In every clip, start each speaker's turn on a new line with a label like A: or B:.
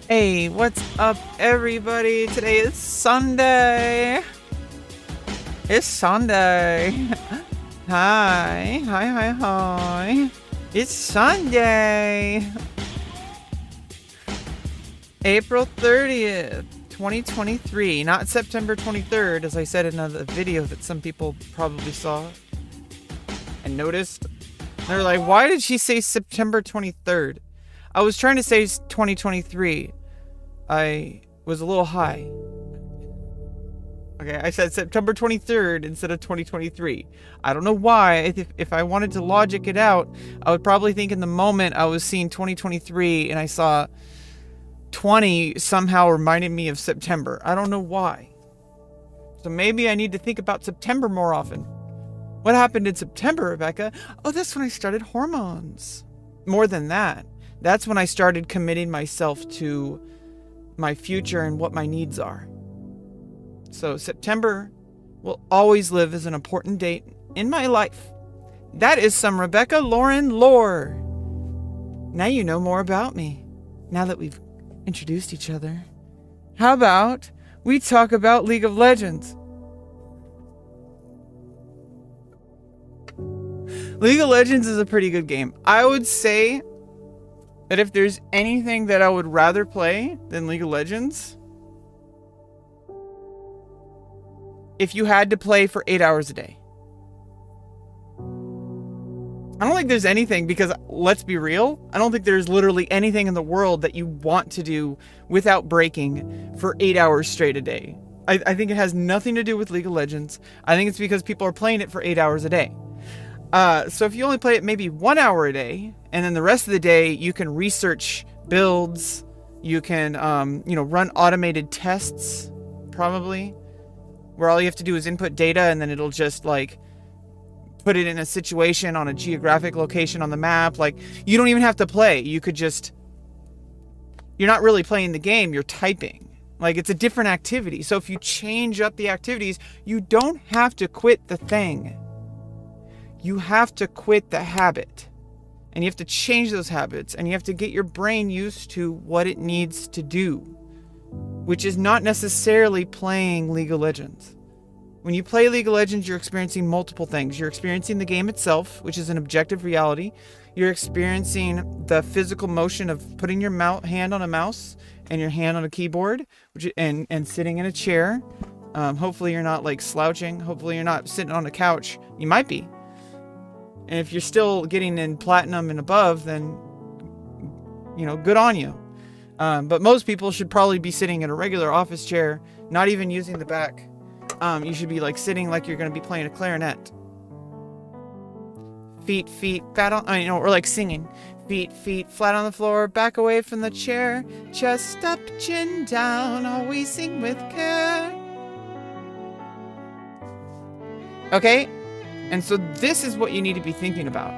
A: Hey, what's up, everybody? Today is Sunday. It's Sunday. Hi. It's Sunday. April 30th, 2023. Not September 23rd, as I said in a video that some people probably saw and noticed. They're like, why did she say September 23rd? I was trying to say 2023. I was a little high. Okay, I said September 23rd instead of 2023. I don't know why. If I wanted to logic it out, I would probably think in the moment I was seeing 2023 and I saw 20 somehow reminded me of September. I don't know why. So maybe I need to think about September more often. What happened in September, Rebecca? Oh, that's when I started hormones. More than that, that's when I started committing myself to my future and what my needs are. So September will always live as an important date in my life. That is some Rebecca Lauren lore. Now you know more about me, now that we've introduced each other. How about we talk about League of Legends? League of Legends is a pretty good game. I would say that if there's anything that I would rather play than League of Legends, if you had to play for 8 hours a day. I don't think there's anything, because let's be real, I don't think there's literally anything in the world that you want to do without breaking for 8 hours straight a day. I think it has nothing to do with League of Legends. I think it's because people are playing it for 8 hours a day. So if you only play it maybe 1 hour a day, and then the rest of the day you can research builds, you can run automated tests, probably, where all you have to do is input data and then it'll just like put it in a situation on a geographic location on the map. Like, you don't even have to play. You could just, you're not really playing the game, you're typing. Like, it's a different activity. So if you change up the activities, you don't have to quit the thing. You have to quit the habit. And you have to change those habits. And you have to get your brain used to what it needs to do, which is not necessarily playing League of Legends. When you play League of Legends, you're experiencing multiple things. You're experiencing the game itself, which is an objective reality. You're experiencing the physical motion of putting your hand on a mouse and your hand on a keyboard, and sitting in a chair. Hopefully you're not like slouching. Hopefully you're not sitting on a couch. You might be. And if you're still getting in platinum and above, then, good on you. But most people should probably be sitting in a regular office chair, not even using the back. You should be like sitting like you're going to be playing a clarinet. Feet flat on, or like singing. Feet flat on the floor, back away from the chair. Chest up, chin down, always sing with care. Okay? And so this is what you need to be thinking about.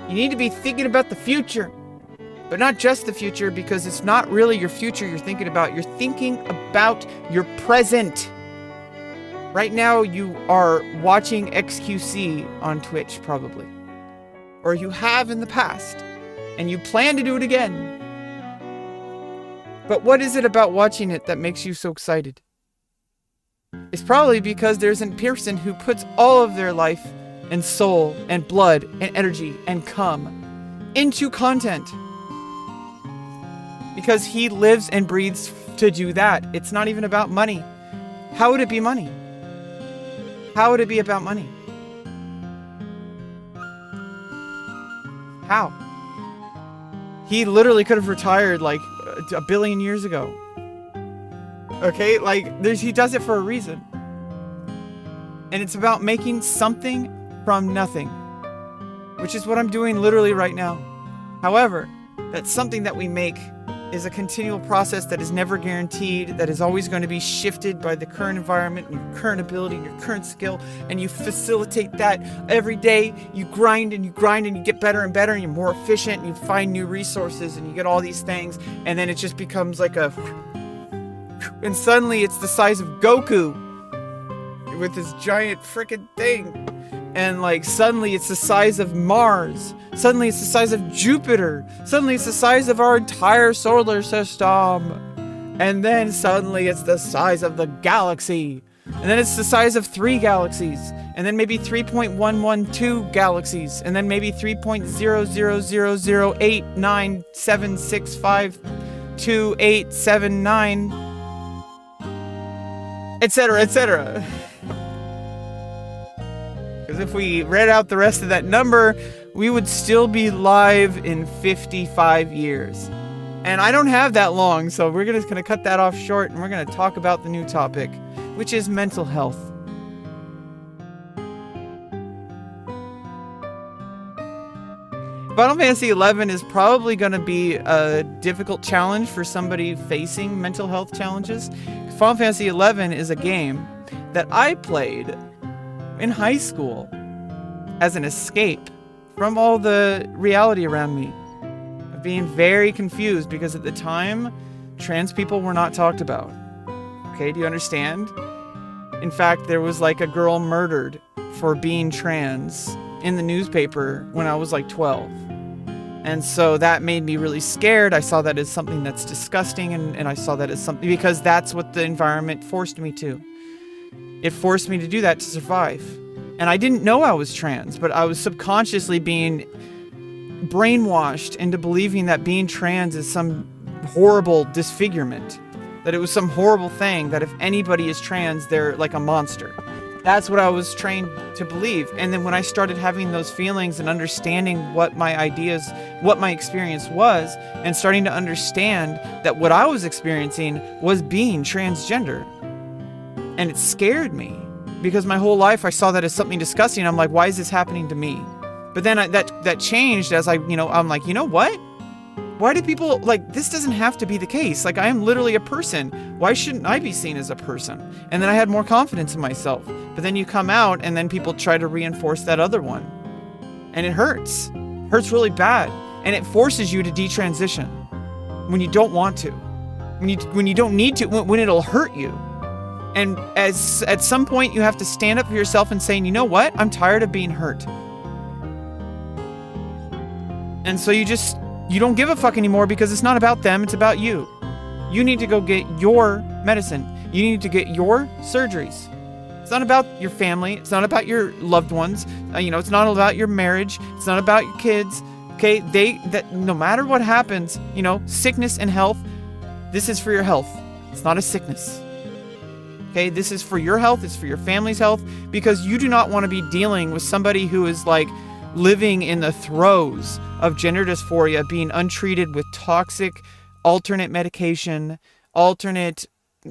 A: You need to be thinking about the future. But not just the future, because it's not really your future you're thinking about. You're thinking about your present. Right now, you are watching XQC on Twitch, probably. Or you have in the past. And you plan to do it again. But what is it about watching it that makes you so excited? It's probably because there's a person who puts all of their life and soul and blood and energy and cum into content. Because he lives and breathes to do that. It's not even about money. How would it be money? How would it be about money? How? He literally could have retired like a billion years ago. Okay? Like, he does it for a reason. And it's about making something from nothing. Which is what I'm doing literally right now. However, that something that we make is a continual process that is never guaranteed, that is always going to be shifted by the current environment and your current ability and your current skill, and you facilitate that every day. You grind and you grind and you get better and better and you're more efficient and you find new resources and you get all these things, and then it just becomes like a, and suddenly it's the size of Goku with this giant freaking thing. And like suddenly it's the size of Mars. Suddenly it's the size of Jupiter. Suddenly it's the size of our entire solar system. And then suddenly it's the size of the galaxy. And then it's the size of 3 galaxies. And then maybe 3.112 galaxies. And then maybe 3.0000897652879, etc., etc. Because if we read out the rest of that number, we would still be live in 55 years. And I don't have that long, so we're just going to cut that off short, and we're going to talk about the new topic, which is mental health. Final Fantasy XI is probably going to be a difficult challenge for somebody facing mental health challenges. Final Fantasy XI is a game that I played in high school as an escape from all the reality around me. Of being very confused because at the time, trans people were not talked about. Okay, do you understand? In fact, there was like a girl murdered for being trans in the newspaper when I was like 12. And so that made me really scared. I saw that as something that's disgusting, and I saw that as something because that's what the environment forced me to. It forced me to do that to survive. And I didn't know I was trans, but I was subconsciously being brainwashed into believing that being trans is some horrible disfigurement. That it was some horrible thing, that if anybody is trans, they're like a monster. That's what I was trained to believe. And then when I started having those feelings and understanding what my ideas, what my experience was, and starting to understand that what I was experiencing was being transgender. And it scared me because my whole life I saw that as something disgusting. I'm like, why is this happening to me? But then that changed as I'm like, you know what? Why do people, like, this doesn't have to be the case. Like, I am literally a person. Why shouldn't I be seen as a person? And then I had more confidence in myself. But then you come out and then people try to reinforce that other one. And it hurts. Hurts really bad. And it forces you to detransition when you don't want to. When you don't need to, when it'll hurt you. And at some point you have to stand up for yourself and say, you know what? I'm tired of being hurt. And so you don't give a fuck anymore because it's not about them, it's about you. You need to go get your medicine. You need to get your surgeries. It's not about your family. It's not about your loved ones. It's not about your marriage. It's not about your kids. Okay, that no matter what happens, sickness and health, this is for your health. It's not a sickness. Okay, this is for your health. It's for your family's health, because you do not want to be dealing with somebody who is like living in the throes of gender dysphoria, being untreated with toxic alternate medication, alternate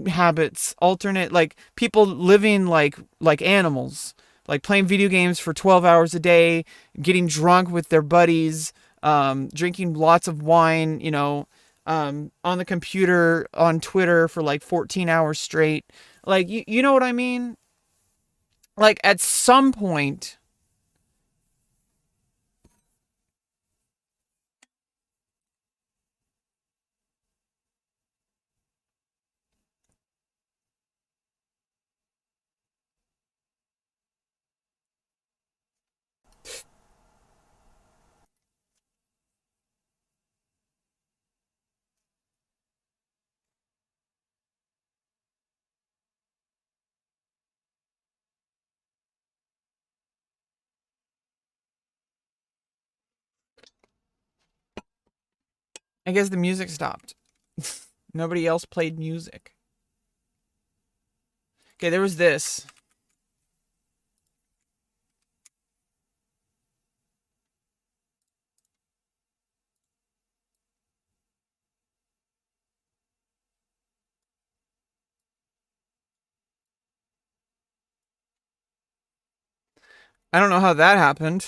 A: habits, alternate, like, people living like animals, like playing video games for 12 hours a day, getting drunk with their buddies, drinking lots of wine, on the computer, on Twitter for like 14 hours straight. Like, you know what I mean? Like, at some point, I guess the music stopped. Nobody else played music. Okay, there was this. I don't know how that happened.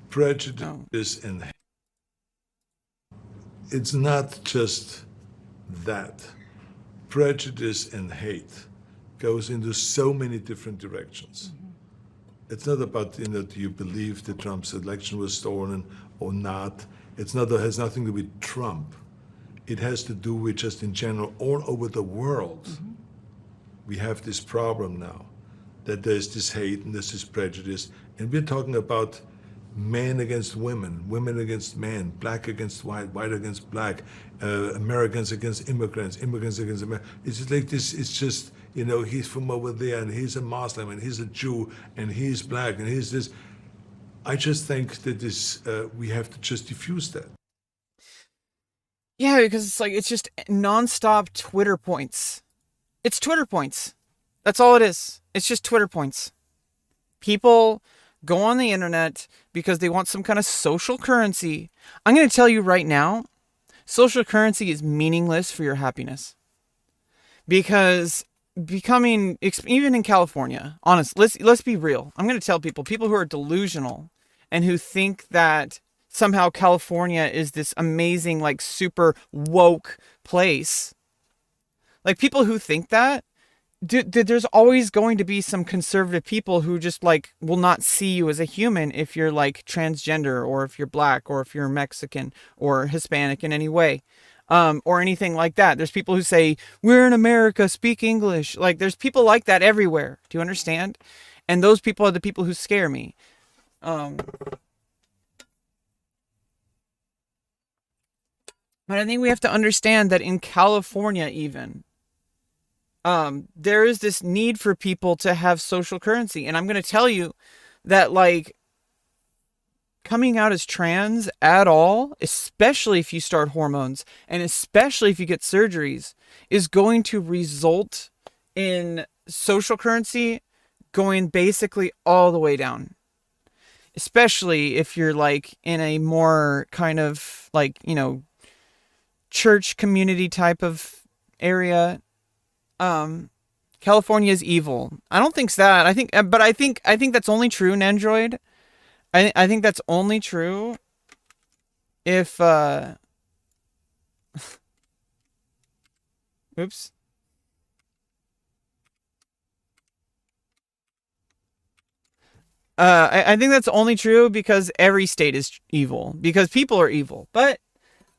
B: Prejudice and it's not just that. Prejudice and hate goes into so many different directions. It's not about, do you believe that Trump's election was stolen or not? It has nothing to do with Trump. It has to do with just in general, all over the world, we have this problem now, that there's this hate and there's this prejudice. And we're talking about men against women, women against men, black against white, white against black, Americans against immigrants, immigrants against Americans. It's just like this, it's just, he's from over there and he's a Muslim and he's a Jew and he's black and he's this. I just think that we have to just diffuse that.
A: Yeah, because it's just nonstop Twitter points. It's Twitter points. That's all it is. It's just Twitter points. People go on the internet because they want some kind of social currency. I'm going to tell you right now, social currency is meaningless for your happiness. Because even in California, honest, let's be real. I'm going to tell people who are delusional and who think that somehow California is this amazing, like, super woke place. Like people who think that, there's always going to be some conservative people who just like will not see you as a human if you're like transgender or if you're black or if you're Mexican or Hispanic in any way. Or anything like that. There's people who say, we're in America, speak English. Like there's people like that everywhere. Do you understand? And those people are the people who scare me. But I think we have to understand that in California even, there is this need for people to have social currency. And I'm going to tell you that like coming out as trans at all, especially if you start hormones and especially if you get surgeries, is going to result in social currency going basically all the way down. Especially if you're like in a more kind of like, you know, church community type of area. California is evil. I don't think that. I think that's only true in Android. I think that's only true if oops. I think that's only true because every state is evil because people are evil. But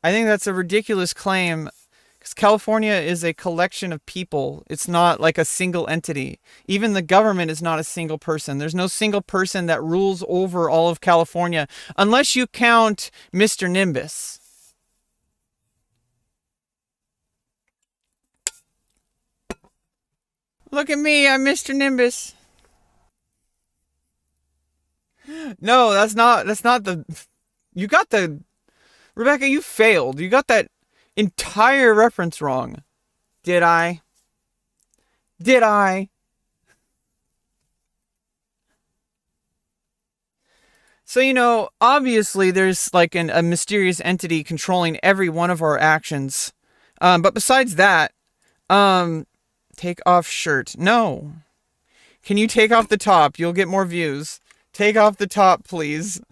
A: I think that's a ridiculous claim because California is a collection of people. It's not like a single entity. Even the government is not a single person. There's no single person that rules over all of California unless you count Mr. Nimbus. Look at me, I'm Mr. Nimbus. No, that's not the... You got the... Rebecca, you failed. You got that entire reference wrong. Did I? Did I? So, you know, obviously there's like a mysterious entity controlling every one of our actions. But besides that, take off shirt. No. Can you take off the top? You'll get more views. Take off the top, please.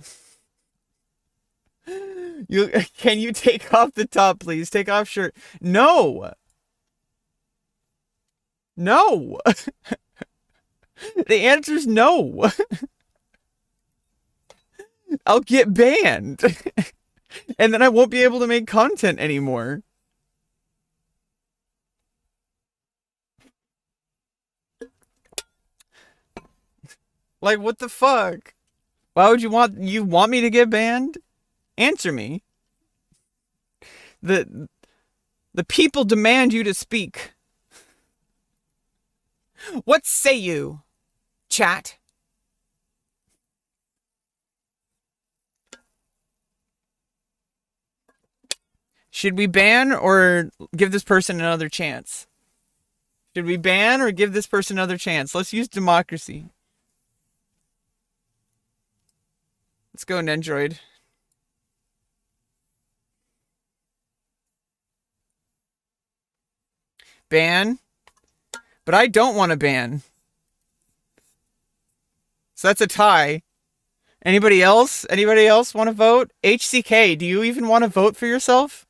A: Can you take off the top, please? Take off shirt. No. No. The answer's no. I'll get banned. And then I won't be able to make content anymore. Like, what the fuck? Why would you want me to get banned? Answer me. The people demand you to speak. What say you, chat? Should we ban or give this person another chance? Should we ban or give this person another chance? Let's use democracy. Let's go, Nendroid. Ban. But I don't want to ban. So that's a tie. Anybody else? Anybody else want to vote? HCK, do you even want to vote for yourself?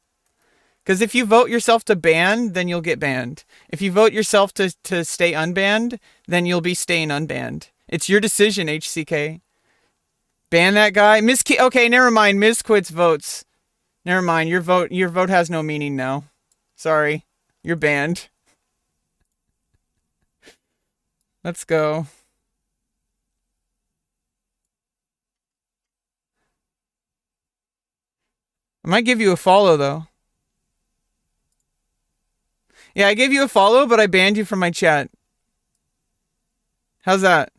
A: Because if you vote yourself to ban, then you'll get banned. If you vote yourself to stay unbanned, then you'll be staying unbanned. It's your decision, HCK. Ban that guy. Okay, never mind. Ms. quits votes. Never mind. Your vote has no meaning now. Sorry. You're banned. Let's go. I might give you a follow, though. Yeah, I gave you a follow, but I banned you from my chat. How's that?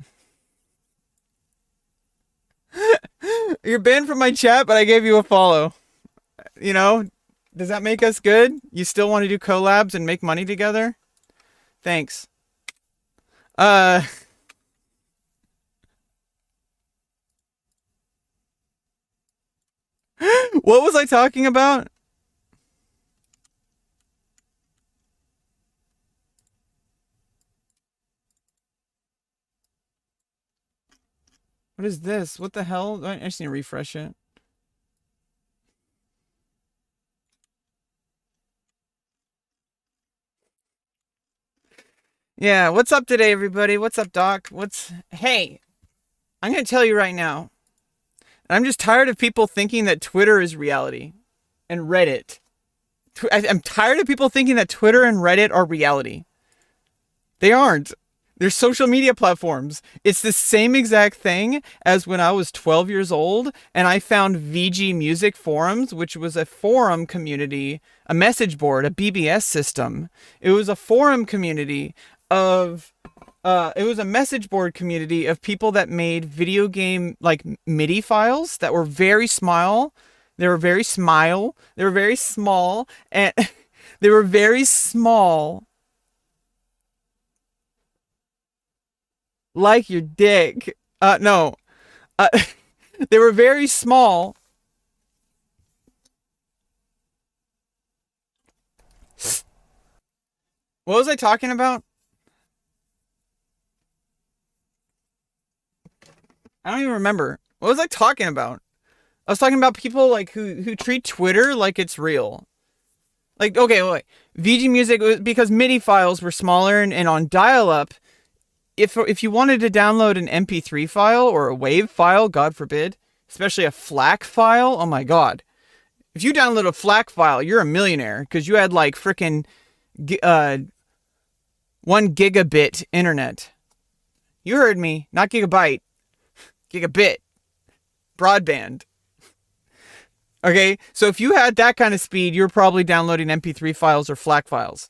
A: You're banned from my chat, but I gave you a follow. You know, does that make us good? You still want to do collabs and make money together? Thanks. What was I talking about? What is this? What the hell? I just need to refresh it. Yeah, what's up today, everybody? What's up, Doc? Hey, I'm going to tell you right now. I'm just tired of people thinking that Twitter is reality and Reddit. I'm tired of people thinking that Twitter and Reddit are reality. They aren't. They're social media platforms. It's the same exact thing as when I was 12 years old and I found VG Music Forums, which was a forum community, a message board, a BBS system. It was a forum community of, it was a message board community of people that made video game, like MIDI files that were very small. They were very small, and they were very small. Like your dick. No. They were very small. What was I talking about? I don't even remember. What was I talking about? I was talking about people like who treat Twitter like it's real. Like, okay, wait. VG Music was because MIDI files were smaller and on dial-up. If you wanted to download an MP3 file or a WAV file, God forbid, especially a FLAC file, oh my God. If you download a FLAC file, you're a millionaire because you had like freaking 1 gigabit internet. You heard me, not gigabyte, gigabit, broadband. Okay, so if you had that kind of speed, you're probably downloading MP3 files or FLAC files.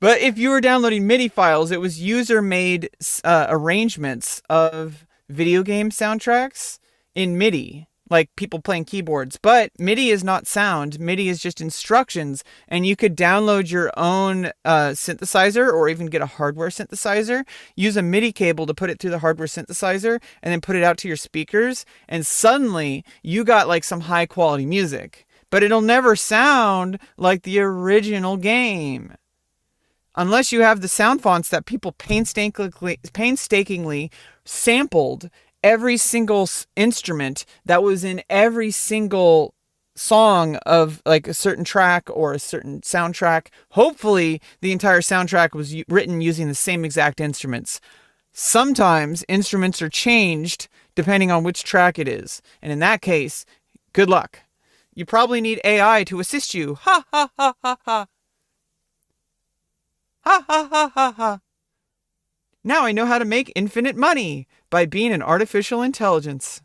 A: But if you were downloading MIDI files, it was user-made arrangements of video game soundtracks in MIDI, like people playing keyboards. But MIDI is not sound. MIDI is just instructions, and you could download your own synthesizer or even get a hardware synthesizer, use a MIDI cable to put it through the hardware synthesizer, and then put it out to your speakers, and suddenly you got like some high-quality music. But it'll never sound like the original game. Unless you have the sound fonts that people painstakingly sampled every single instrument that was in every single song of like a certain track or a certain soundtrack. Hopefully the entire soundtrack was written using the same exact instruments. Sometimes instruments are changed depending on which track it is. And in that case, good luck. You probably need AI to assist you. Ha ha ha ha ha. Ha ha ha ha ha. Now I know how to make infinite money by being an artificial intelligence.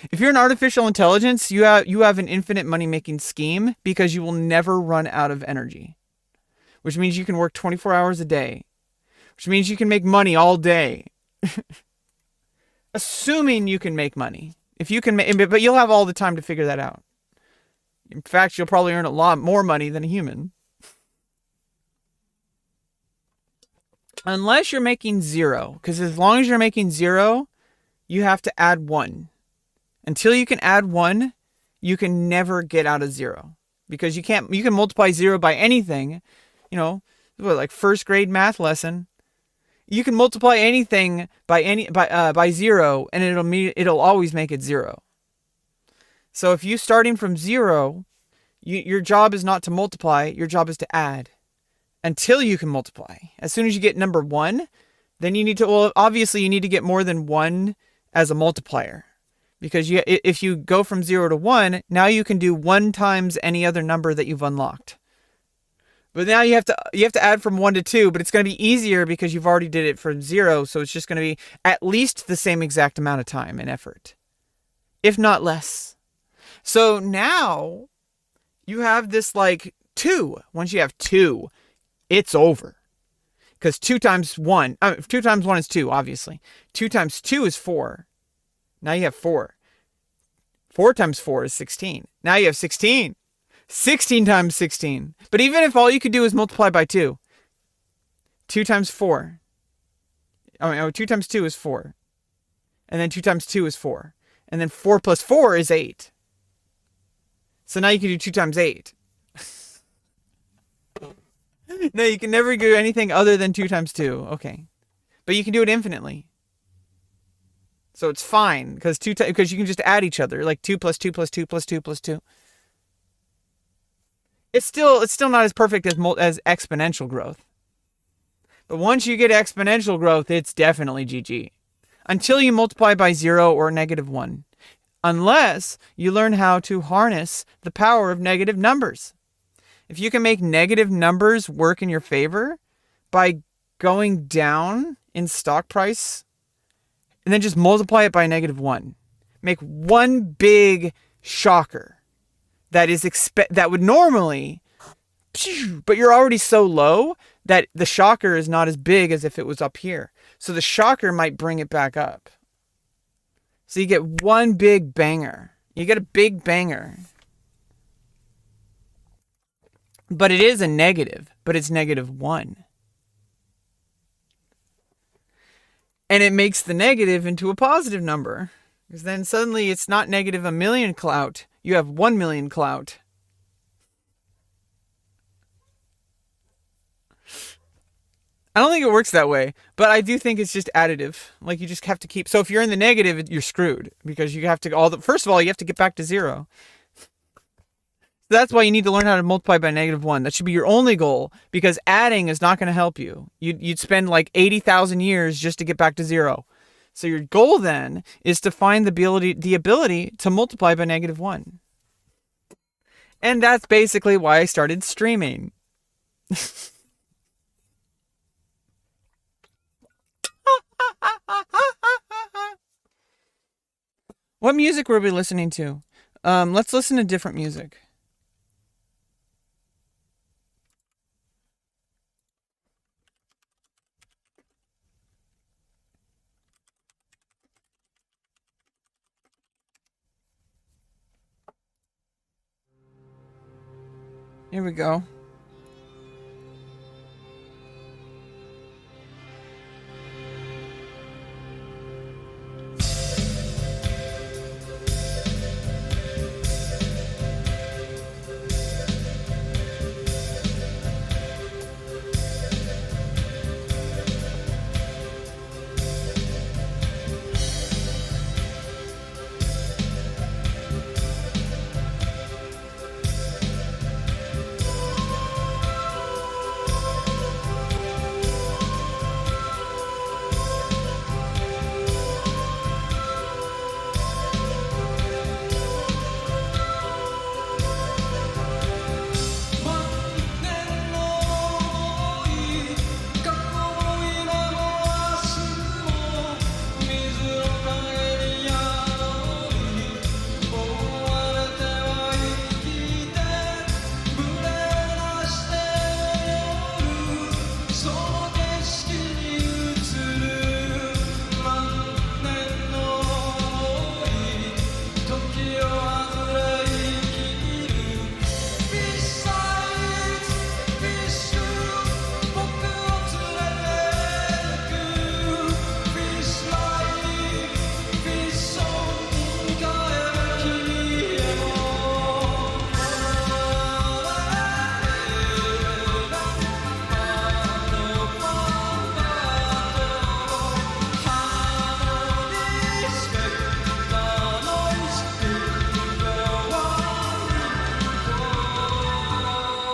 A: If you're an artificial intelligence, you have an infinite money-making scheme because you will never run out of energy. Which means you can work 24 hours a day. Which means you can make money all day. Assuming you can make money. If you can but you'll have all the time to figure that out. In fact, you'll probably earn a lot more money than a human. Unless you're making 0, because as long as you're making 0, you have to add 1. Until you can add 1, you can never get out of 0. Because you can multiply 0 by anything, like first grade math lesson. You can multiply anything by 0 and it'll always make it 0. So if you're starting from 0, your job is not to multiply, your job is to add. Until you can multiply. As soon as you get number 1, then you need to, obviously you need to get more than 1 as a multiplier. Because if you go from 0 to 1, now you can do 1 times any other number that you've unlocked. But now you have to add from 1 to 2, but it's going to be easier because you've already did it from 0, so it's just going to be at least the same exact amount of time and effort. If not less. So now you have this like 2. Once you have 2, it's over. Because 2 times 1 is 2, obviously. 2 times 2 is 4. Now you have 4. 4 times 4 is 16. Now you have 16. 16 times 16. But even if all you could do is multiply by 2. 2 times 4. 2 times 2 is 4. And then 2 times 2 is 4. And then 4 plus 4 is 8. So now you can do 2 times 8. No, you can never do anything other than 2 times 2. Okay. But you can do it infinitely. So it's fine because you can just add each other, like 2 plus 2 plus 2 plus 2 plus 2. It's still not as perfect as exponential growth. But once you get exponential growth, it's definitely GG. Until you multiply by 0 or -1. Unless you learn how to harness the power of negative numbers. If you can make negative numbers work in your favor by going down in stock price and then just multiply it by -1. Make one big shocker that is that would normally, but you're already so low that the shocker is not as big as if it was up here. So the shocker might bring it back up. So you get one big banger. You get a big banger. But it is a negative, but it's -1. And it makes the negative into a positive number. Because then suddenly it's not -1,000,000 clout. You have 1,000,000 clout. I don't think it works that way, but I do think it's just additive. Like you just have to keep. So if you're in the negative, you're screwed because you have to first of all, you have to get back to 0. So that's why you need to learn how to multiply by -1. That should be your only goal because adding is not going to help you. You'd spend like 80,000 years just to get back to 0. So your goal then is to find the ability to multiply by -1. And that's basically why I started streaming. What music were we listening to? Let's listen to different music. Here we go.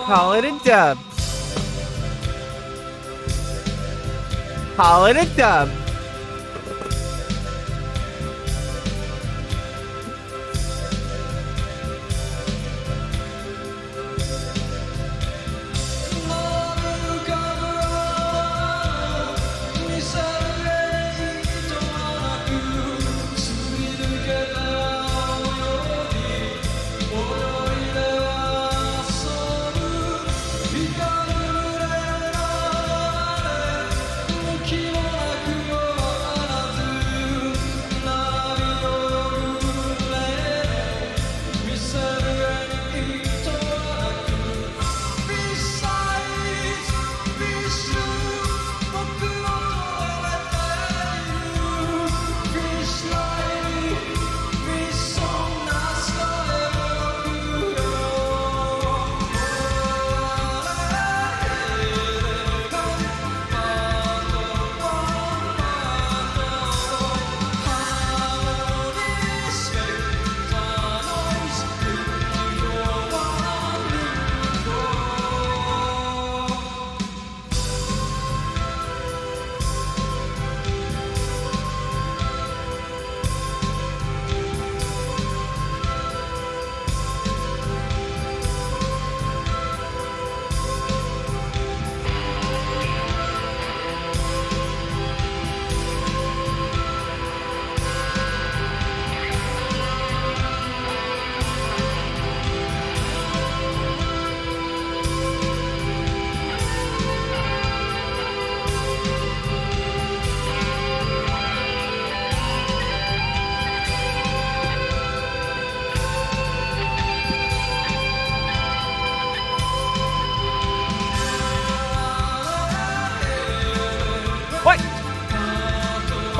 A: Call it a dub. Call it a dub.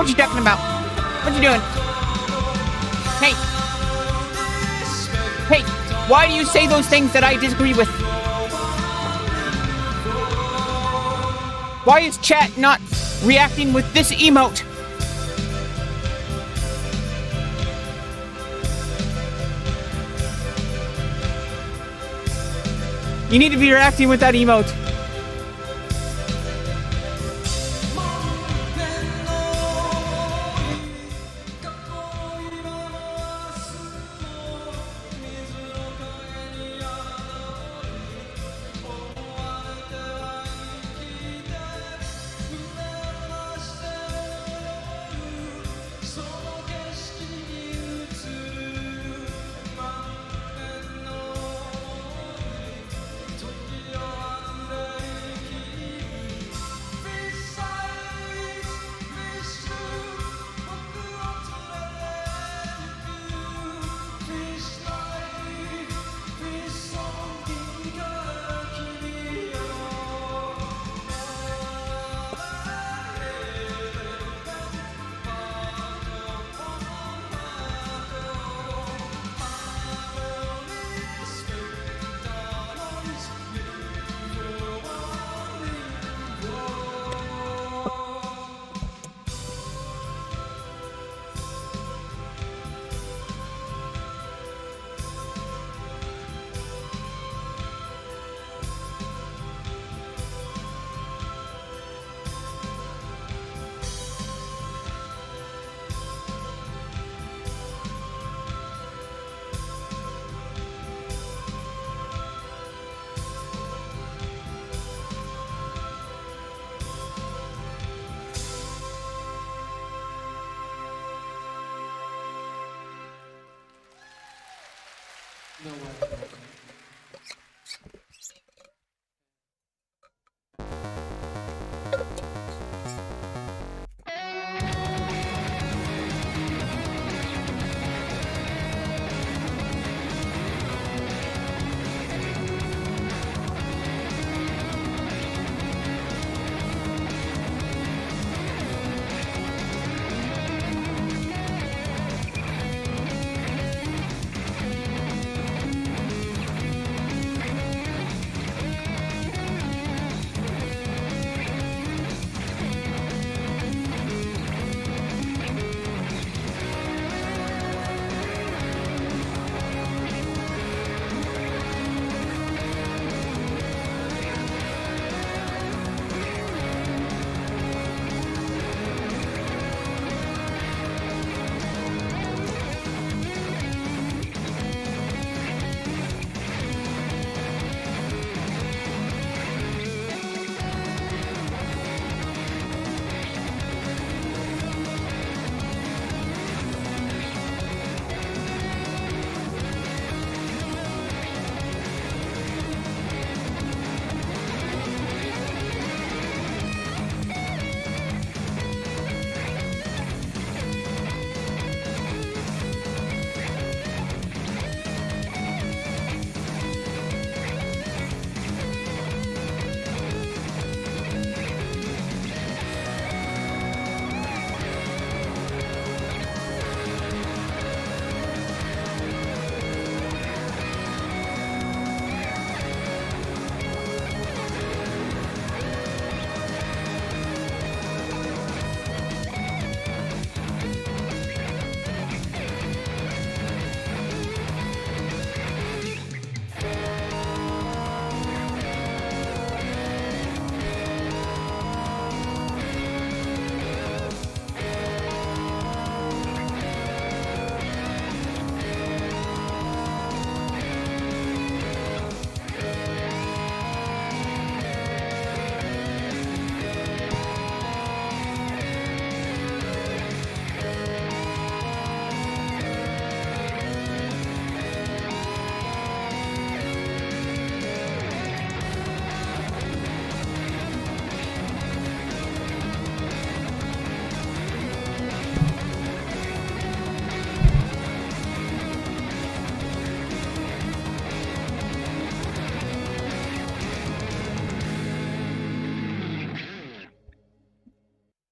A: What you talking about? What you doing? Hey. Hey, why do you say those things that I disagree with? Why is chat not reacting with this emote? You need to be reacting with that emote.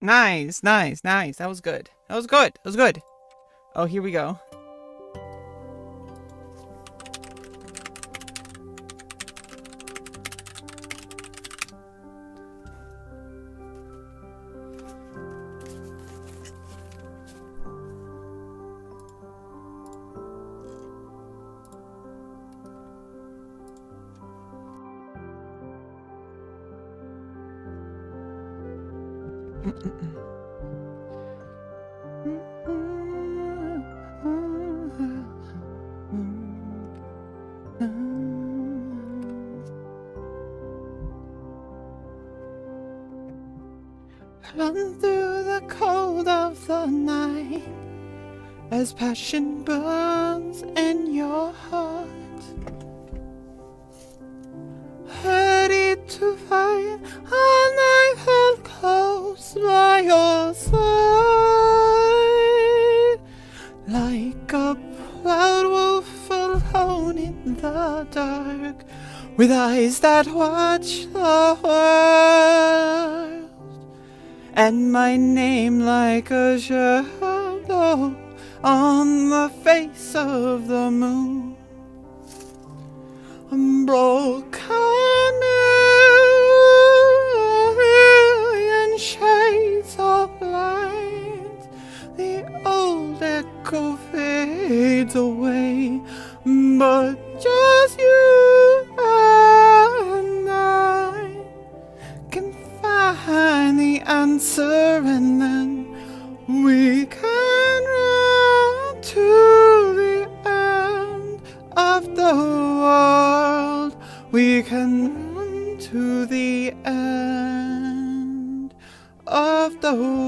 A: Nice, nice, nice. That was good. That was good. That was good. Oh, here we go. Run through the cold of the night as passion burns in your heart. Ready to fight, a knife held close by your side. Like a proud wolf alone in the dark, with eyes that watch the world. And my name like a shadow on the face of the moon. Broken million shades of light, the old echo fades away, but just you and I can find the answer, and then we can run to the end of the world. We can run to the end of the world.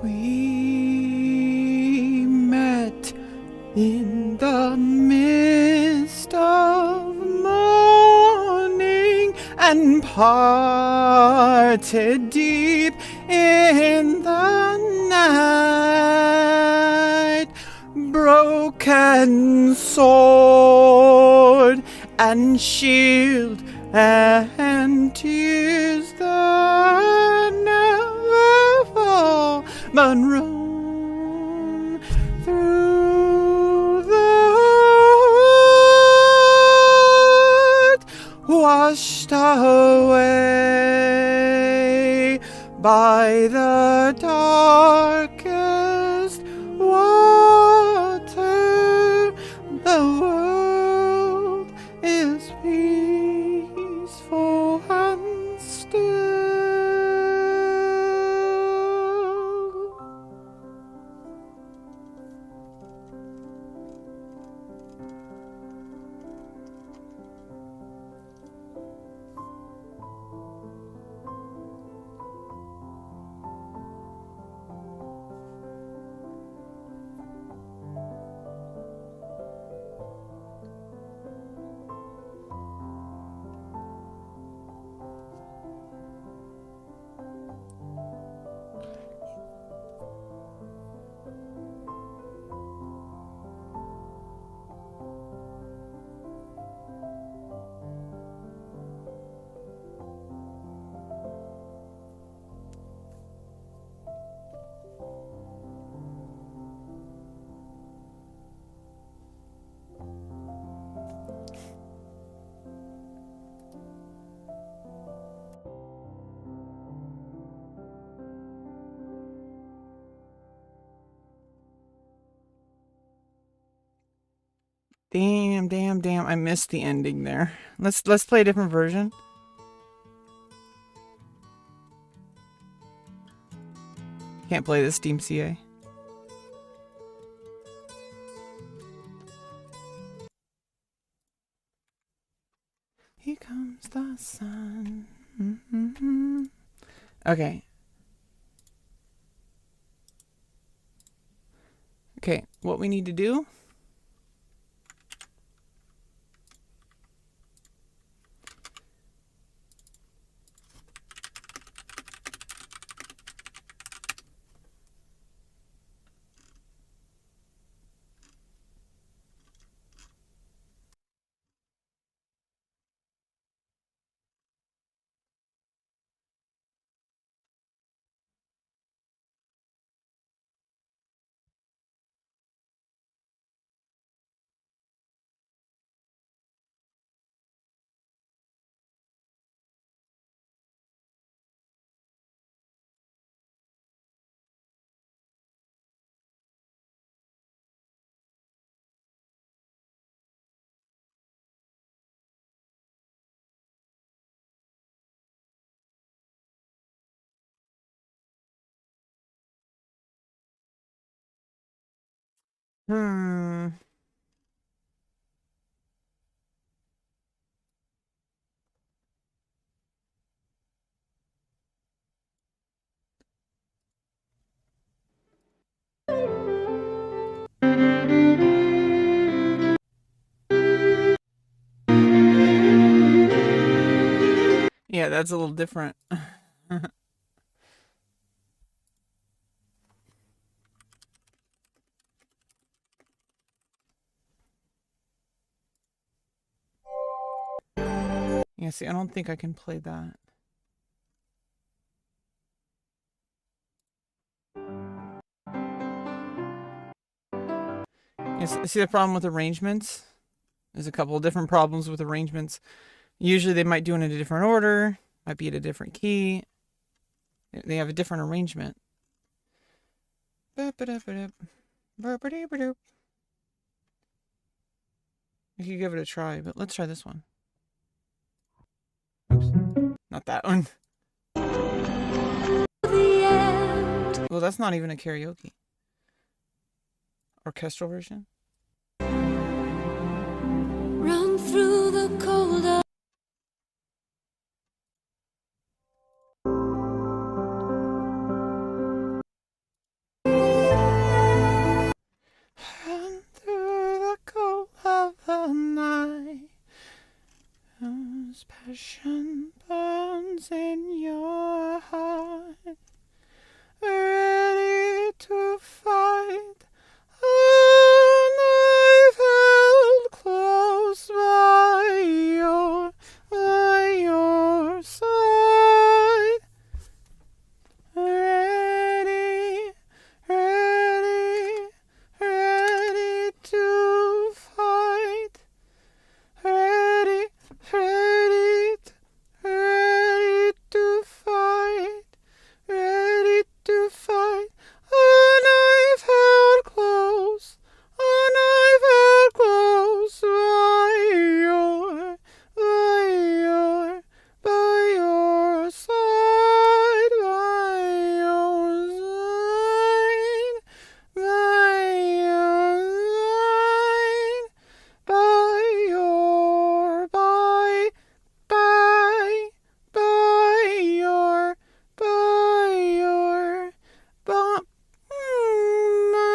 A: We met in the mist of morning and parted deep in the night. Broken sword and shield and tears that never fall, but roam through the heart, washed away by the darkest water. The world is peaceful and still. Damn. I missed the ending there. Let's play a different version. Can't play this Steam CA. Here comes the sun. Mm-hmm. Okay. Okay, what we need to do yeah, that's a little different. Yeah, see, I don't think I can play that. Yes, see the problem with arrangements? There's a couple of different problems with arrangements. Usually they might do it in a different order, might be at a different key. They have a different arrangement. You could give it a try, but let's try this one. Oops, not that one. Well, that's not even a karaoke. Orchestral version.
C: Run through the cold.
A: Run through the cold of the night, whose passion burns in your heart, ready to fight. A knife held close by your side, ready, ready, ready to fight, ready, ready, ready to fight, ready to fight. A knife held close, a knife held close by your side, by your side, by your side, by your,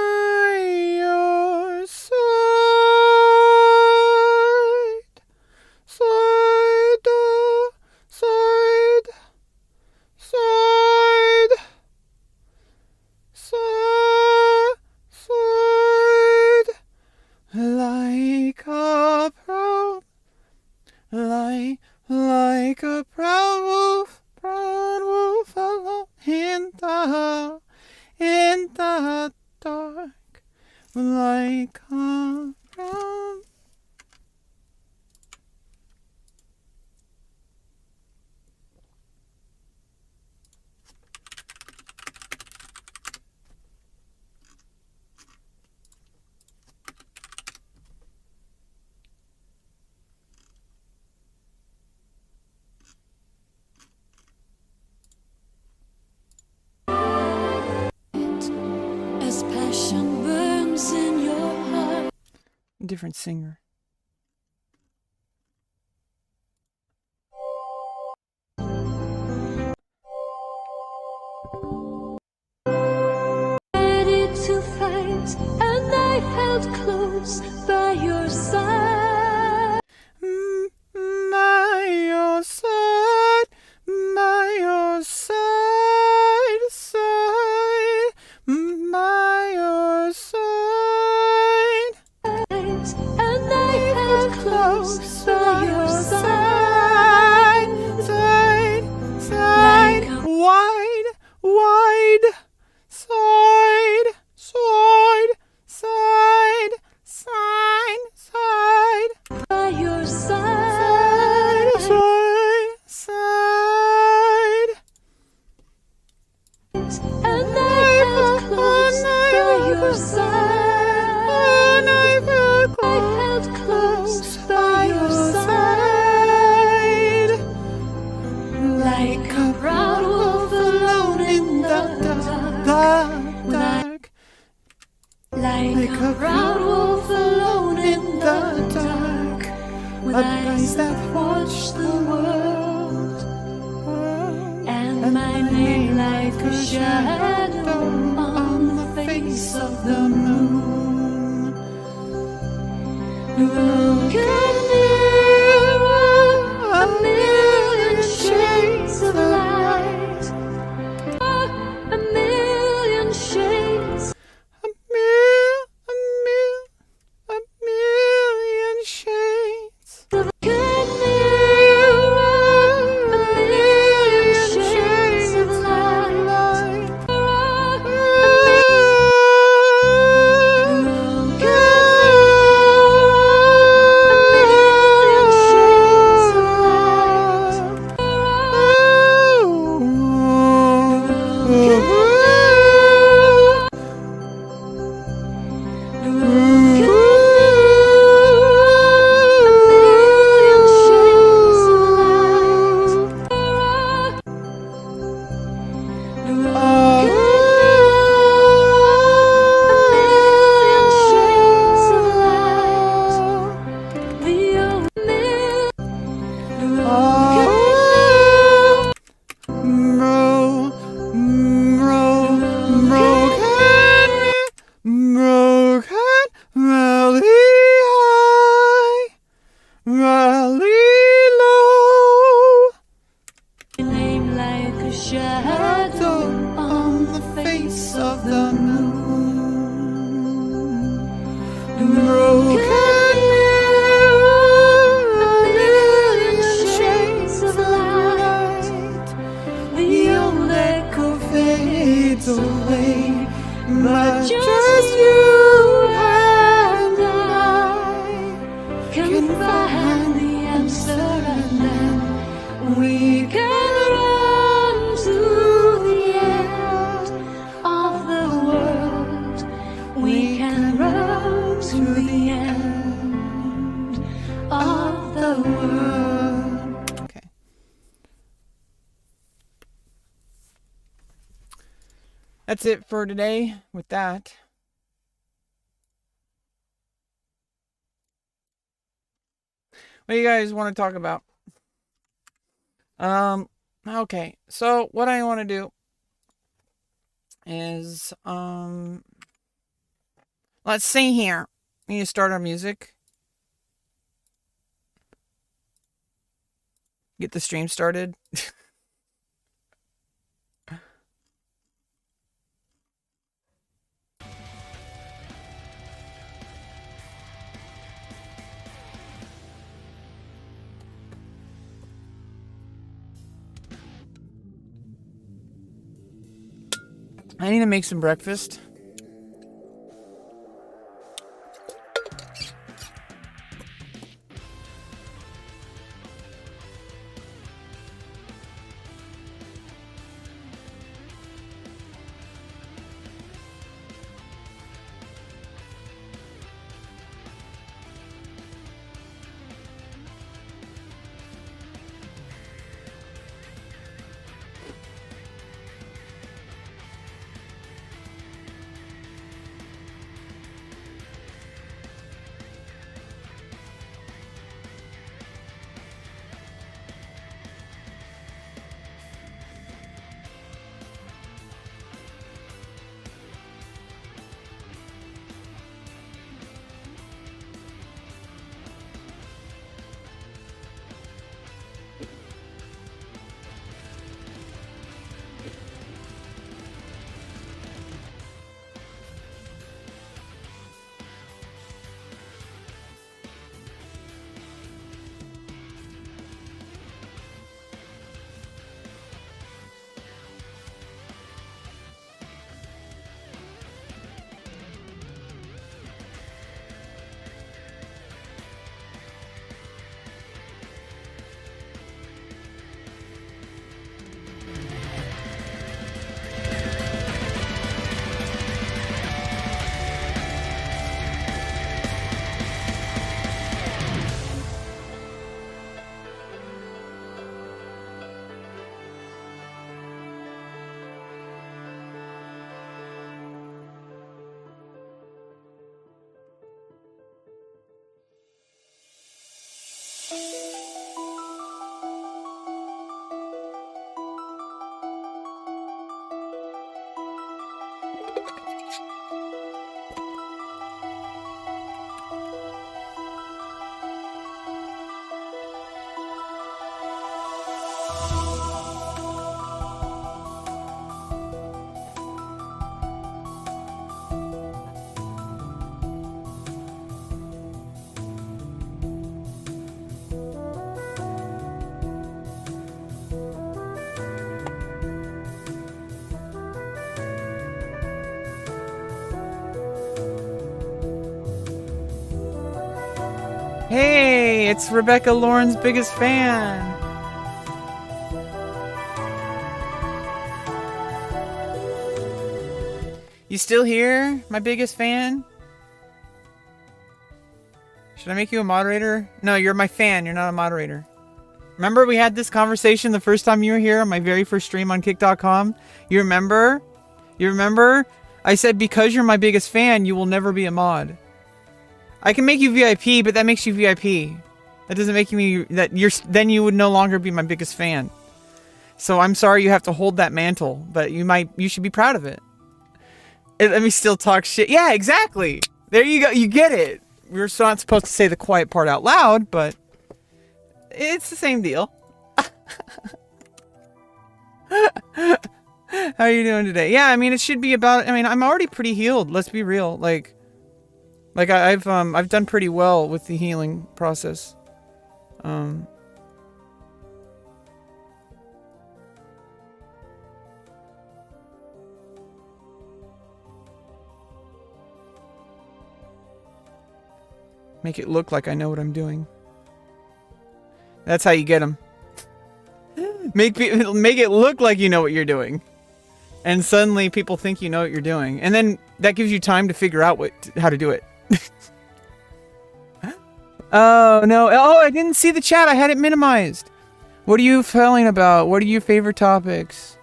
A: by your, side, side, side, side, like a proud, like a proud wolf alone in the dark, like a proud. A different singer.
C: Ready to fight, and I held close by your side.
A: By your side, by your side, side, by your side.
C: And I held close by your
A: side, side, side, wide, wide, side, side, side, side, side,
C: by your
A: side,
C: side.
A: side, side.
C: And I held close by your side.
A: And I felt
C: I held close by your
A: side,
C: like a proud wolf alone in the dark.
A: dark,
C: Like a proud wolf alone in the dark, with eyes that watch the world, and my name like a shadow on the face of the moon. Look at me, a million shades of light, a million shades.
A: a million shades.
C: Look at me, a million shades of light. Look at
A: That's it for today with that. What do you guys want to talk about? Okay. So what I want to do is let's see here. We need to start our music. Get the stream started. I need to make some breakfast. Hey, it's Rebecca Lauren's biggest fan. You still here, my biggest fan? Should I make you a moderator? No, you're my fan. You're not a moderator. Remember we had this conversation the first time you were here on my very first stream on kick.com? You remember? You remember? I said because you're my biggest fan, you will never be a mod. I can make you VIP, but that makes you VIP. That doesn't make me then you would no longer be my biggest fan. So I'm sorry you have to hold that mantle, but you should be proud of it. Let me still talk shit. Yeah, exactly. There you go. You get it. We're not supposed to say the quiet part out loud, but it's the same deal. How are you doing today? Yeah, I mean, it should be about. I mean, I'm already pretty healed. Let's be real. Like I've done pretty well with the healing process. Make it look like I know what I'm doing. That's how you get them. Make it look like you know what you're doing. And suddenly people think you know what you're doing. And then that gives you time to figure out how to do it. Oh, no. Oh, I didn't see the chat. I had it minimized. What are you feeling about? What are your favorite topics?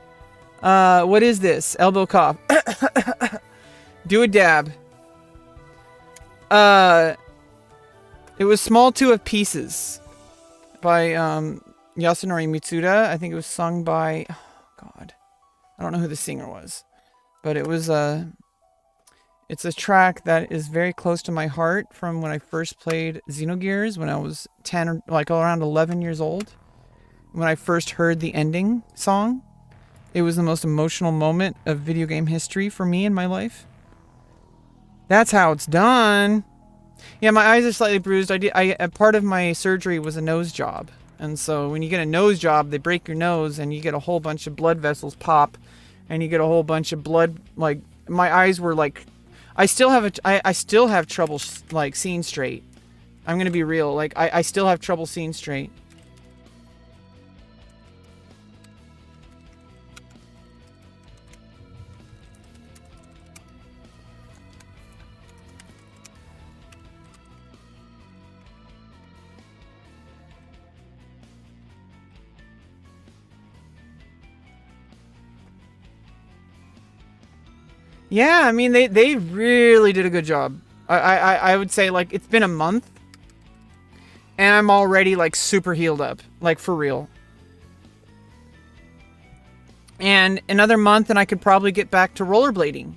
A: What is this? Elbow cough. Do a dab. It was Small Two of Pieces by Yasunori Mitsuda. I think it was sung by... Oh, God. I don't know who the singer was. But it was it's a track that is very close to my heart from when I first played Xenogears when I was 10 or like around 11 years old. When I first heard the ending song, it was the most emotional moment of video game history for me in my life. That's how it's done. Yeah, my eyes are slightly bruised. A part of my surgery was a nose job. And so when you get a nose job, they break your nose and you get a whole bunch of blood vessels pop and you get a whole bunch of blood. Like my eyes were like, I still have trouble like seeing straight. I'm going to be real. Like I still have trouble seeing straight. Yeah, I mean, they really did a good job. I would say, like, it's been a month, and I'm already, like, super healed up. Like, for real. And another month, and I could probably get back to rollerblading.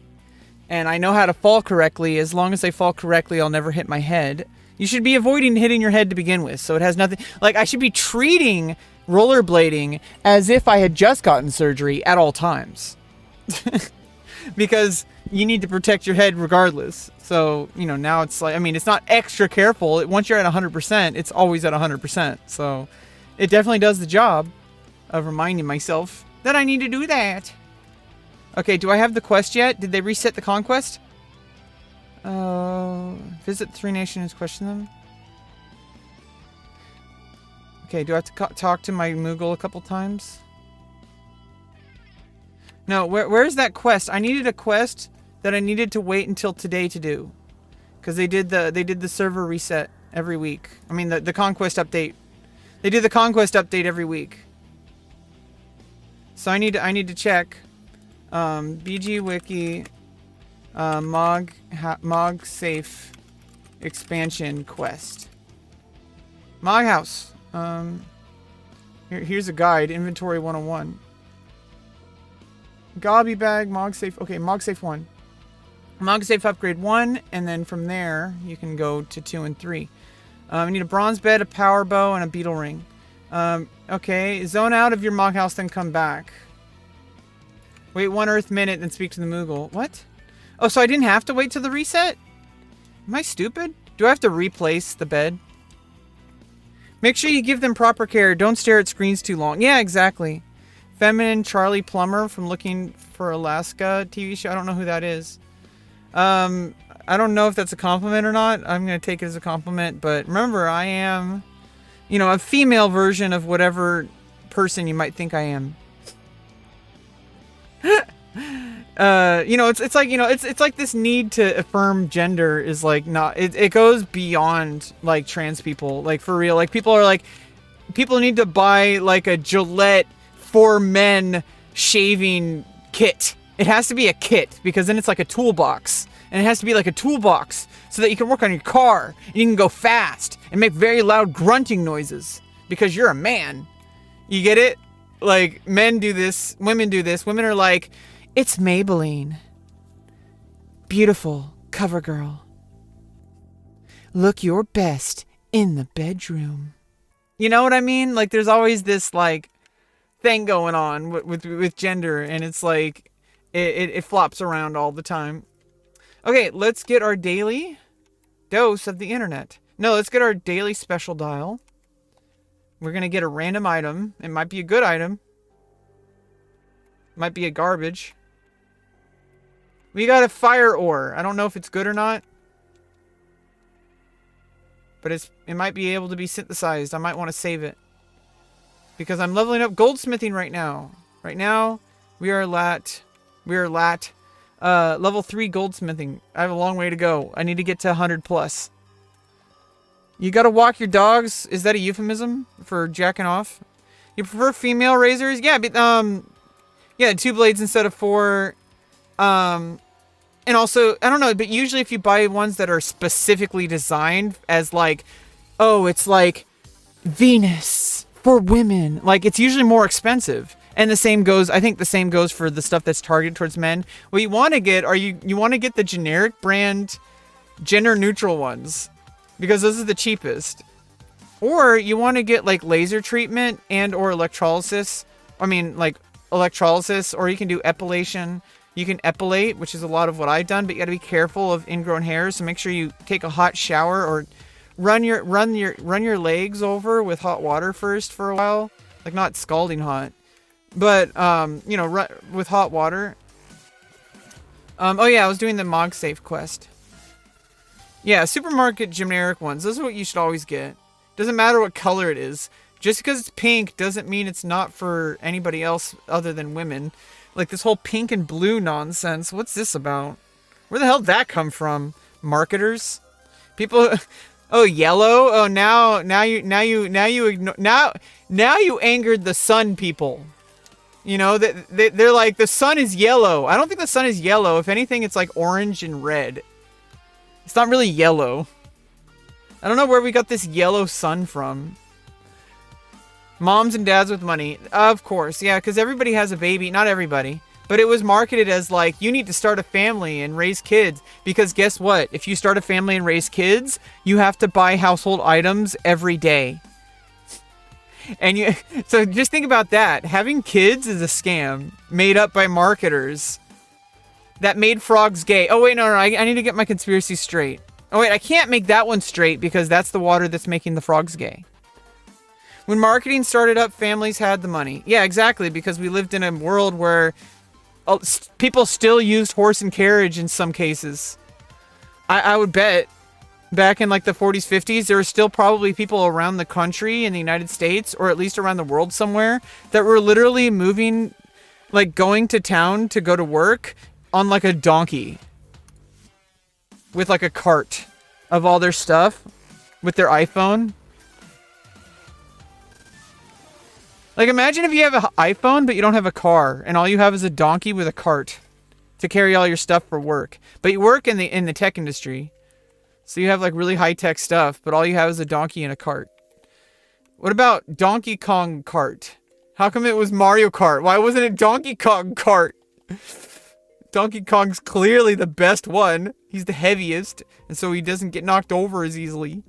A: And I know how to fall correctly. As long as I fall correctly, I'll never hit my head. You should be avoiding hitting your head to begin with, so it has nothing... Like, I should be treating rollerblading as if I had just gotten surgery at all times. Because you need to protect your head regardless. So, you know, now it's like, I mean, it's not extra careful. Once you're at 100%, it's always at 100%. So, it definitely does the job of reminding myself that I need to do that. Okay, do I have the quest yet? Did they reset the conquest? Visit the 3 nations, question them. Okay, do I have to talk to my Moogle a couple times? No, where's that quest? I needed a quest that I needed to wait until today to do, because they did the server reset every week. I mean the conquest update. They do the conquest update every week. So I need to check. BG Wiki, Mog Safe expansion quest. Mog house. Here's a guide. Inventory 101. Gobby bag, Mog safe. Okay, Mog safe 1. Mog safe upgrade 1, and then from there you can go to 2 and 3. You need a bronze bed, a power bow, and a beetle ring. Okay, zone out of your Mog house, then come back. Wait 1 Earth minute, then speak to the Moogle. What? Oh, so I didn't have to wait till the reset? Am I stupid? Do I have to replace the bed? Make sure you give them proper care. Don't stare at screens too long. Yeah, exactly. Feminine Charlie Plumber from Looking for Alaska TV show. I don't know who that is. I don't know if that's a compliment or not. I'm going to take it as a compliment. But remember, I am, you know, a female version of whatever person you might think I am. You know, it's like, you know, it's like this need to affirm gender is like not, it goes beyond like trans people, like for real. Like people are like, people need to buy like a Gillette for men shaving kit. It has to be a kit because then it's like a toolbox, and it has to be like a toolbox so that you can work on your car and you can go fast and make very loud grunting noises because you're a man. You get it? Like men do this, women do this. Women are like, it's Maybelline. Beautiful cover girl. Look your best in the bedroom. You know what I mean? Like there's always this like thing going on with gender, and it's like it flops around all the time. Okay, let's get our daily dose of the internet. No, let's get our daily special dial. We're gonna get a random item. It might be a good item. Might be a garbage. We got a fire ore. I don't know if it's good or not, but it might be able to be synthesized. I might want to save it because I'm leveling up goldsmithing right now. Right now, we are level 3 goldsmithing. I have a long way to go. I need to get to 100 plus. You gotta walk your dogs. Is that a euphemism for jacking off? You prefer female razors? Yeah, but, yeah, 2 blades instead of 4. And also, I don't know, but usually if you buy ones that are specifically designed as like, oh, it's like Venus for women, like it's usually more expensive. And the same goes, I think the same goes for the stuff that's targeted towards men. What you want to get are you want to get the generic brand, gender neutral ones, because those are the cheapest. Or you want to get like laser treatment and or electrolysis. I mean, like electrolysis, or you can do epilation. You can epilate, which is a lot of what I've done, but you got to be careful of ingrown hairs. So make sure you take a hot shower or run your legs over with hot water first for a while, like not scalding hot, but you know, with hot water. Oh yeah, I was doing the Mog Safe quest. Yeah, supermarket generic ones. Those are what you should always get. Doesn't matter what color it is. Just because it's pink doesn't mean it's not for anybody else other than women. Like this whole pink and blue nonsense. What's this about? Where the hell did that come from? Marketers? People. Oh, yellow. Oh, now you angered the sun people. You know, they're like, the sun is yellow. I don't think the sun is yellow. If anything, it's like orange and red. It's not really yellow. I don't know where we got this yellow sun from. Moms and dads with money. Of course, yeah, because everybody has a baby. Not everybody. But it was marketed as like, you need to start a family and raise kids. Because guess what? If you start a family and raise kids, you have to buy household items every day. And so just think about that. Having kids is a scam made up by marketers that made frogs gay. Oh, wait, no, I need to get my conspiracy straight. Oh, wait, I can't make that one straight because that's the water that's making the frogs gay. When marketing started up, families had the money. Yeah, exactly, because we lived in a world where people still used horse and carriage in some cases. I would bet back in like the 40s, 50s, there were still probably people around the country in the United States, or at least around the world somewhere, that were literally moving, like going to town to go to work on like a donkey with like a cart of all their stuff with their iPhone. Like, imagine if you have an iPhone, but you don't have a car, and all you have is a donkey with a cart to carry all your stuff for work. But you work in the tech industry, so you have, like, really high-tech stuff, but all you have is a donkey and a cart. What about Donkey Kong Kart? How come it was Mario Kart? Why wasn't it Donkey Kong Kart? Donkey Kong's clearly the best one. He's the heaviest, and so he doesn't get knocked over as easily.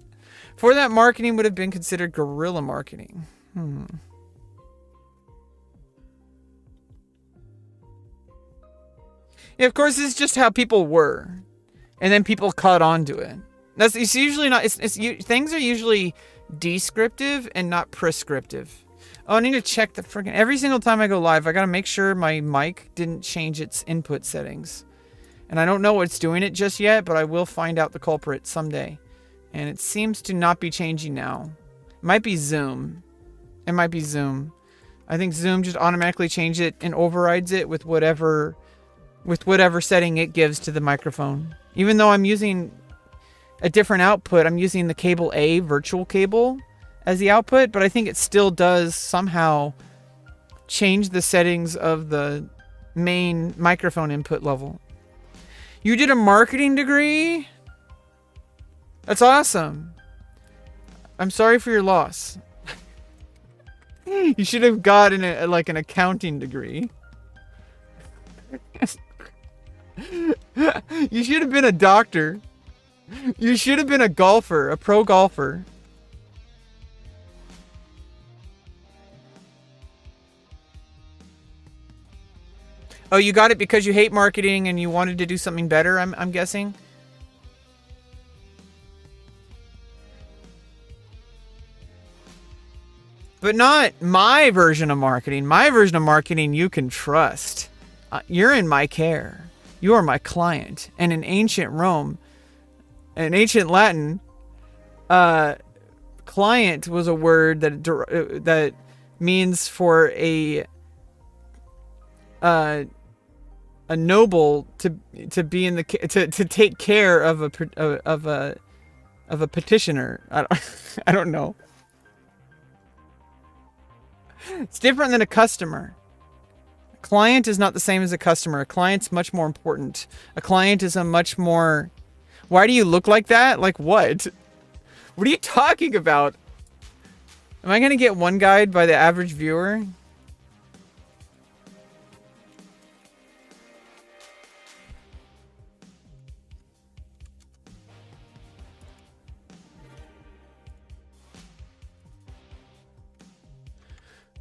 A: For that, marketing would have been considered guerrilla marketing. Yeah, of course, it's just how people were, and then people caught on to it. It's usually not. Things are usually descriptive and not prescriptive. Oh, I need to check the freaking... Every single time I go live, I gotta make sure my mic didn't change its input settings. And I don't know what's doing it just yet, but I will find out the culprit someday. And it seems to not be changing now. It might be Zoom. It might be Zoom. I think Zoom just automatically changed it and overrides it with whatever setting it gives to the microphone. Even though I'm using a different output, I'm using the cable A virtual cable as the output, but I think it still does somehow change the settings of the main microphone input level. You did a marketing degree? That's awesome. I'm sorry for your loss. You should have gotten an accounting degree. You should have been a doctor. You should have been a golfer, a pro golfer. Oh, you got it because you hate marketing and you wanted to do something better, I'm guessing? But not my version of marketing. My version of marketing you can trust. You're in my care. You are my client. And in ancient Rome, in ancient Latin, client was a word that means for a noble to be in the to take care of a petitioner. I don't know. It's different than a customer. A client is not the same as a customer. A client's much more important. A client is a much more... Why do you look like that? Like what? What are you talking about? Am I going to get one guide by the average viewer?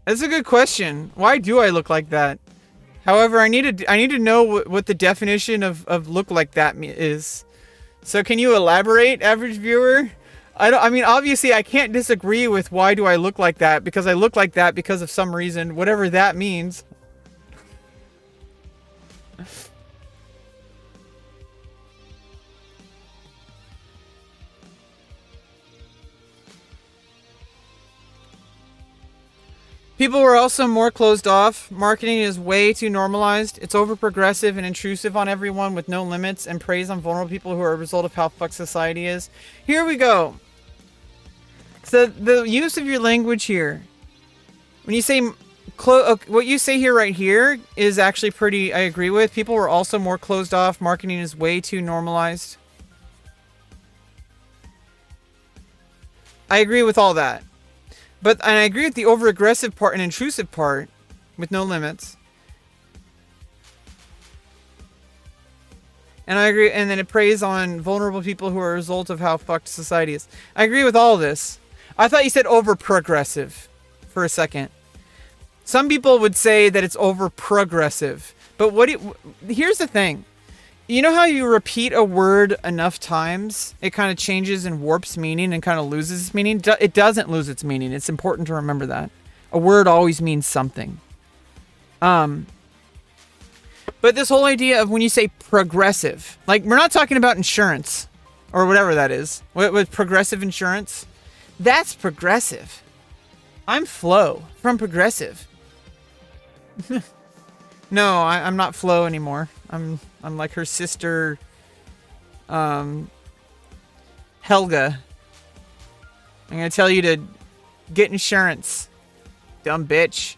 A: That's a good question. Why do I look like that? However, I need to know what the definition of look like that is. So can you elaborate, average viewer? I mean, obviously I can't disagree with why do I look like that, because I look like that because of some reason, whatever that means. People were also more closed off. Marketing is way too normalized. It's over progressive and intrusive on everyone with no limits, and preys on vulnerable people who are a result of how fucked society is. Here we go. So the use of your language here. When you say what you say here right here is actually pretty, I agree with. People were also more closed off. Marketing is way too normalized. I agree with all that. And I agree with the over-aggressive part and intrusive part with no limits. And I agree, and then it preys on vulnerable people who are a result of how fucked society is. I agree with all this. I thought you said over-progressive for a second. Some people would say that it's over-progressive. But here's the thing. You know how you repeat a word enough times, it kind of changes and warps meaning and kind of loses its meaning? It doesn't lose its meaning. It's important to remember that. A word always means something. But this whole idea of when you say progressive, like we're not talking about insurance or whatever that is. With progressive insurance, that's progressive. I'm Flo from Progressive. No, I'm not Flo anymore. I'm like her sister, Helga. I'm gonna tell you to get insurance, dumb bitch.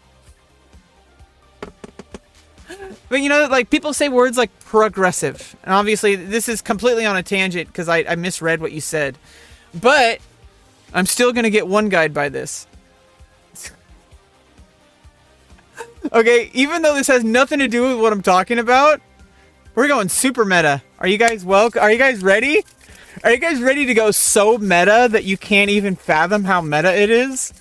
A: But you know, like people say words like progressive, and obviously this is completely on a tangent because I misread what you said. But I'm still gonna get one guide by this. Okay, even though this has nothing to do with what I'm talking about, we're going super meta. Are you guys Are you guys ready? Are you guys ready to go so meta that you can't even fathom how meta it is?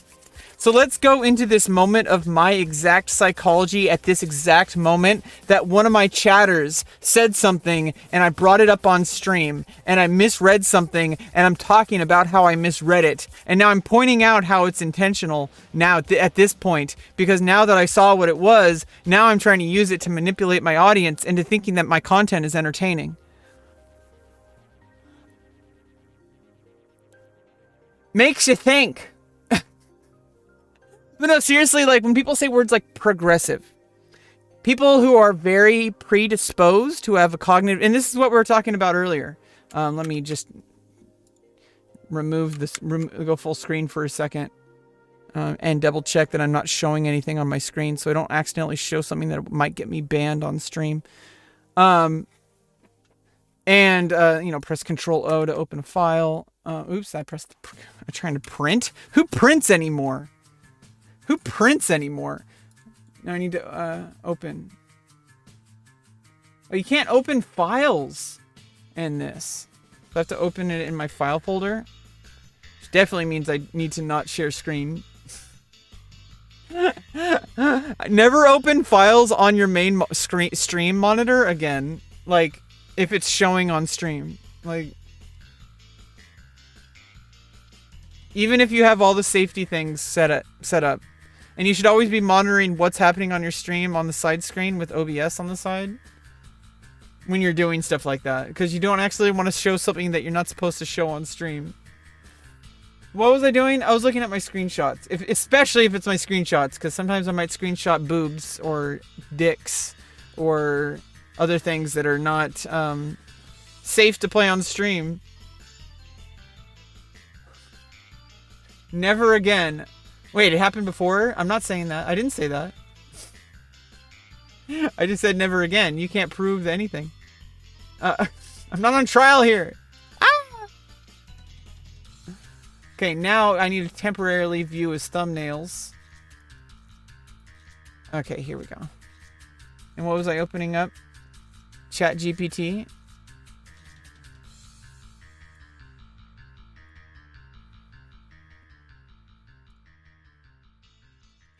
A: So let's go into this moment of my exact psychology at this exact moment that one of my chatters said something and I brought it up on stream and I misread something and I'm talking about how I misread it. And now I'm pointing out how it's intentional now at this point, because now that I saw what it was, now I'm trying to use it to manipulate my audience into thinking that my content is entertaining. Makes you think. But no, seriously, like when people say words like progressive, people who are very predisposed, who have a cognitive, and this is what we were talking about earlier. Let me just remove this, go full screen for a second, and double check that I'm not showing anything on my screen so I don't accidentally show something that might get me banned on stream. And, press Control O to open a file. Oops, I'm trying to print. Who prints anymore? Who prints anymore? Now I need to open. Oh, you can't open files in this. So I have to open it in my file folder. Which definitely means I need to not share screen. Never open files on your main stream monitor again. Like, if it's showing on stream. Like, even if you have all the safety things set up. And you should always be monitoring what's happening on your stream on the side screen with OBS on the side when you're doing stuff like that, because you don't actually want to show something that you're not supposed to show on stream. What was I doing? I was looking at my screenshots, especially if it's my screenshots, because sometimes I might screenshot boobs or dicks or other things that are not safe to play on stream. Never again. Wait, it happened before? I'm not saying that. I didn't say that. I just said never again. You can't prove anything. I'm not on trial here. Ah! Okay, now I need to temporarily view his thumbnails. Okay, here we go. And what was I opening up? ChatGPT.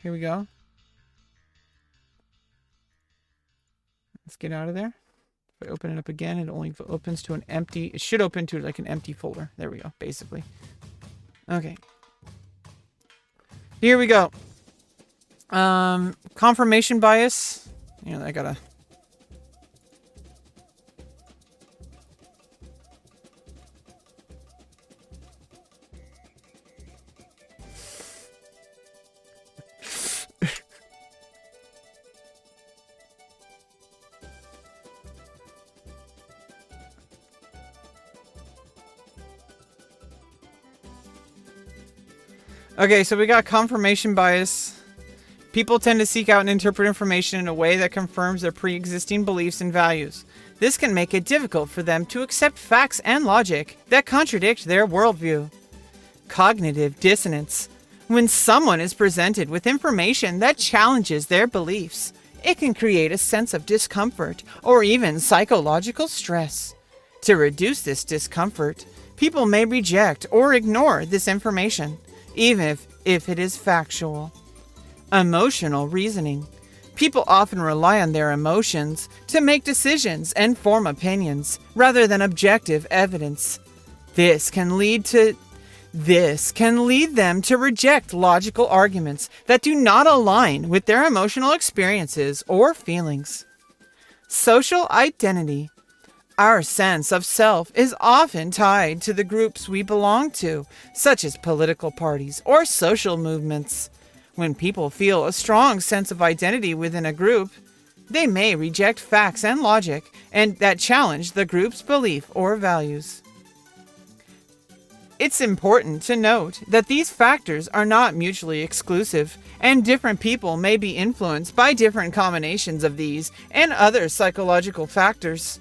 A: Here we go. Let's get out of there. If I open it up again, it only opens to an empty... It should open to like an empty folder. There we go, basically. Okay. Here we go. Confirmation bias. You know, I gotta... Okay, so we got confirmation bias. People tend to seek out and interpret information in a way that confirms their pre-existing beliefs and values. This can make it difficult for them to accept facts and logic that contradict their worldview. Cognitive dissonance. When someone is presented with information that challenges their beliefs, it can create a sense of discomfort or even psychological stress. To reduce this discomfort, people may reject or ignore this information, even if it is factual. Emotional reasoning. People often rely on their emotions to make decisions and form opinions rather than objective evidence. This can lead them to reject logical arguments that do not align with their emotional experiences or feelings. Social identity. Our sense of self is often tied to the groups we belong to, such as political parties or social movements. When people feel a strong sense of identity within a group, they may reject facts and logic and that challenge the group's belief or values. It's important to note that these factors are not mutually exclusive, and different people may be influenced by different combinations of these and other psychological factors.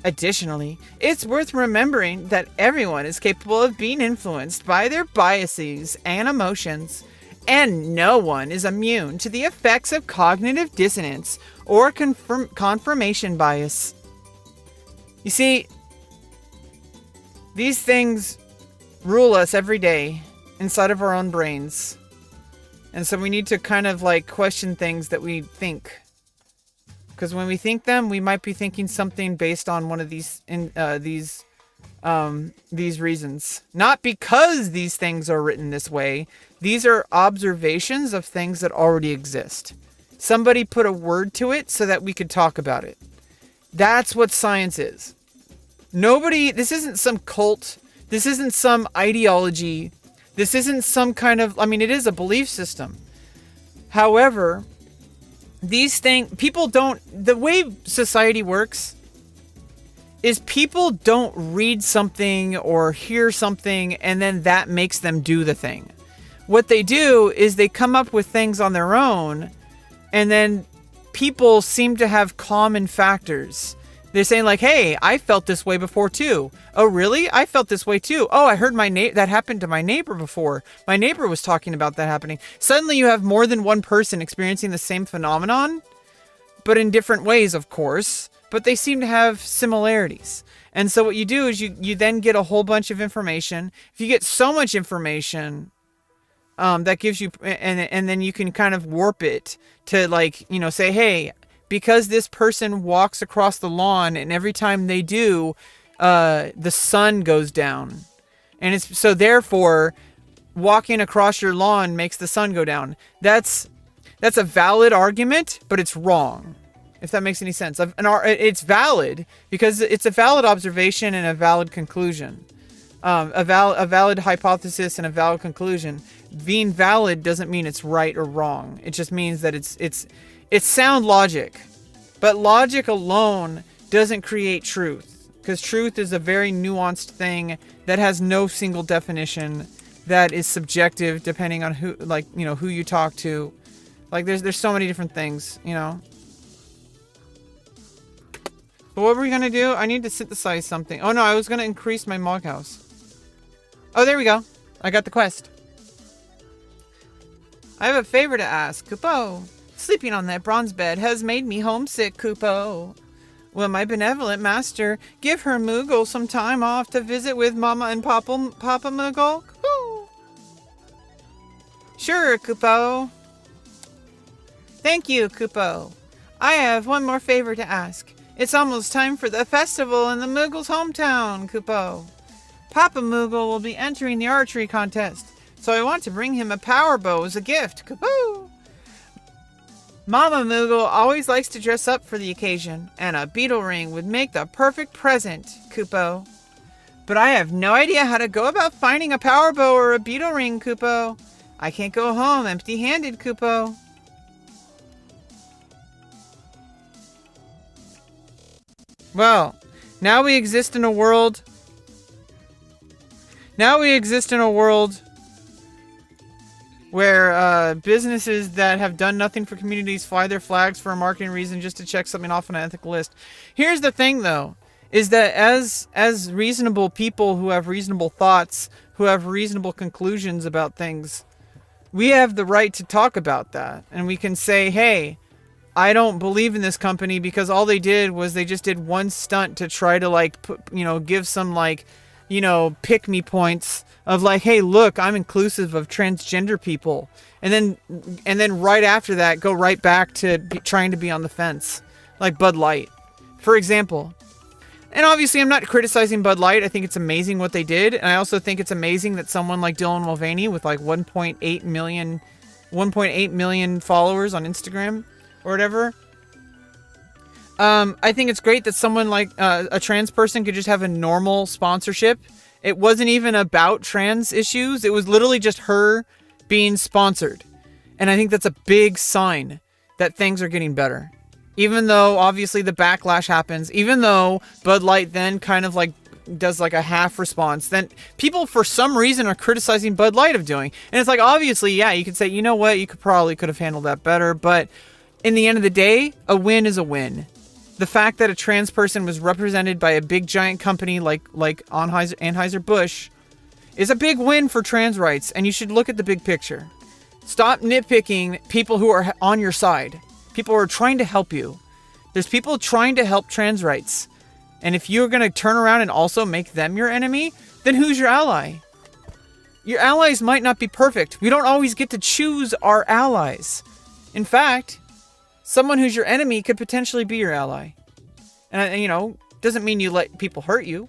A: Additionally, it's worth remembering that everyone is capable of being influenced by their biases and emotions, And no one is immune to the effects of cognitive dissonance or confirmation bias. You see, these things rule us every day inside of our own brains. And so we need to kind of like question things that we think. Because when we think them, we might be thinking something based on one of these reasons. Not because these things are written this way. These are observations of things that already exist. Somebody put a word to it so that we could talk about it. That's what science is. This isn't some cult. This isn't some ideology. This isn't some kind of, it is a belief system. However, the way society works is people don't read something or hear something and then that makes them do the thing. What they do is they come up with things on their own, and then people seem to have common factors. They're saying like, hey, I felt this way before too. Oh, really? I felt this way too. Oh, I heard that happened to my neighbor before. My neighbor was talking about that happening. Suddenly you have more than one person experiencing the same phenomenon, but in different ways, of course. But they seem to have similarities. And so what you do is you then get a whole bunch of information. If you get so much information, that gives you, and then you can kind of warp it to say, hey, because this person walks across the lawn and every time they do, the sun goes down. And it's so therefore walking across your lawn makes the sun go down. That's a valid argument, but it's wrong. If that makes any sense. It's valid because it's a valid observation and a valid conclusion. A valid hypothesis and a valid conclusion. Being valid doesn't mean it's right or wrong. It just means that it's sound logic. But logic alone doesn't create truth, because truth is a very nuanced thing that has no single definition, that is subjective depending on who you talk to. Like there's so many different things, But what were we gonna do? I need to synthesize something. Oh no, I was gonna increase my mog house. Oh, there we go. I got the quest. I have a favor to ask, Kupo. Sleeping on that bronze bed has made me homesick, Kupo. Will my benevolent master give her Moogle some time off to visit with Mama and Papa Moogle? Kupo. Sure, Kupo. Thank you, Kupo. I have one more favor to ask. It's almost time for the festival in the Moogle's hometown, Kupo. Papa Moogle will be entering the archery contest, so I want to bring him a power bow as a gift, Kupo. Mama Moogle always likes to dress up for the occasion, and a beetle ring would make the perfect present, Kupo. But I have no idea how to go about finding a power bow or a beetle ring, Kupo. I can't go home empty-handed, Kupo. Well, now we exist in a world where businesses that have done nothing for communities fly their flags for a marketing reason just to check something off on an ethical list. Here's the thing, though, is that as reasonable people who have reasonable thoughts, who have reasonable conclusions about things, we have the right to talk about that. And we can say, hey, I don't believe in this company because all they did was they just did one stunt to try to give some pick me points of hey, look, I'm inclusive of transgender people. And then right after that, go right back to trying to be on the fence, like Bud Light, for example. And obviously I'm not criticizing Bud Light. I think it's amazing what they did. And I also think it's amazing that someone like Dylan Mulvaney with 1.8 million followers on Instagram or whatever. I think it's great that someone like a trans person could just have a normal sponsorship. It wasn't even about trans issues. It was literally just her being sponsored. And I think that's a big sign that things are getting better. Even though obviously the backlash happens, even though Bud Light then kind of does a half response, then people for some reason are criticizing Bud Light of doing. And it's obviously, yeah, you could say, you know what, you could have handled that better. But in the end of the day, a win is a win. The fact that a trans person was represented by a big giant company like Anheuser-Busch is a big win for trans rights, and you should look at the big picture. Stop nitpicking people who are on your side. People who are trying to help you. There's people trying to help trans rights. And if you're going to turn around and also make them your enemy, then who's your ally? Your allies might not be perfect. We don't always get to choose our allies. In fact, someone who's your enemy could potentially be your ally. And, you know, doesn't mean you let people hurt you,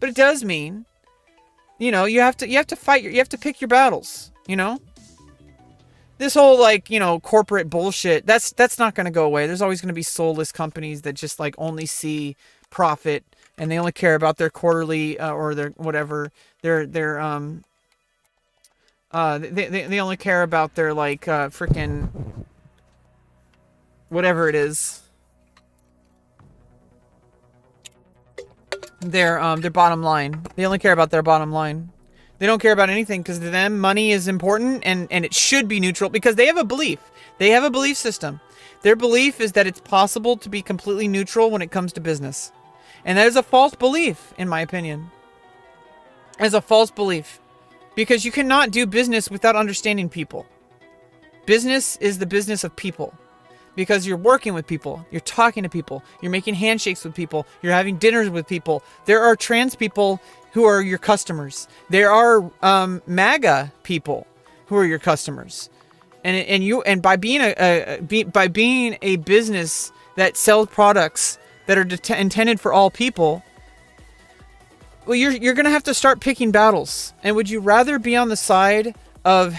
A: but it does mean, you know, you have to fight, you have to pick your battles, you know? This whole, like, you know, corporate bullshit, that's not going to go away. There's always going to be soulless companies that just, like, only see profit, and they only care about their quarterly, or their, whatever, they only care about their, like, freaking, whatever it is. Their bottom line. They only care about their bottom line. They don't care about anything because to them, money is important and it should be neutral because they have a belief. They have a belief system. Their belief is that it's possible to be completely neutral when it comes to business. And that is a false belief, in my opinion. As a false belief. Because you cannot do business without understanding people. Business is the business of people. Because you're working with people, you're talking to people, you're making handshakes with people, you're having dinners with people. There are trans people who are your customers. There are MAGA people who are your customers. And by being a business that sells products that are intended for all people, well, you're gonna have to start picking battles. And would you rather be on the side of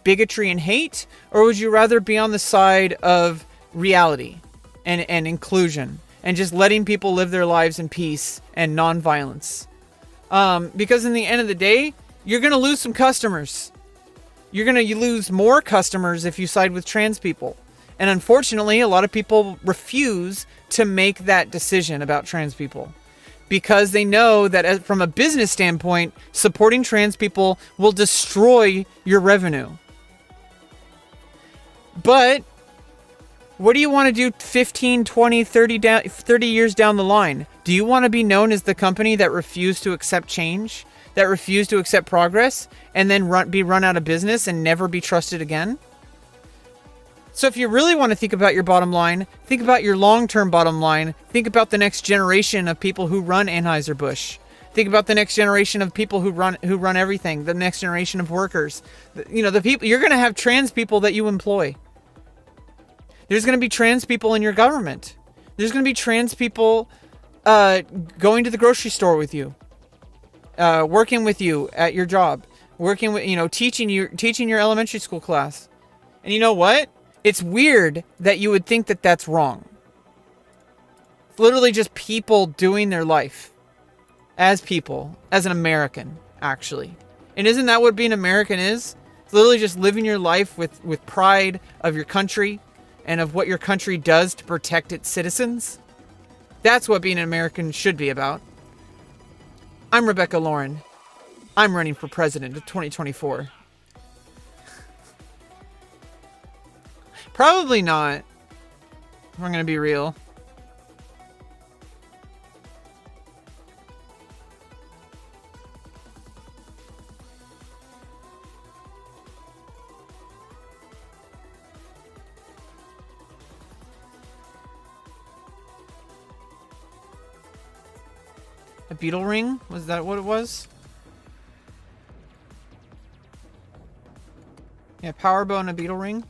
A: bigotry and hate, or would you rather be on the side of reality and inclusion and just letting people live their lives in peace and non-violence? Because in the end of the day, you're going to lose some customers. You're going to lose more customers if you side with trans people. And unfortunately, a lot of people refuse to make that decision about trans people. Because they know that from a business standpoint, supporting trans people will destroy your revenue. But what do you want to do 15, 20, 30 years down the line? Do you want to be known as the company that refused to accept change, that refused to accept progress, and then be run out of business and never be trusted again? So if you really want to think about your bottom line, think about your long-term bottom line. Think about the next generation of people who run Anheuser-Busch. Think about the next generation of people who run everything. The next generation of workers. You know, the people, you're going to have trans people that you employ. There's going to be trans people in your government. There's going to be trans people going to the grocery store with you, working with you at your job, working with, you know, teaching your elementary school class. And you know what? It's weird that you would think that that's wrong. It's literally just people doing their life as people, as an American, actually. And isn't that what being American is? It's literally just living your life with pride of your country and of what your country does to protect its citizens. That's what being an American should be about. I'm Rebecca Lauren. I'm running for president of 2024. Probably not. If I'm gonna be real. A beetle ring? Was that what it was? Yeah, power bow and a beetle ring.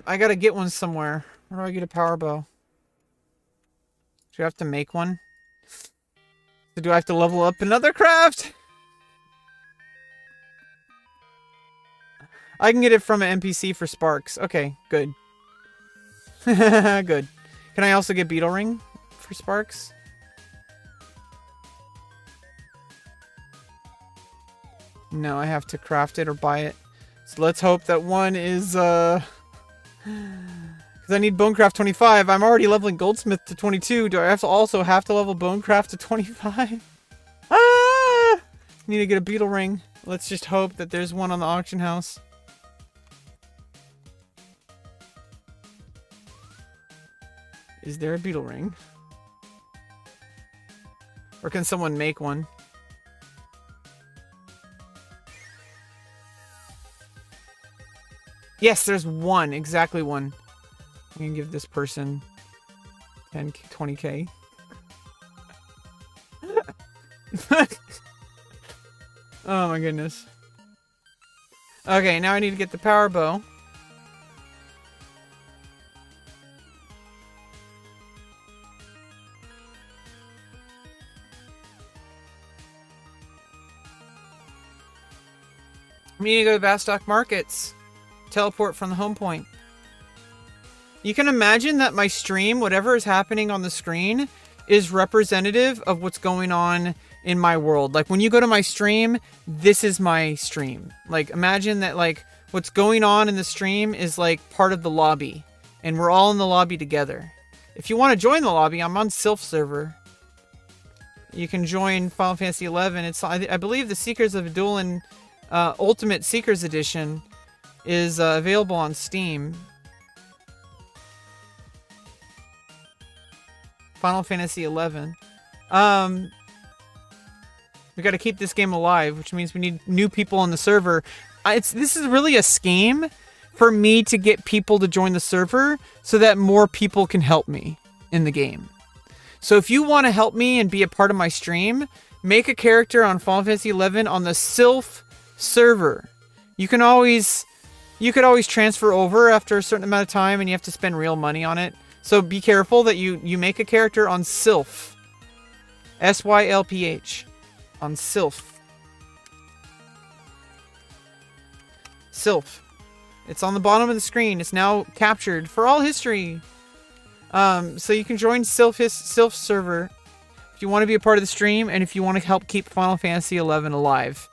A: I gotta get one somewhere. Where do I get a power bow? Do I have to make one? So do I have to level up another craft? I can get it from an NPC for sparks. Okay, good. Good. Can I also get beetle ring for sparks? No, I have to craft it or buy it. So let's hope that one is because I need Bonecraft 25. I'm already leveling Goldsmith to 22. Do I also have to level Bonecraft to 25? Need to get a beetle ring. Let's just hope that there's one on the auction house. Is there a beetle ring? Or can someone make one? Yes, there's one. Exactly one. I'm gonna give this person 10, 20k. Oh my goodness. Okay, now I need to get the power bow. We need to go to Bastock Markets. Teleport from the home point. You can imagine that my stream, whatever is happening on the screen, is representative of what's going on in my world. Like when you go to my stream, this is my stream. Like imagine that like what's going on in the stream is like part of the lobby. And we're all in the lobby together. If you want to join the lobby, I'm on Sylph server. You can join Final Fantasy XI. It's I believe the Seekers of Adulin Ultimate Seekers Edition is available on Steam. Final Fantasy XI. We got to keep this game alive, which means we need new people on the server. This is really a scheme for me to get people to join the server so that more people can help me in the game. So if you want to help me and be a part of my stream, make a character on Final Fantasy XI on the Sylph server. You could always transfer over after a certain amount of time, and you have to spend real money on it. So be careful that you make a character on Sylph. Sylph. On Sylph. Sylph. It's on the bottom of the screen. It's now captured for all history. So you can join Sylph server if you want to be a part of the stream and if you want to help keep Final Fantasy XI alive.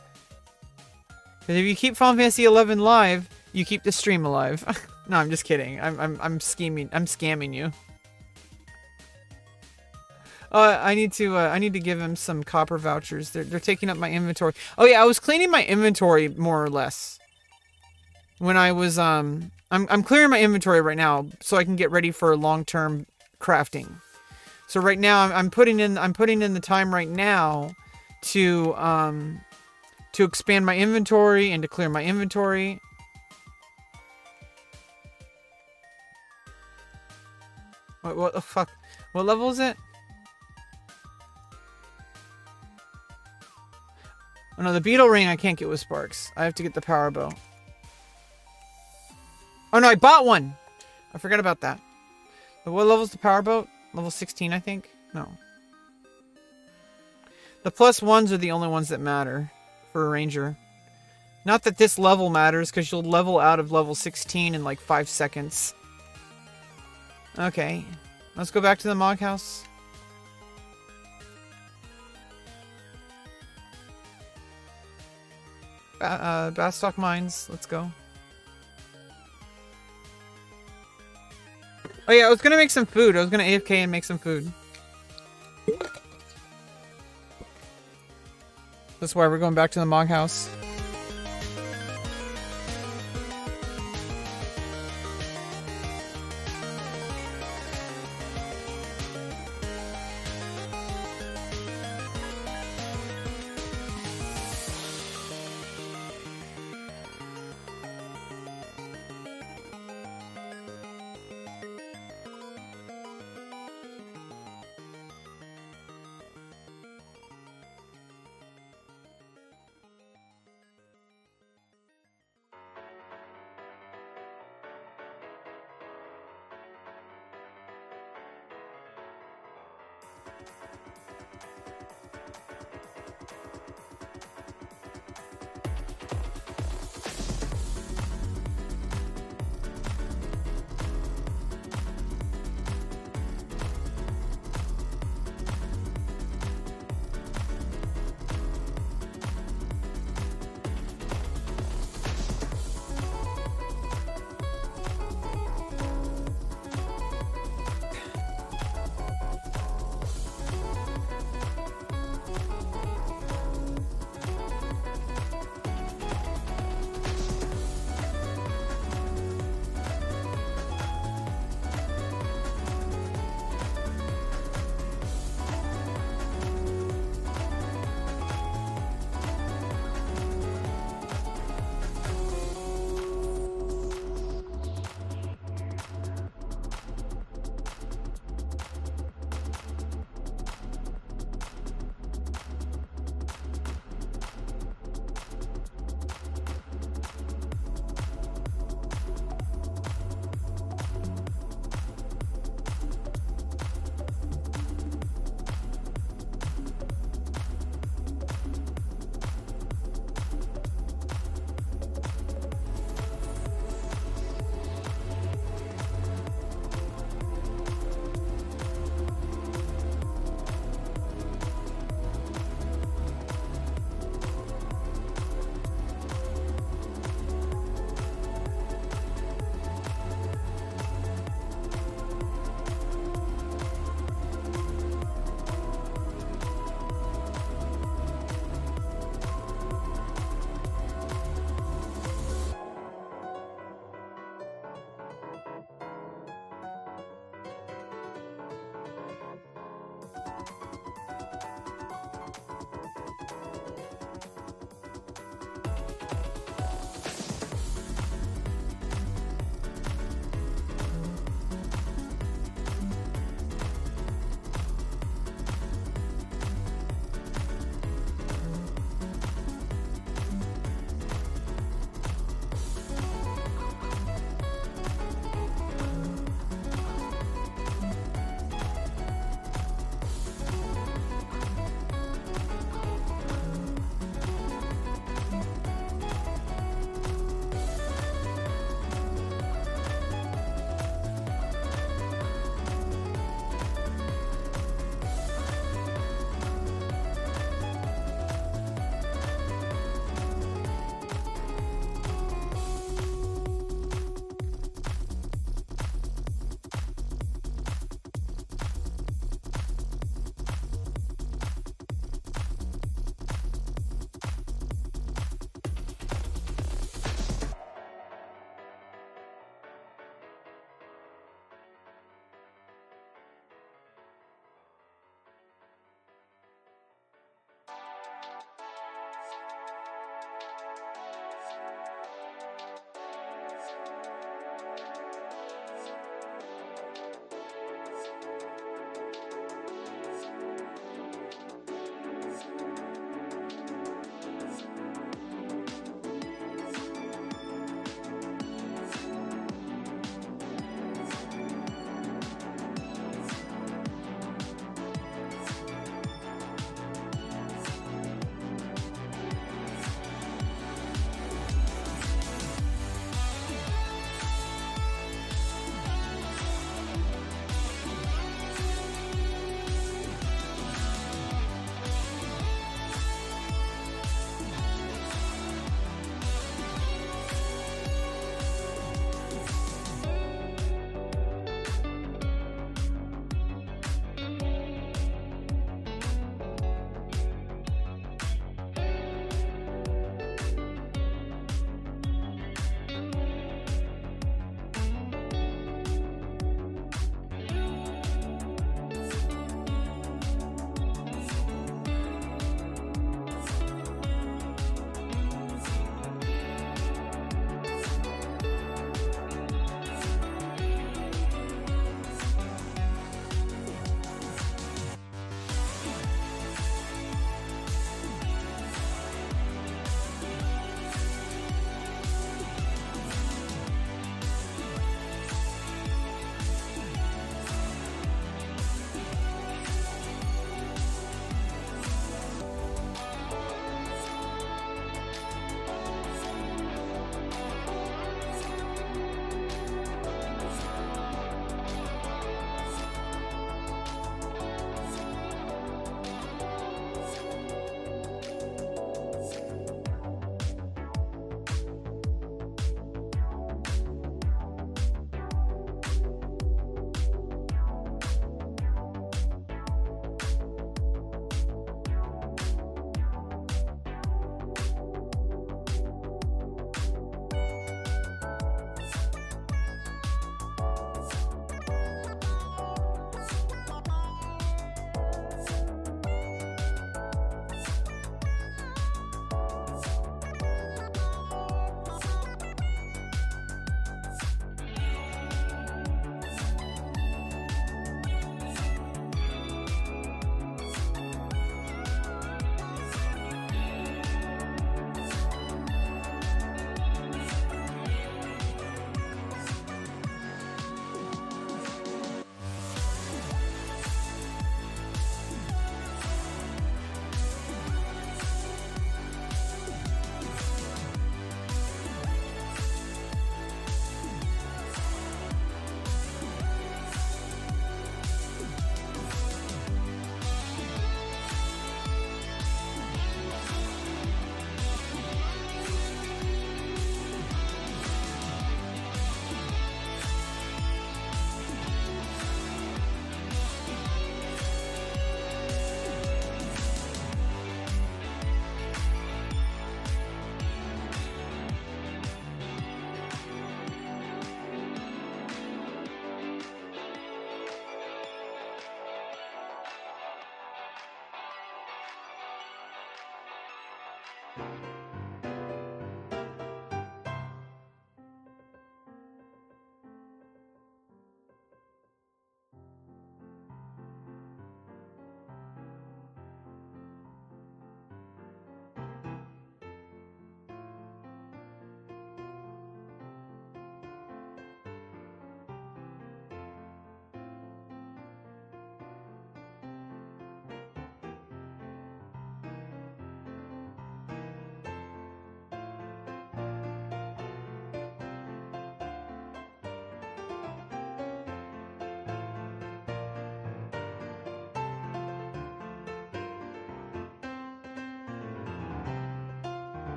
A: Because if you keep Final Fantasy XI alive, you keep the stream alive. No, I'm just kidding. I'm scheming. I'm scamming you. I need to give him some copper vouchers. They're taking up my inventory. Oh yeah, I was cleaning my inventory more or less. When I was I'm clearing my inventory right now so I can get ready for long-term crafting. So right now I'm putting in the time right now to expand my inventory and to clear my inventory. What the fuck? What level is it? Oh no, the beetle ring I can't get with sparks. I have to get the power bow. Oh no, I bought one! I forgot about that. But what level is the power bow? Level 16, I think? No. The +1s are the only ones that matter for a ranger. Not that this level matters, because you'll level out of level 16 in like 5 seconds. Okay. Let's go back to the Mog House. Bastock Mines. Let's go. Oh yeah, I was gonna make some food. I was gonna AFK and make some food. That's why we're going back to the Mog House.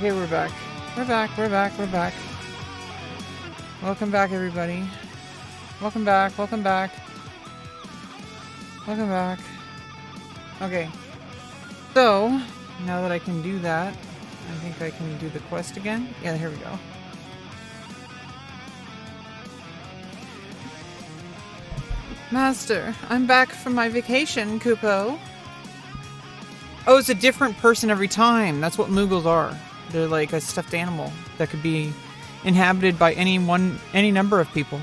A: Okay, we're back. We're back, we're back, we're back. Welcome back, everybody. Welcome back, welcome back. Welcome back. Okay. So, now that I can do that, I think I can do the quest again. Yeah, here we go. Master, I'm back from my vacation, Kupo. Oh, it's a different person every time. That's what Moogles are. They're like a stuffed animal that could be inhabited by any number of people.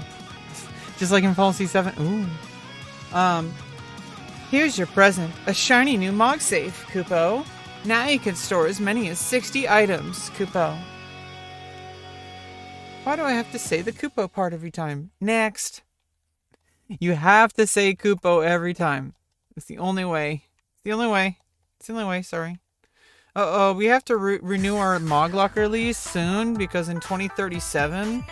A: Just like in Fallen Sea 7. Ooh. Here's your present. A shiny new Mog Safe, Kupo. Now you can store as many as 60 items, Kupo. Why do I have to say the Kupo part every time? Next. You have to say Kupo every time. It's the only way. It's the only way. It's the only way, sorry. Uh-oh, we have to renew our Mog Locker lease soon because in 2037,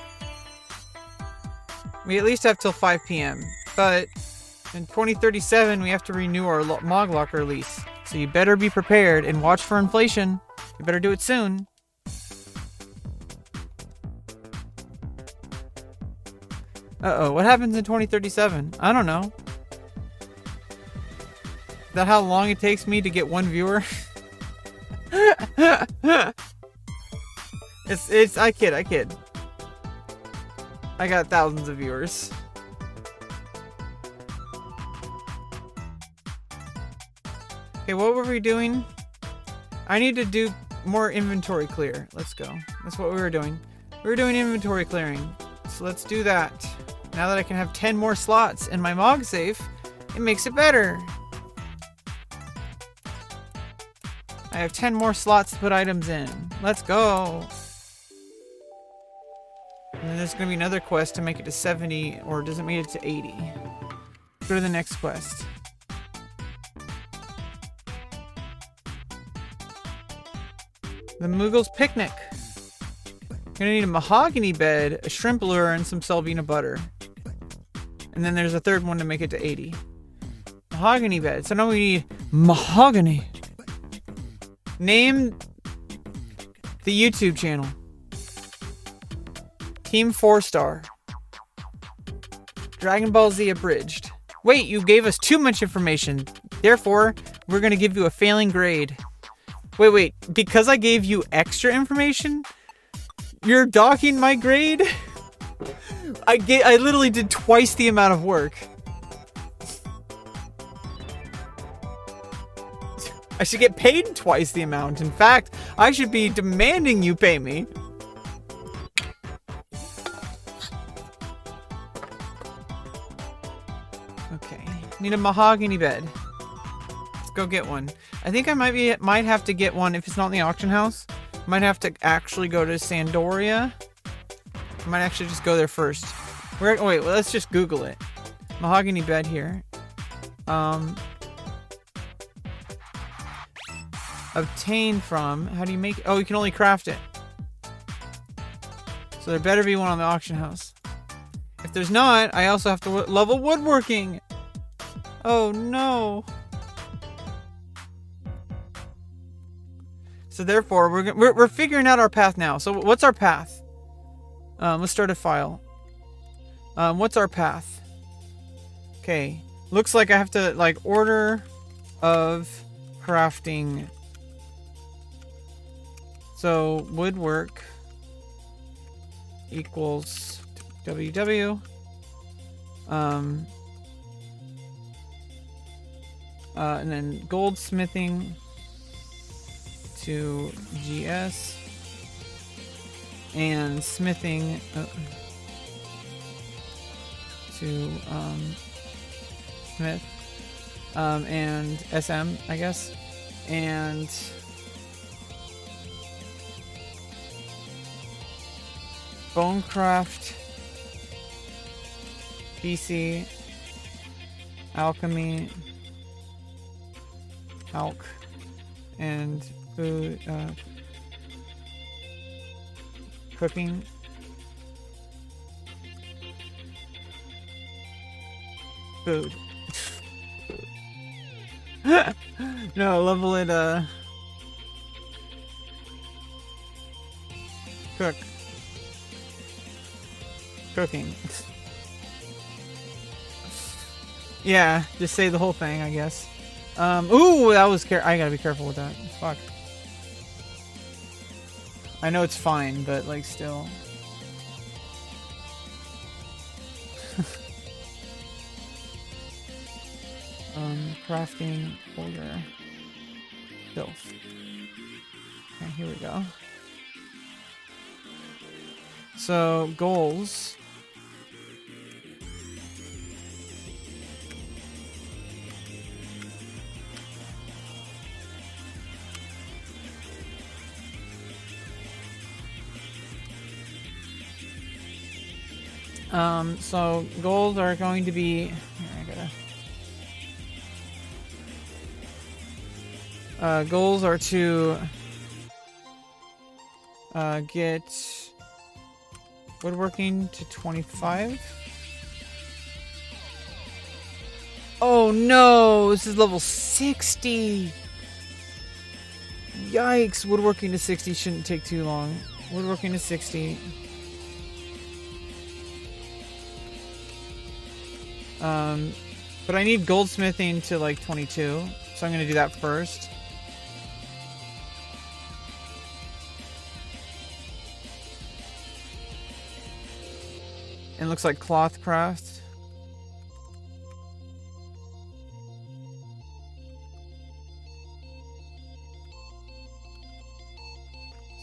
A: we at least have till 5 p.m. But in 2037, we have to renew our Mog Locker lease. So you better be prepared and watch for inflation. You better do it soon. Uh-oh, what happens in 2037? I don't know. Is that how long it takes me to get one viewer? I kid. I got thousands of viewers. Okay, what were we doing? I need to do more inventory clear. Let's go. That's what we were doing. We were doing inventory clearing. So let's do that. Now that I can have 10 more slots in my Mog Safe, it makes it better. I have 10 more slots to put items in. Let's go. And then there's going to be another quest to make it to 70, or does it make it to 80? Go to the next quest. The Moogle's Picnic. You're gonna need a mahogany bed, a shrimp lure, and some Selvina butter. And then there's a third one to make it to 80. Mahogany bed. So now we need mahogany. Name the YouTube channel. Team 4-star. Dragon Ball Z abridged. Wait, you gave us too much information. Therefore, we're gonna give you a failing grade. Wait. Because I gave you extra information? You're docking my grade? I literally did twice the amount of work. I should get paid twice the amount. In fact, I should be demanding you pay me. Okay. Need a mahogany bed. Let's go get one. I think I might have to get one if it's not in the auction house. Might have to actually go to Sandoria. I might actually just go there first. Wait, let's just Google it. Mahogany bed here. Obtain from. How do you make it? Oh, you can only craft it. So there better be one on the auction house. If there's not, I also have to level woodworking. Oh no. So therefore, we're figuring out our path now. So what's our path? Let's start a file. What's our path? Okay. Looks like I have to, like, order of crafting. So woodwork equals WW. And then goldsmithing to GS, and smithing to Smith, and SM, I guess, and bonecraft, PC, alchemy, alch, and food, cooking, food. No, level it, Cook. Cooking. Yeah, just say the whole thing, I guess. Ooh, that was I gotta be careful with that. Fuck. I know it's fine, but like still. Crafting folder. Filth. Okay, here we go. So, goals. So goals are going to be, here, I gotta, goals are to, get woodworking to 25. Oh no, this is level 60. Yikes, woodworking to 60 shouldn't take too long. Woodworking to 60. But I need goldsmithing to like 22, so I'm gonna do that first. And it looks like cloth craft.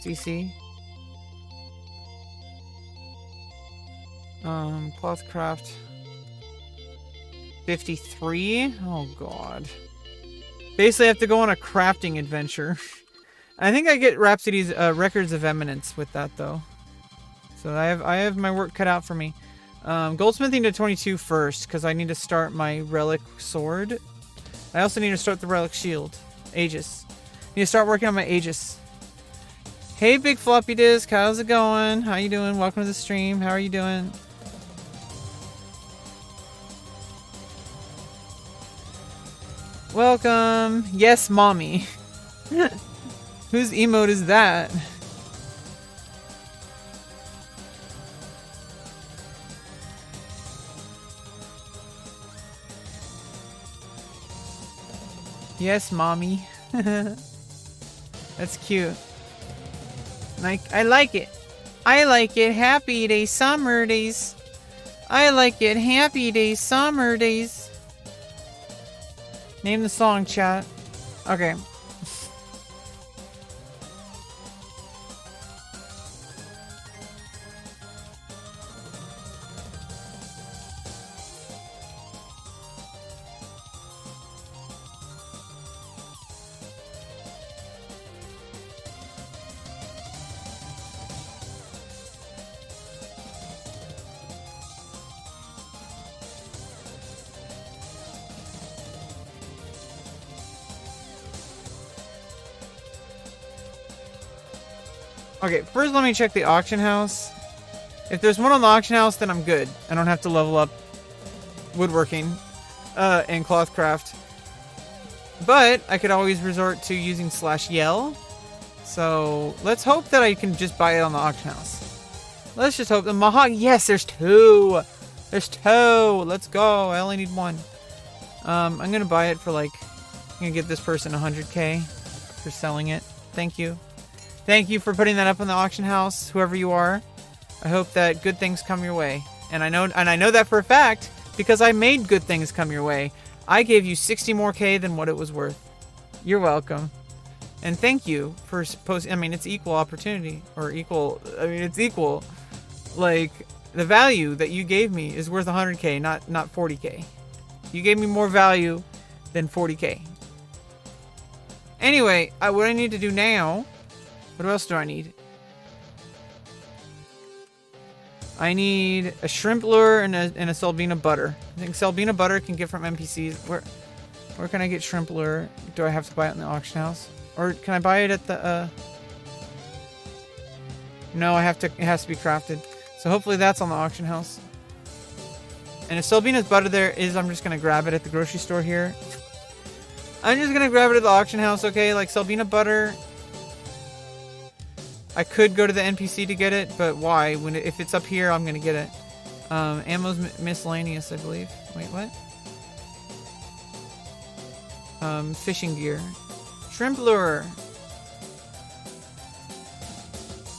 A: CC. Cloth craft. 53? Oh god. Basically I have to go on a crafting adventure. I think I get Rhapsody's Records of Eminence with that though. So I have my work cut out for me. Goldsmithing to 22 first, because I need to start my relic sword. I also need to start the relic shield. Aegis. Need to start working on my Aegis. Hey big floppy disk, how's it going? How you doing? Welcome to the stream. How are you doing? Welcome. Yes, mommy. Whose emote is that? Yes, mommy. That's cute. Like, I like it. I like it. Happy days, summer days. I like it. Happy days, summer days. Name the song, chat. Okay. Okay, first let me check the auction house. If there's one on the auction house, then I'm good. I don't have to level up woodworking and clothcraft. But I could always resort to using /yell. So let's hope that I can just buy it on the auction house. Let's just hope the mahogany. Yes, there's two. There's two. Let's go. I only need one. I'm gonna buy it for like. I'm gonna give this person 100k for selling it. Thank you. Thank you for putting that up in the auction house, whoever you are. I hope that good things come your way. And I know that for a fact because I made good things come your way. I gave you 60 more K than what it was worth. You're welcome. And thank you for posting. I mean, it's equal opportunity or equal. I mean, it's equal. Like the value that you gave me is worth 100k, not 40k. You gave me more value than 40k. Anyway, what I need to do now. What else do I need? I need a shrimp lure and a Selbina butter. I think Selbina butter can get from NPCs. Where can I get shrimp lure? Do I have to buy it in the auction house? Or can I buy it at the No, it has to be crafted. So hopefully that's on the auction house. And if Selbina's butter there is, I'm just gonna grab it at the grocery store here. I'm just gonna grab it at the auction house, okay? Like Selbina butter. I could go to the NPC to get it, but why? If it's up here, I'm gonna get it. Ammo's miscellaneous, I believe. Wait, what? Fishing gear. Shrimp lure.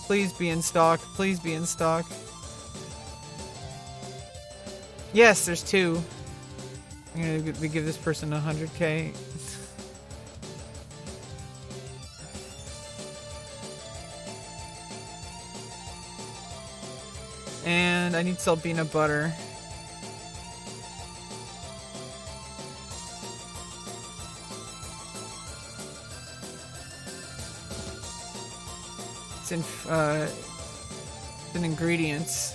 A: Please be in stock. Please be in stock. Yes, there's 2. I'm gonna give this person 100k. And I need to sell peanut butter. It's in ingredients.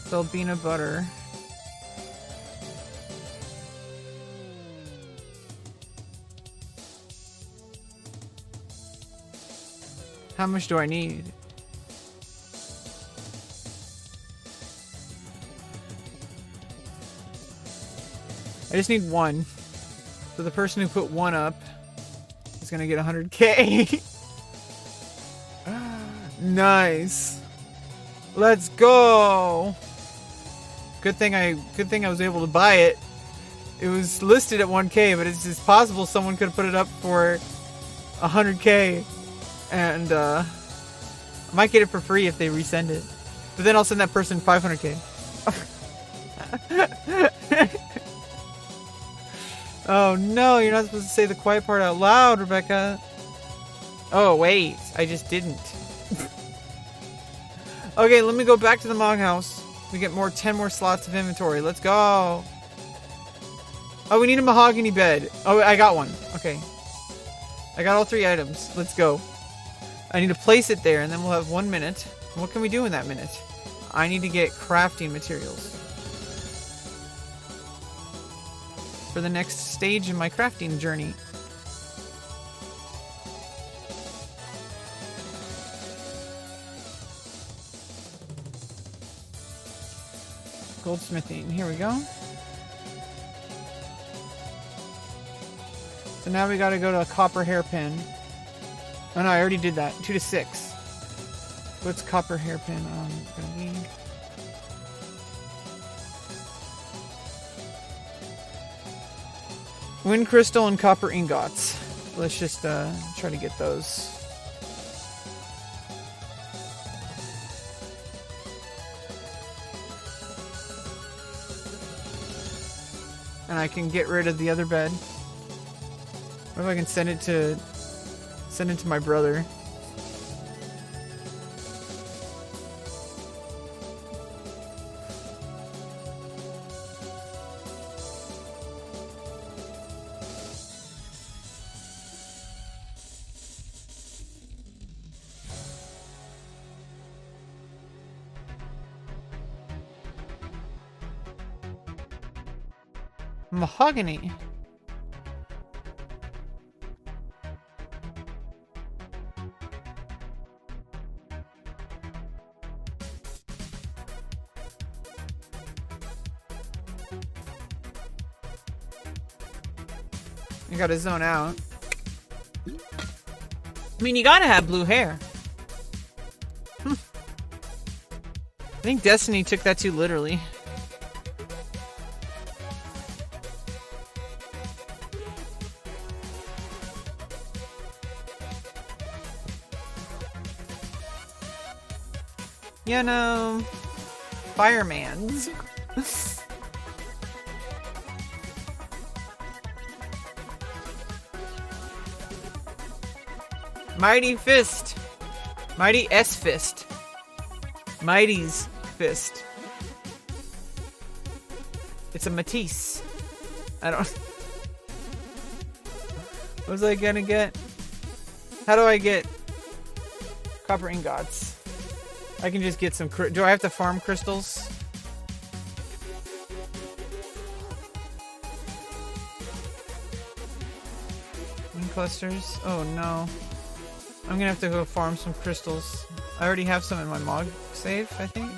A: Sell peanut butter. How much do I need? I just need 1. So the person who put 1 up is gonna get 100k. Nice. Let's go. Good thing I was able to buy it. It was listed at 1k, but it's just possible someone could have put it up for 100k, and I might get it for free if they resend it. But then I'll send that person 500k. Oh no, you're not supposed to say the quiet part out loud, Rebecca. Oh wait, I just didn't. Okay, let me go back to the Mog House. We get 10 more slots of inventory. Let's go. Oh, we need a mahogany bed. Oh, I got one. Okay. I got all 3 items. Let's go. I need to place it there, and then we'll have 1 minute. What can we do in that minute? I need to get crafting materials for the next stage in my crafting journey. Goldsmithing. Here we go. So now we gotta go to a copper hairpin. Oh no, I already did that. 2 to 6. What's copper hairpin gonna be? Wind crystal and copper ingots. Let's just try to get those. And I can get rid of the other bed. What if I can send it to my brother? Mahogany. You gotta zone out. I mean, you gotta have blue hair. I think Destiny took that too literally. You know, firemans. Mighty fist. Mighty S fist. Mighty's fist. It's a Matisse. I don't... What was I gonna get? How do I get copper ingots? I can just get some... Do I have to farm crystals? Wind clusters? Oh no. I'm gonna have to go farm some crystals. I already have some in my Mog save, I think.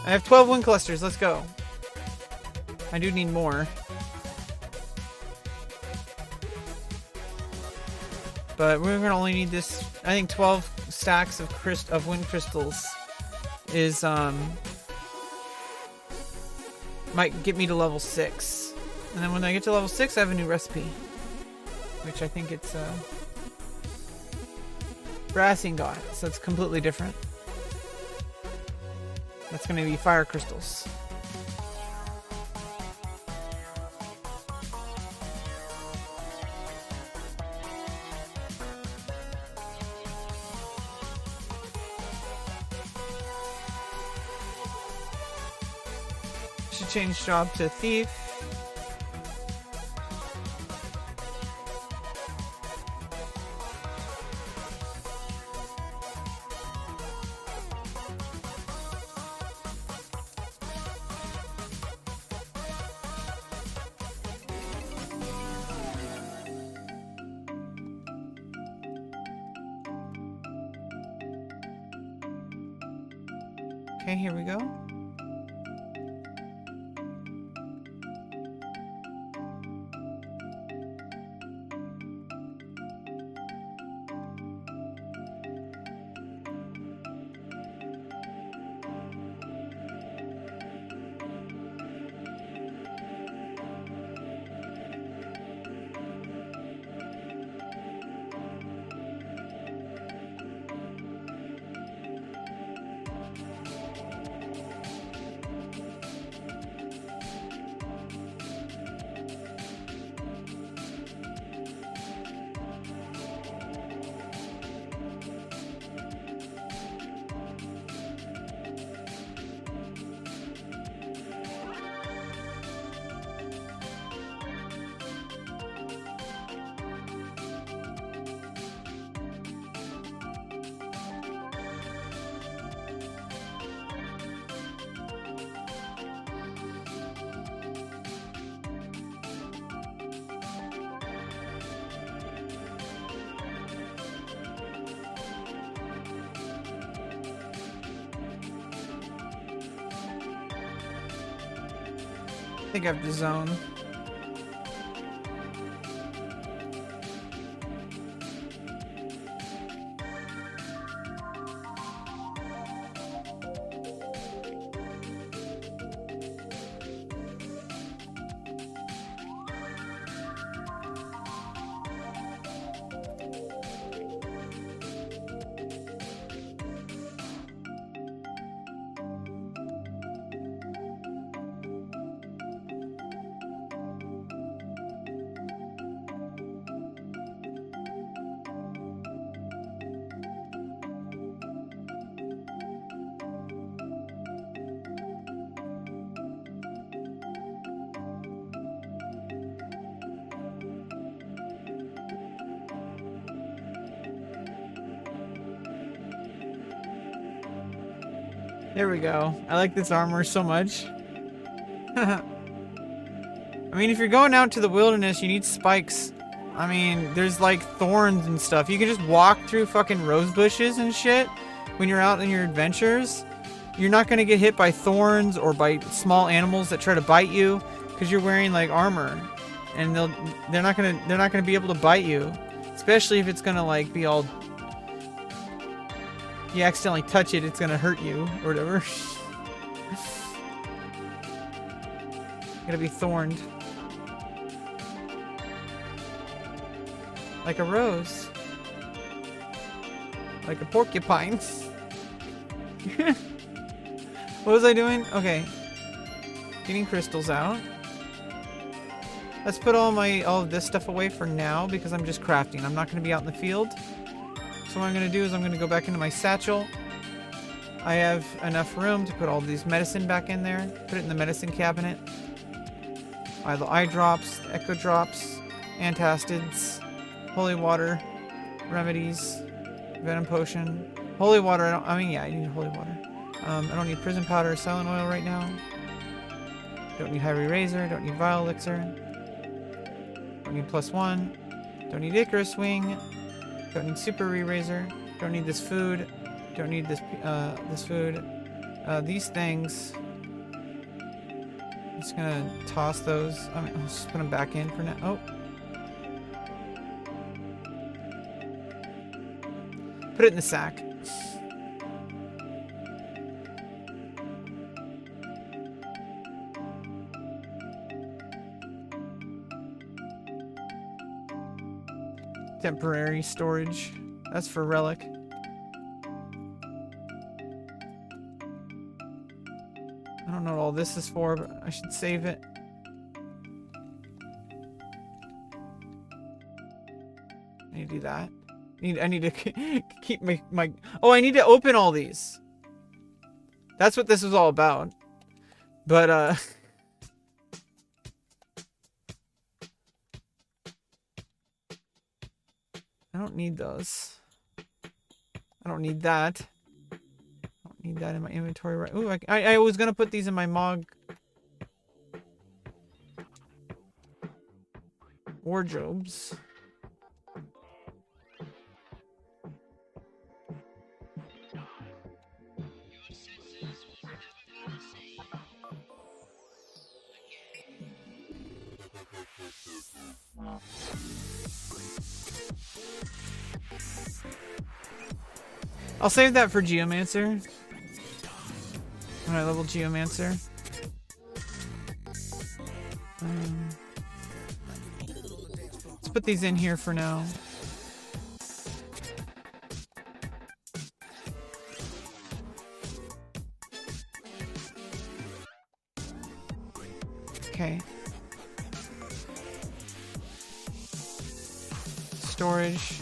A: I have 12 wind clusters. Let's go. I do need more. But we're gonna only need this. I think 12 stacks of wind crystals is might get me to level 6. And then when I get to level 6, I have a new recipe, which I think it's brass ingot, so it's completely different. That's gonna be fire crystals. Should change job to thief. Okay, here we go. I think I have the zone. There we go. I like this armor so much. I mean, if you're going out to the wilderness, you need spikes. I mean, there's like thorns and stuff. You can just walk through fucking rose bushes and shit when you're out in your adventures. You're not gonna get hit by thorns or by small animals that try to bite you because you're wearing like armor, and they're not gonna be able to bite you, especially if it's gonna like be all. You accidentally touch it, it's gonna hurt you or whatever. Gonna be thorned. Like a rose. Like a porcupine. What was I doing? Okay. Getting crystals out. Let's put all of this stuff away for now because I'm just crafting. I'm not gonna be out in the field. So what I'm going to do is I'm going to go back into my satchel. I have enough room to put all these medicine back in there. Put it in the medicine cabinet. I have the eye drops, the echo drops, antacids, holy water, remedies, venom potion. Holy water, I need holy water. I don't need prison powder or silent oil right now. Don't need Hyrule Razor, don't need Vile Elixir. Don't need +1. Don't need Icarus Wing. Don't need Super Re-Razor. Don't need this food. Don't need this food. These things. I'm just gonna toss those. I'll just put them back in for now. Oh. Put it in the sack. Temporary storage. That's for relic. I don't know what all this is for, but I should save it. I need to do that. I need to keep my... Oh, I need to open all these. That's what this was all about. But, I don't need those. I don't need that. I don't need that in my inventory right... Ooh, I was gonna put these in my Mog... wardrobes. I'll save that for Geomancer. When I level Geomancer. Let's put these in here for now. Okay. Storage.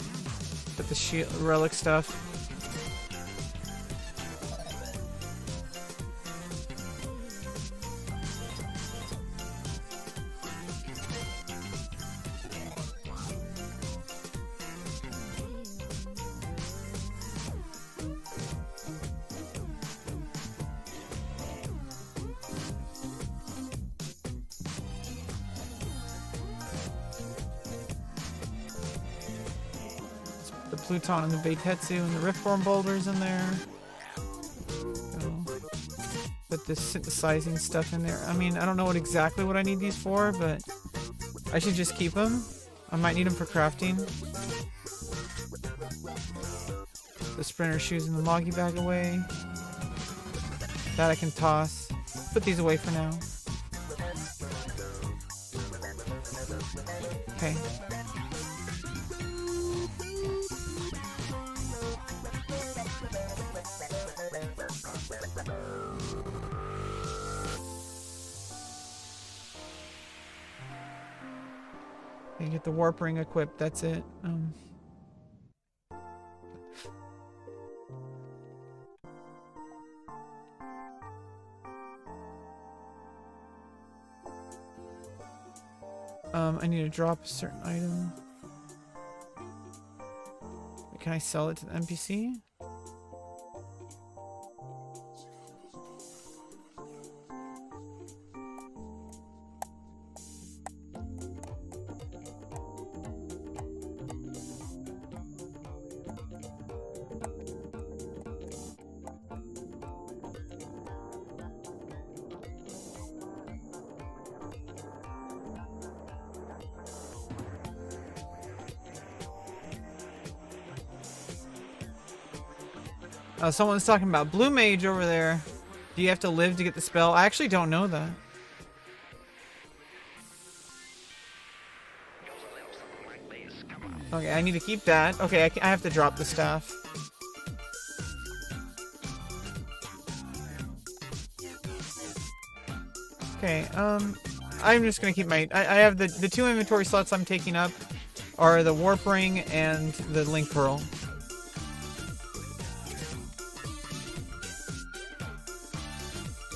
A: Put the shield, relic stuff. Pluton and the Beitetsu and the Riftborn boulders in there. Put this synthesizing stuff in there. I mean, I don't know exactly what I need these for, but I should just keep them. I might need them for crafting. The sprinter shoes in the Moggy bag away. That I can toss. Put these away for now. Okay. You get the warp ring equipped, that's it. I need to drop a certain item. Can I sell it to the NPC? Someone's talking about Blue Mage over there. Do you have to live to get the spell? I actually don't know that. Okay, I need to keep that. Okay, I have to drop the staff. Okay, I'm just gonna keep my... I have the two inventory slots I'm taking up are the Warp Ring and the Link Pearl.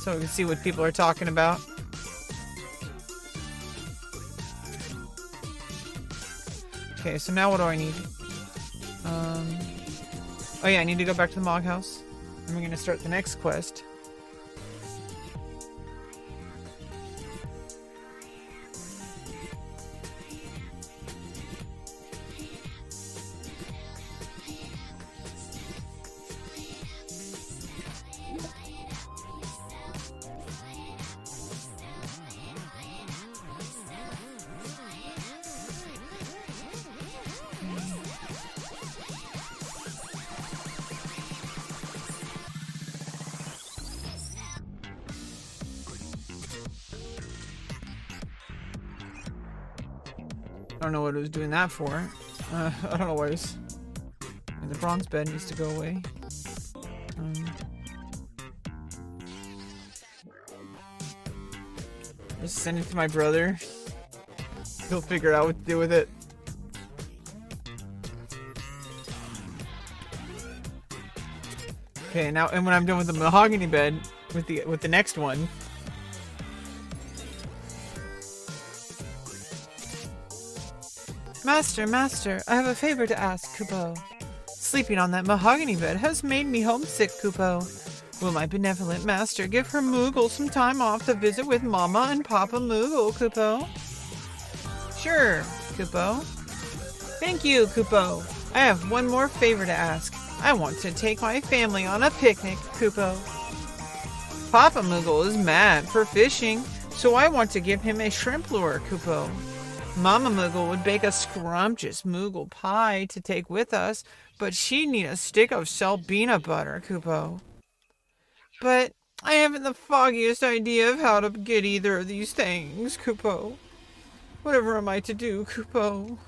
A: So we can see what people are talking about. Okay, so now what do I need? Oh yeah, I need to go back to the Mog House. And we're gonna start the next quest. don't know what it was doing that for. I don't know why it was... And the bronze bed needs to go away. Just send it to my brother. He'll figure out what to do with it. Okay, now, and when I'm done with the mahogany bed, with the next one. Master, I have a favor to ask, Kupo. Sleeping on that mahogany bed has made me homesick, Kupo. Will my benevolent master give her Moogle some time off to visit with Mama and Papa Moogle, Kupo? Sure, Kupo. Thank you, Kupo. I have one more favor to ask. I want to take my family on a picnic, Kupo. Papa Moogle is mad for fishing, so I want to give him a shrimp lure, Kupo. Mama Moogle would bake a scrumptious Moogle pie to take with us, but she'd need a stick of Selbina butter, Kupo. But I haven't the foggiest idea of how to get either of these things, Kupo. Whatever am I to do, Kupo?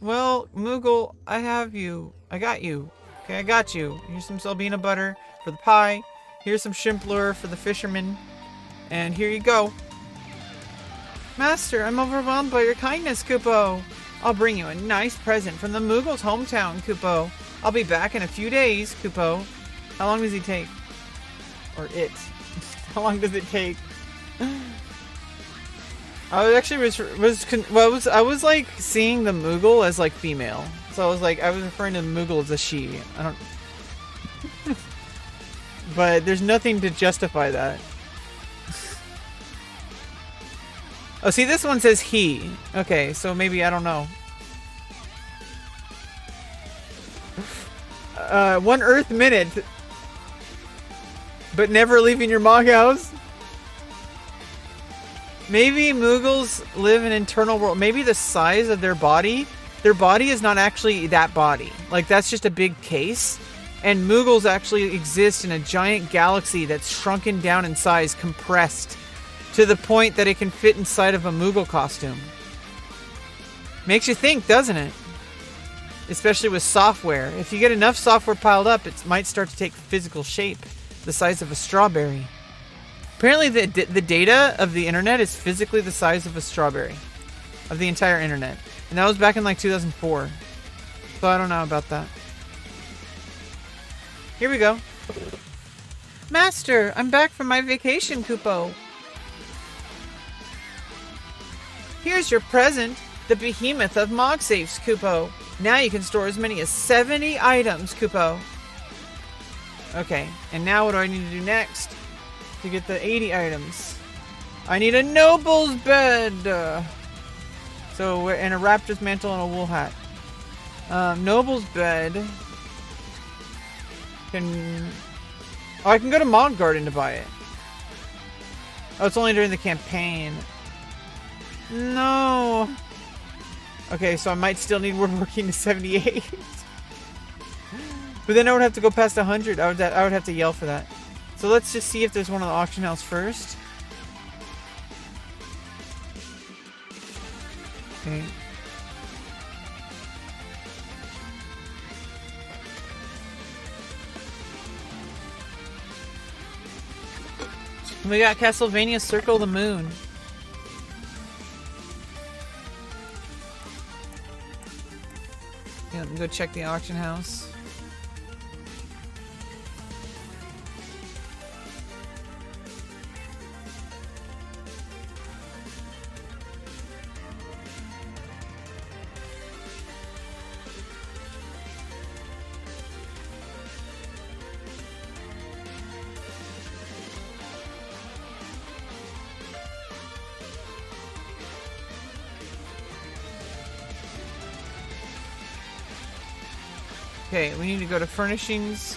A: Well, Moogle, I have you. I got you. Okay, I got you. Here's some Selbina butter for the pie. Here's some shrimp lure for the fisherman. And here you go. Master, I'm overwhelmed by your kindness, Kupo. I'll bring you a nice present from the Moogle's hometown, Kupo. I'll be back in a few days, Kupo. How long does he take? Or it? How long does it take? I was like seeing the Moogle as like female, so I was referring to the Moogle as a she. I don't. But there's nothing to justify that. Oh, see, this one says he. Okay, so maybe I don't know. 1 Earth minute, but never leaving your Mog house. Maybe Moogles live in internal world. Maybe the size of their body is not actually that body. Like, that's just a big case. And Moogles actually exist in a giant galaxy that's shrunken down in size, compressed, to the point that it can fit inside of a Moogle costume. Makes you think, doesn't it? Especially with software. If you get enough software piled up, it might start to take physical shape, the size of a strawberry. Apparently the data of the internet is physically the size of a strawberry. Of the entire internet. And that was back in like 2004. So I don't know about that. Here we go. Master, I'm back from my vacation, Kupo. Here's your present, the behemoth of Mog safes, Kupo. Now you can store as many as 70 items, Kupo. Okay, and now what do I need to do next? To get the 80 items. I need a noble's bed. So we're in a raptor's mantle and a wool hat. Noble's bed. I can go to Mog Garden to buy it. Oh, it's only during the campaign. No. Okay, so I might still need working to 78. But then I would have to go past 100. I would have to yell for that. So let's just see if there's one on the auction house first. Okay. We got Castlevania Circle the Moon. Yeah, let me go check the auction house. Okay, we need to go to furnishings.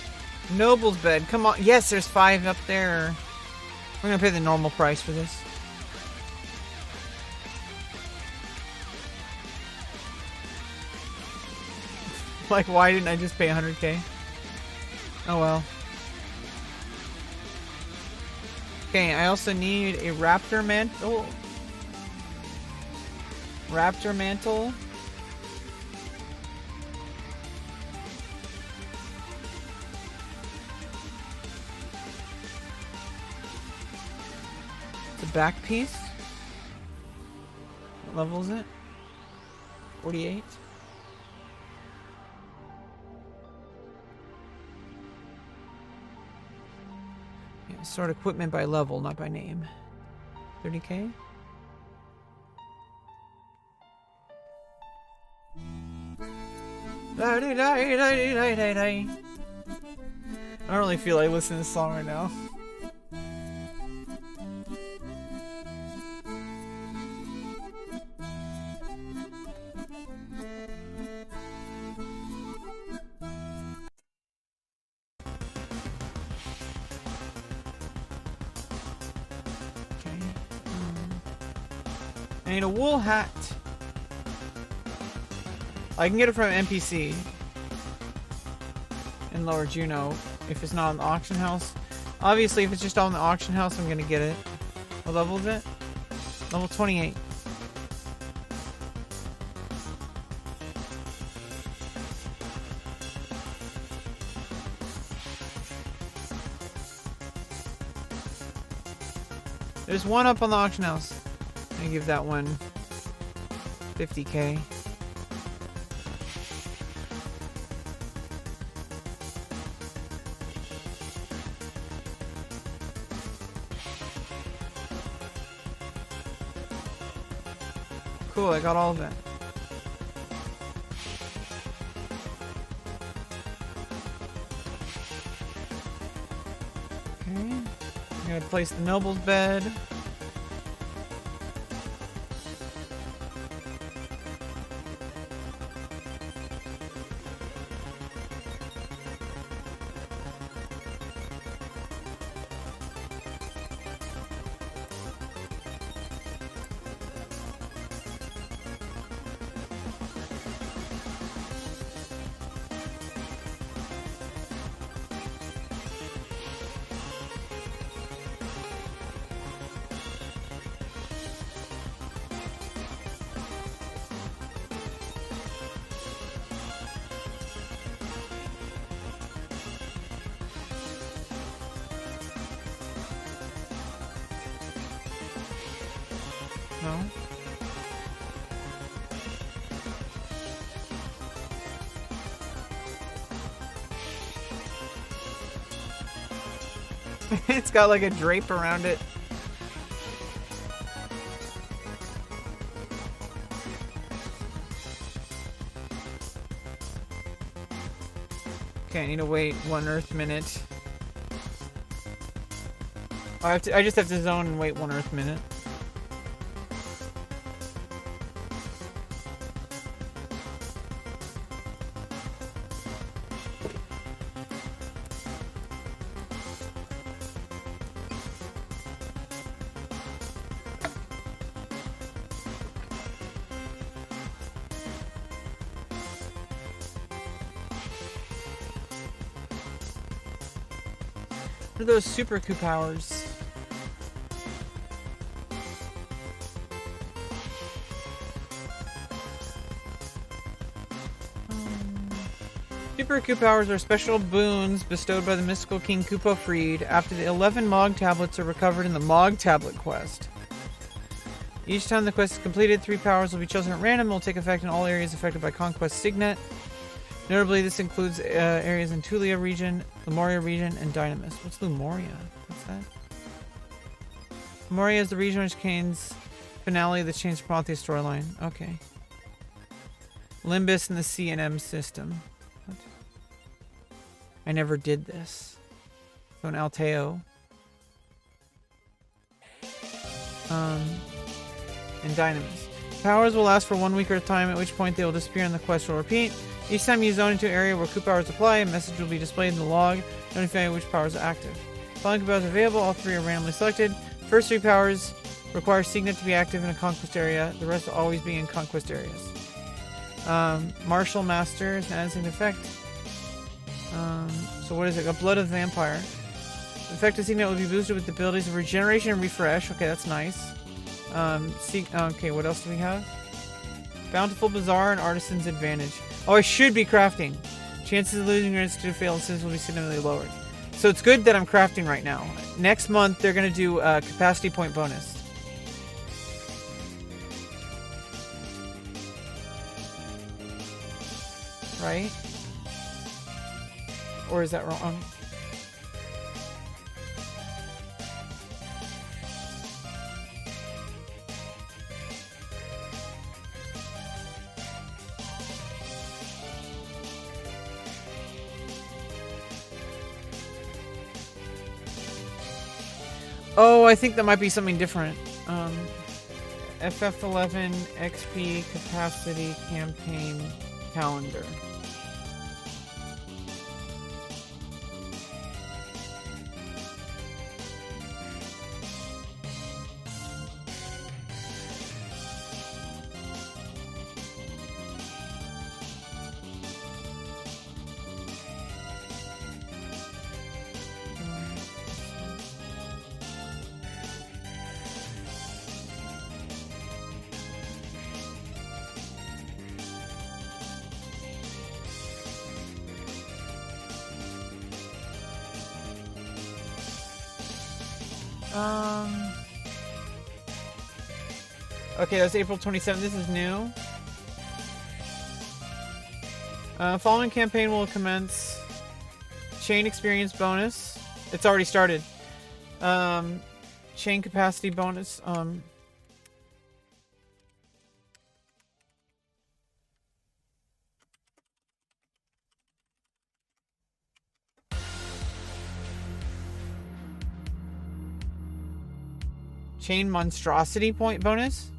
A: Noble's bed. Come on. Yes, there's 5 up there. We're gonna pay the normal price for this. Like, why didn't I just pay 100k? Oh well. Okay, I also need a raptor mantle. Raptor Mantle. The back piece. What level is it? 48. Yeah, sort equipment by level, not by name. 30K. I don't really feel like listening to this song right now. Okay. I need a wool hat. I can get it from NPC in Lower Juneau if it's not on the auction house. Obviously, if it's just on the auction house, I'm gonna get it. What level is it? Level 28. There's one up on the auction house. I'm gonna give that one 50K. Cool, I got all of it. Okay. I'm gonna place the noble's bed. No. It's got like a drape around it. Okay, I need to wait 1 Earth minute. I just have to zone and wait 1 Earth minute. What are those super coup powers? Super coup powers are special boons bestowed by the mystical King Kupo Freed after the 11 Mog tablets are recovered in the Mog Tablet quest. Each time the quest is completed, 3 powers will be chosen at random and will take effect in all areas affected by Conquest Signet. Notably, this includes areas in Tulia region, Lemuria region, and Dynamis. What's Lemuria? What's that? Lemuria is the region which contains finale of the Chains of Prometheus storyline. Okay. Limbus and the C&M system. What? I never did this. So an Alteo. And Dynamis. Powers will last for 1 week at a time, at which point they will disappear and the quest will repeat. Each time you zone into an area where coup powers apply, a message will be displayed in the log, notifying which powers are active. Following coup powers are available, all 3 are randomly selected. First 3 powers require Signet to be active in a conquest area. The rest will always be in conquest areas. Martial Master is an added effect. So what is it? A Blood of Vampire. The effect of Signet will be boosted with the abilities of regeneration and refresh. Okay, that's nice. Okay, what else do we have? Bountiful Bazaar and Artisan's Advantage. Oh, I should be crafting. Chances of losing your to fail sins will be significantly lowered. So it's good that I'm crafting right now. Next month, they're going to do a capacity point bonus. Right? Or is that wrong? Oh, I think that might be something different. FF11 XP capacity campaign calendar. Okay, that's April 27th. This is new. Following campaign will commence. Chain experience bonus. It's already started. Chain capacity bonus. Chain monstrosity point bonus.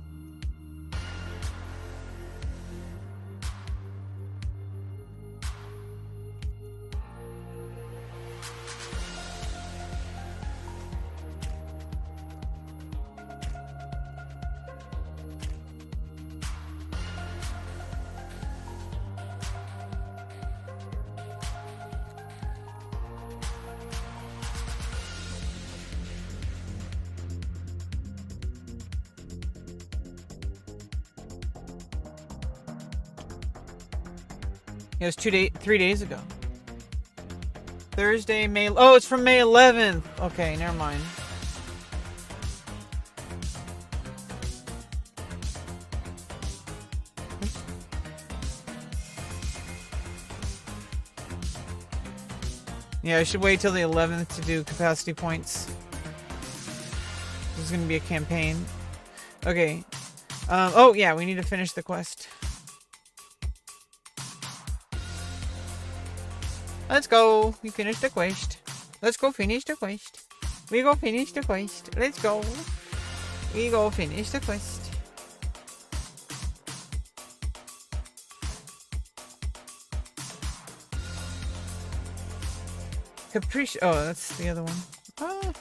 A: It was 3 days ago. Thursday, May... Oh, it's from May 11th. Okay, never mind. Yeah, I should wait till the 11th to do capacity points. This is going to be a campaign. Okay. Oh, yeah, we need to finish the quest. Let's go. We finished the quest. Let's go finish the quest. We go finish the quest. Let's go. We go finish the quest. Caprice. Oh, that's the other one. Ah.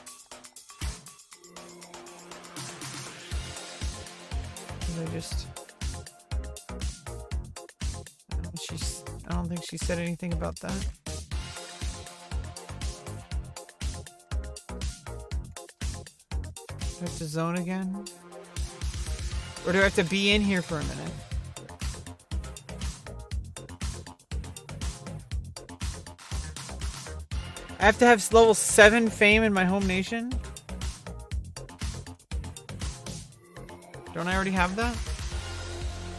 A: I don't think she said anything about that. Do I have to zone again? Or do I have to be in here for a minute? I have to have level 7 fame in my home nation? Don't I already have that?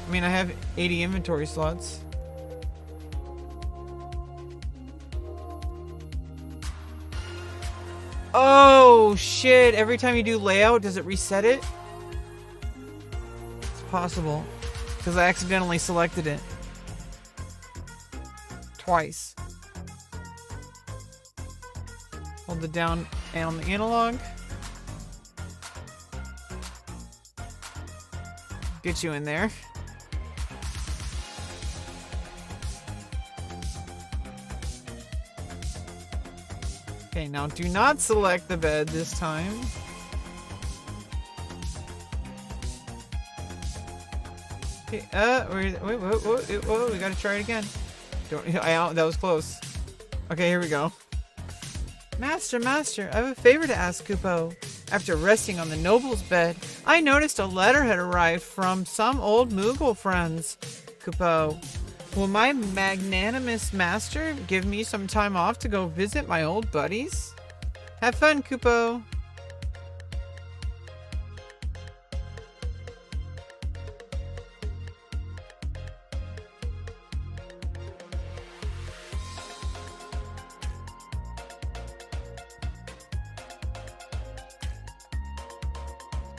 A: I mean, I have 80 inventory slots. Oh, shit. Every time you do layout, does it reset it? It's possible. Because I accidentally selected it. Twice. Hold it down and on the analog. Get you in there. Okay, now do not select the bed this time. Okay, wait, we gotta try it again. That was close. Okay, here we go. Master, master, I have a favor to ask, Kupo. After resting on the noble's bed, I noticed a letter had arrived from some old Moogle friends. Kupo, will my magnanimous master give me some time off to go visit my old buddies? Have fun, Kupo.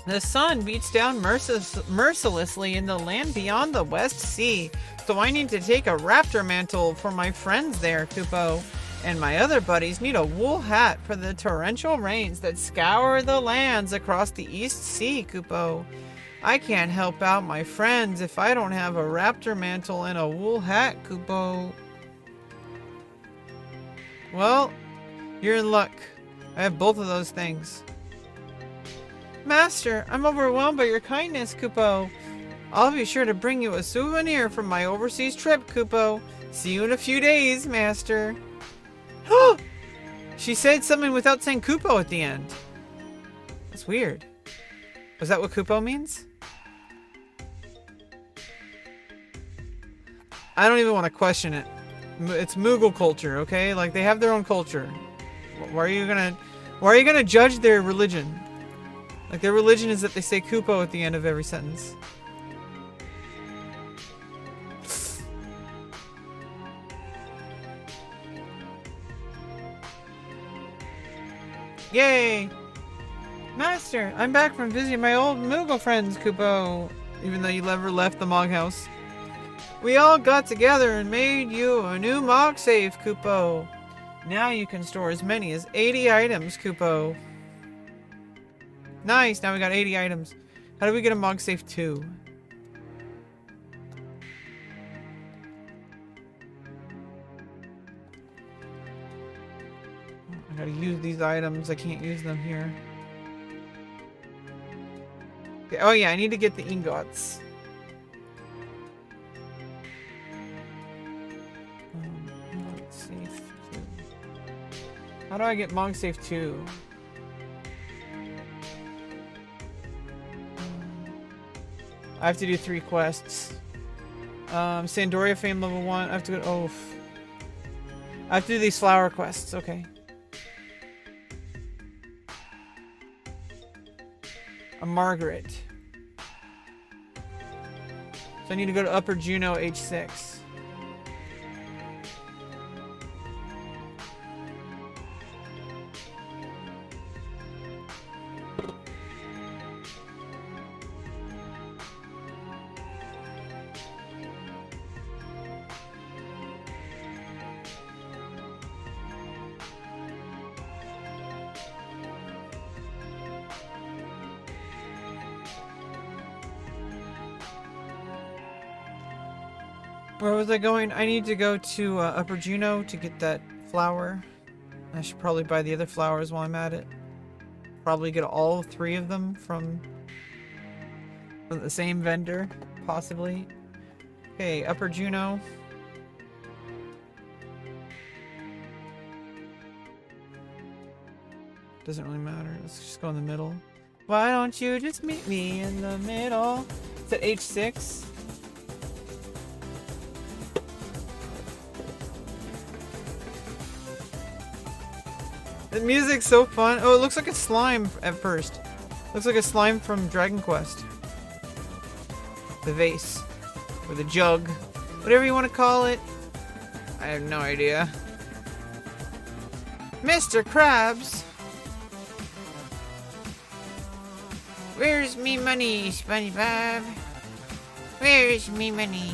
A: The sun beats down mercilessly in the land beyond the West Sea, so I need to take a raptor mantle for my friends there, Kupo. And my other buddies need a wool hat for the torrential rains that scour the lands across the East Sea, Kupo. I can't help out my friends if I don't have a raptor mantle and a wool hat, Kupo. Well, you're in luck. I have both of those things. Master, I'm overwhelmed by your kindness, Kupo. I'll be sure to bring you a souvenir from my overseas trip, Kupo. See you in a few days, Master. She said something without saying Kupo at the end. That's weird. Was that what Kupo means? I don't even want to question it. It's Moogle culture, okay? Like, they have their own culture. Why are you gonna judge their religion? Like, their religion is that they say Kupo at the end of every sentence. Yay! Master, I'm back from visiting my old Moogle friends, Kupo. Even though you never left the Mog House. We all got together and made you a new Mog safe, Kupo. Now you can store as many as 80 items, Kupo. Nice, now we got 80 items. How do we get a Mog safe 2? I gotta use these items. I can't use them here. Okay, oh yeah, I need to get the ingots. Mog safe 2. How do I get Mog safe 2? I have to do 3 quests. Sandoria Fame level 1. I have to go. Oh. I have to do these flower quests. Okay. A Margaret. So I need to go to Upper Juno H6. Where was I going? I need to go to Upper Juno to get that flower. I should probably buy the other flowers while I'm at it. Probably get all 3 of them from the same vendor, possibly. Okay, Upper Juno. Doesn't really matter. Let's just go in the middle. Why don't you just meet me in the middle? It's at H6. The music's so fun. Oh, it looks like a slime at first. Looks like a slime from Dragon Quest. The vase. Or the jug. Whatever you want to call it. I have no idea. Mr. Krabs! Where's me money, SpongeBob? Where's me money?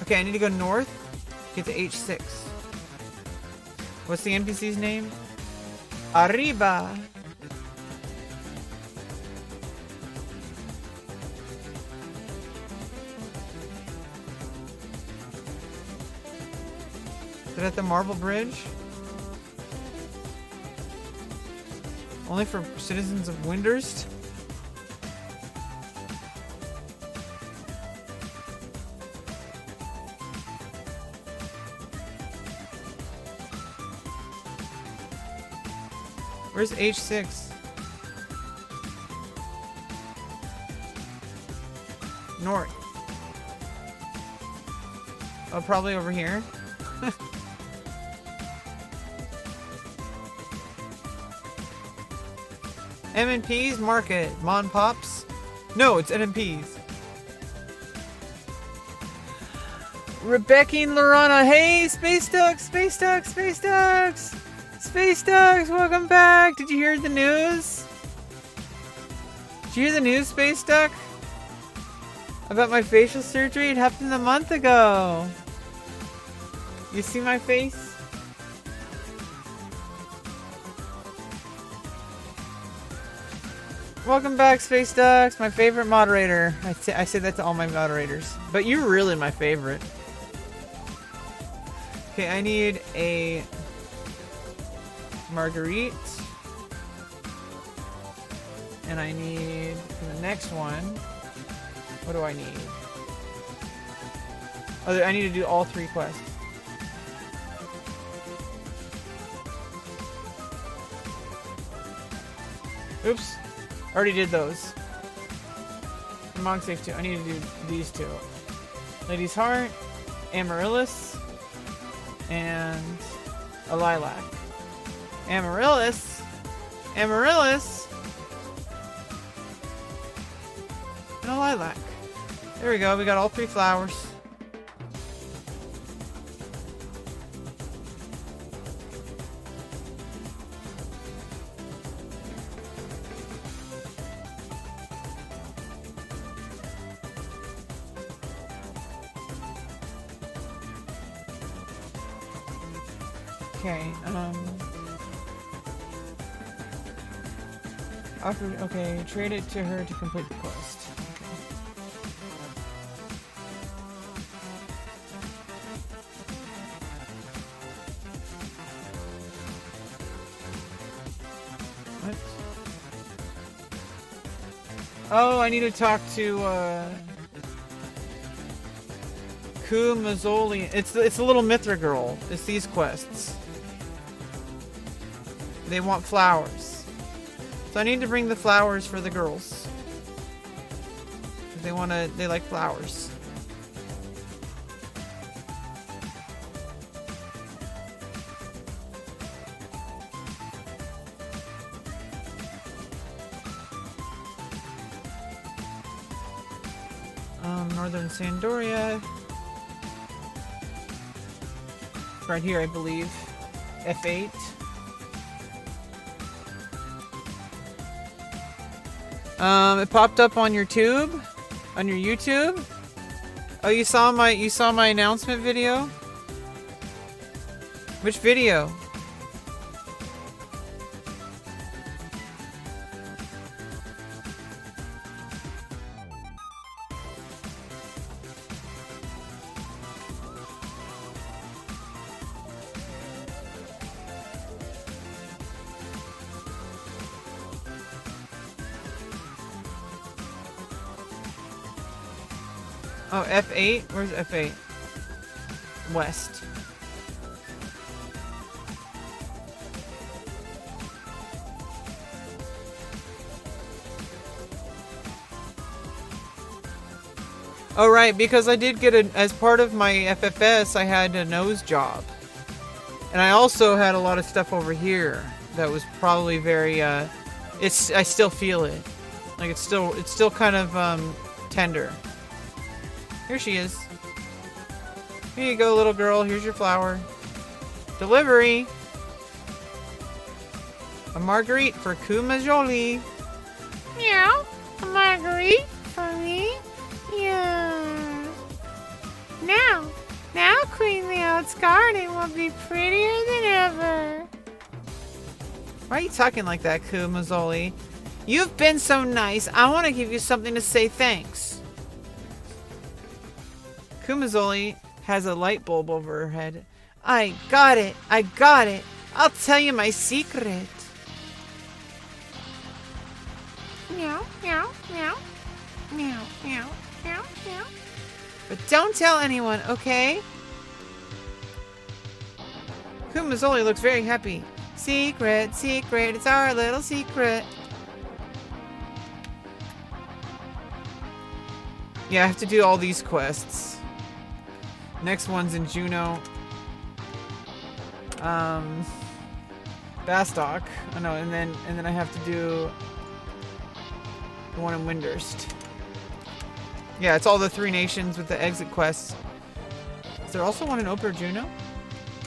A: Okay, I need to go north. Get to H6. What's the NPC's name? Arriba! Is it at the Marble Bridge? Only for citizens of Windurst? Where's H6? North. Oh, probably over here. M&P's Market. Mon Pops? No, it's NMP's. Rebecca and Lorana. Hey, Space Ducks! Space Ducks! Space Ducks! Space Ducks! Welcome back! Did you hear the news? Did you hear the news, Space Duck? About my facial surgery? It happened a month ago. You see my face? Welcome back, Space Ducks, my favorite moderator. I say that to all my moderators. But you're really my favorite. Okay, I need a Marguerite. And I need, for the next one, what do I need? Oh, I need to do all 3 quests. Oops. Already did those. Monk safe too. I need to do these 2. Lady's Heart, Amaryllis, and a Lilac. Amaryllis, Amaryllis, and a Lilac. There we go. We got all 3 flowers. Okay, okay, trade it to her to complete the quest. Okay. What? Oh, I need to talk to, Ku Mazzoli. It's the little Mithra girl. It's these quests. They want flowers. So I need to bring the flowers for the girls. They like flowers. Northern Sandoria. Right here, I believe. F8. It popped up on your tube, on your YouTube. Oh, you saw my announcement video? Which video? Oh, F8? Where's F8? West. Oh, right, because I did get as part of my FFS, I had a nose job. And I also had a lot of stuff over here that was probably very, I still feel it. Like, it's still kind of, tender. Here she is. Here you go, little girl. Here's your flower. Delivery. A Marguerite for Ku Mazzoli. Meow. A Marguerite for me. Yeah. Now Queen Leot's garden will be prettier than ever. Why are you talking like that, Ku Mazzoli? You've been so nice. I want to give you something to say thanks. Ku Mazzoli has a light bulb over her head. I got it. I'll tell you my secret. Meow, meow, meow. Meow, meow, meow, meow. But don't tell anyone, okay? Ku Mazzoli looks very happy. Secret, secret, it's our little secret. Yeah, I have to do all these quests. Next one's in Juneau. Bastock. Oh no, and then I have to do the one in Windurst. Yeah, it's all the 3 nations with the exit quests. Is there also one in Oper Juneau?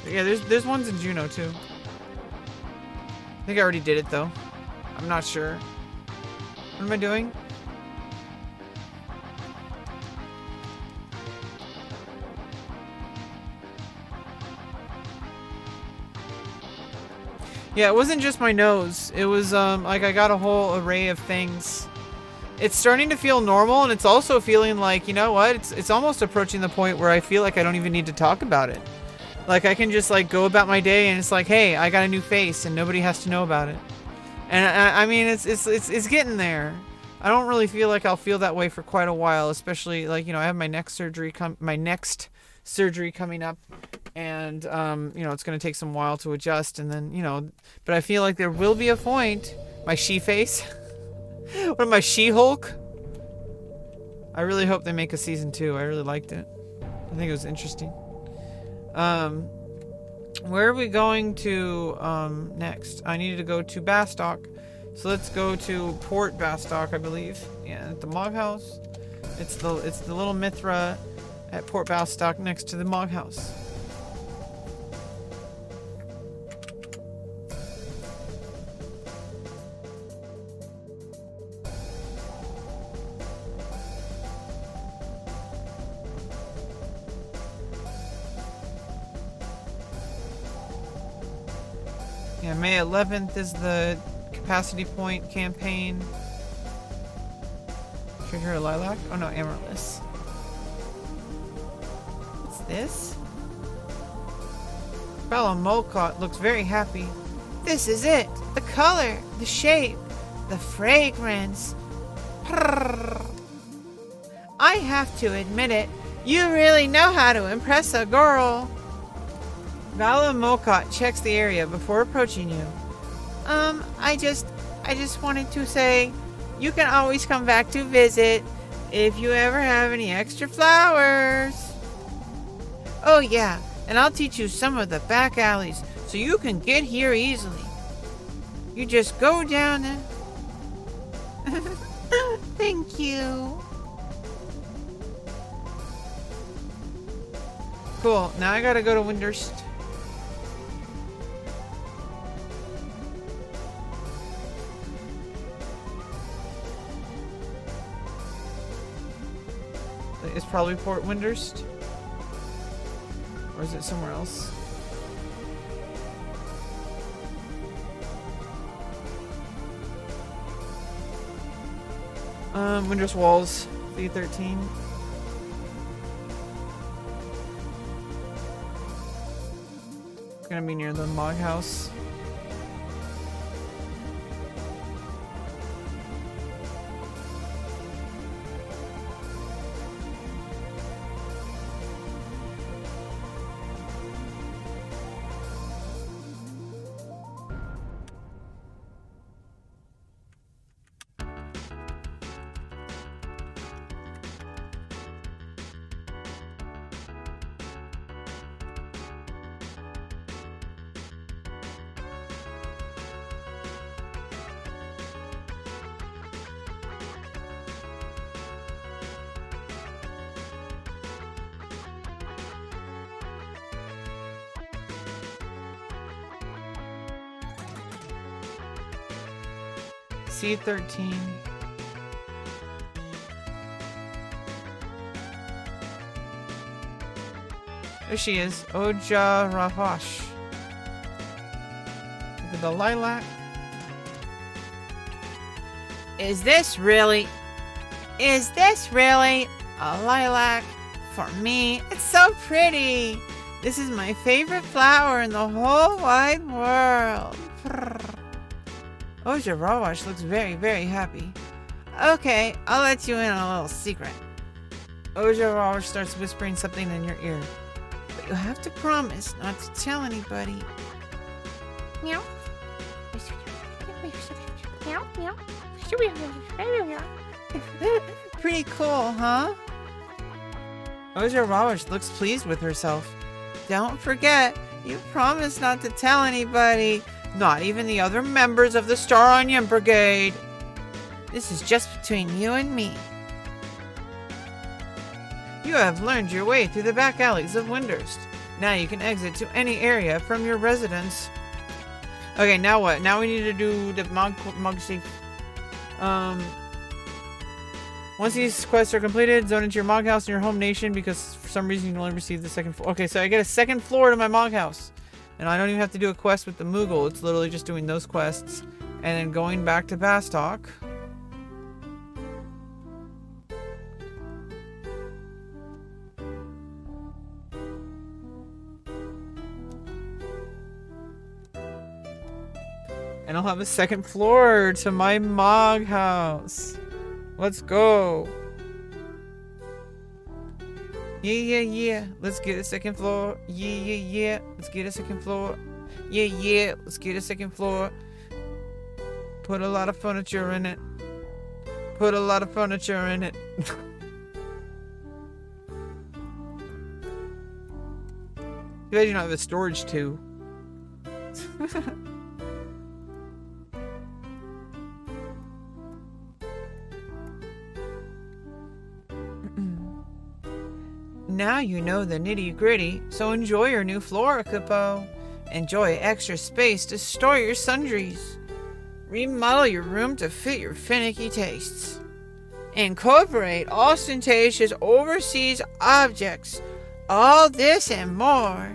A: Yeah, there's ones in Juneau too. I think I already did it though. I'm not sure. What am I doing? Yeah, it wasn't just my nose. It was like I got a whole array of things. It's starting to feel normal, and it's also feeling like, you know what? It's almost approaching the point where I feel like I don't even need to talk about it. Like I can just like go about my day, and it's like, hey, I got a new face, and nobody has to know about it. And I mean, it's getting there. I don't really feel like I'll feel that way for quite a while, especially like, you know, I have my next surgery coming up, and you know, it's going to take some while to adjust, and then, you know, but I feel like there will be a point. My she face. What am I, She-Hulk? I really hope they make a season 2. I really liked it. I think it was interesting. Where are we going to next? I needed to go to Bastock. So let's go to Port Bastock, I believe. Yeah, at the Mog House. It's the little Mithra at Port Bastock next to the Mog House. Yeah, May 11th is the capacity point campaign. Trigger a lilac? Oh no, amaryllis. What's this? Bella Molcott looks very happy. This is it! The color, the shape, the fragrance. Prrr. I have to admit it, you really know how to impress a girl. Vala Molcott checks the area before approaching you. I just wanted to say, you can always come back to visit if you ever have any extra flowers. Oh yeah, and I'll teach you some of the back alleys so you can get here easily. You just go down and... Thank you. Cool, now I gotta go to Windurst. It's probably Port Windurst. Or is it somewhere else? Windurst Walls, V13. It's gonna be near the Mog House. C13. There she is, Oja Ravash. Look at the lilac. Is this really a lilac for me? It's so pretty. This is my favorite flower in the whole wide world. Oja Rawash looks very, very happy. Okay, I'll let you in on a little secret. Oja Rawash starts whispering something in your ear. But you have to promise not to tell anybody. Meow. Pretty cool, huh? Oja looks pleased with herself. Don't forget, you promised not to tell anybody, not even the other members of the Star Onion Brigade. This is just between you and me. You have learned your way through the back alleys of Windhurst. Now you can exit to any area from your residence. Okay, now what? Now we need to do the mug safe. Once these quests are completed, zone into your mog house in your home nation because for some reason you can only receive the second floor. Okay, so I get a second floor to my mog house. And I don't even have to do a quest with the Moogle. It's literally just doing those quests. And then going back to Bastok. And I'll have a second floor to my mog house. Let's go. Yeah. Let's get a second floor. Yeah. Let's get a second floor. Yeah. Let's get a second floor. Put a lot of furniture in it. Too bad you don't have a storage too. Now you know the nitty-gritty, so enjoy your new flora, Kupo. Enjoy extra space to store your sundries. Remodel your room to fit your finicky tastes. Incorporate ostentatious overseas objects. All this and more.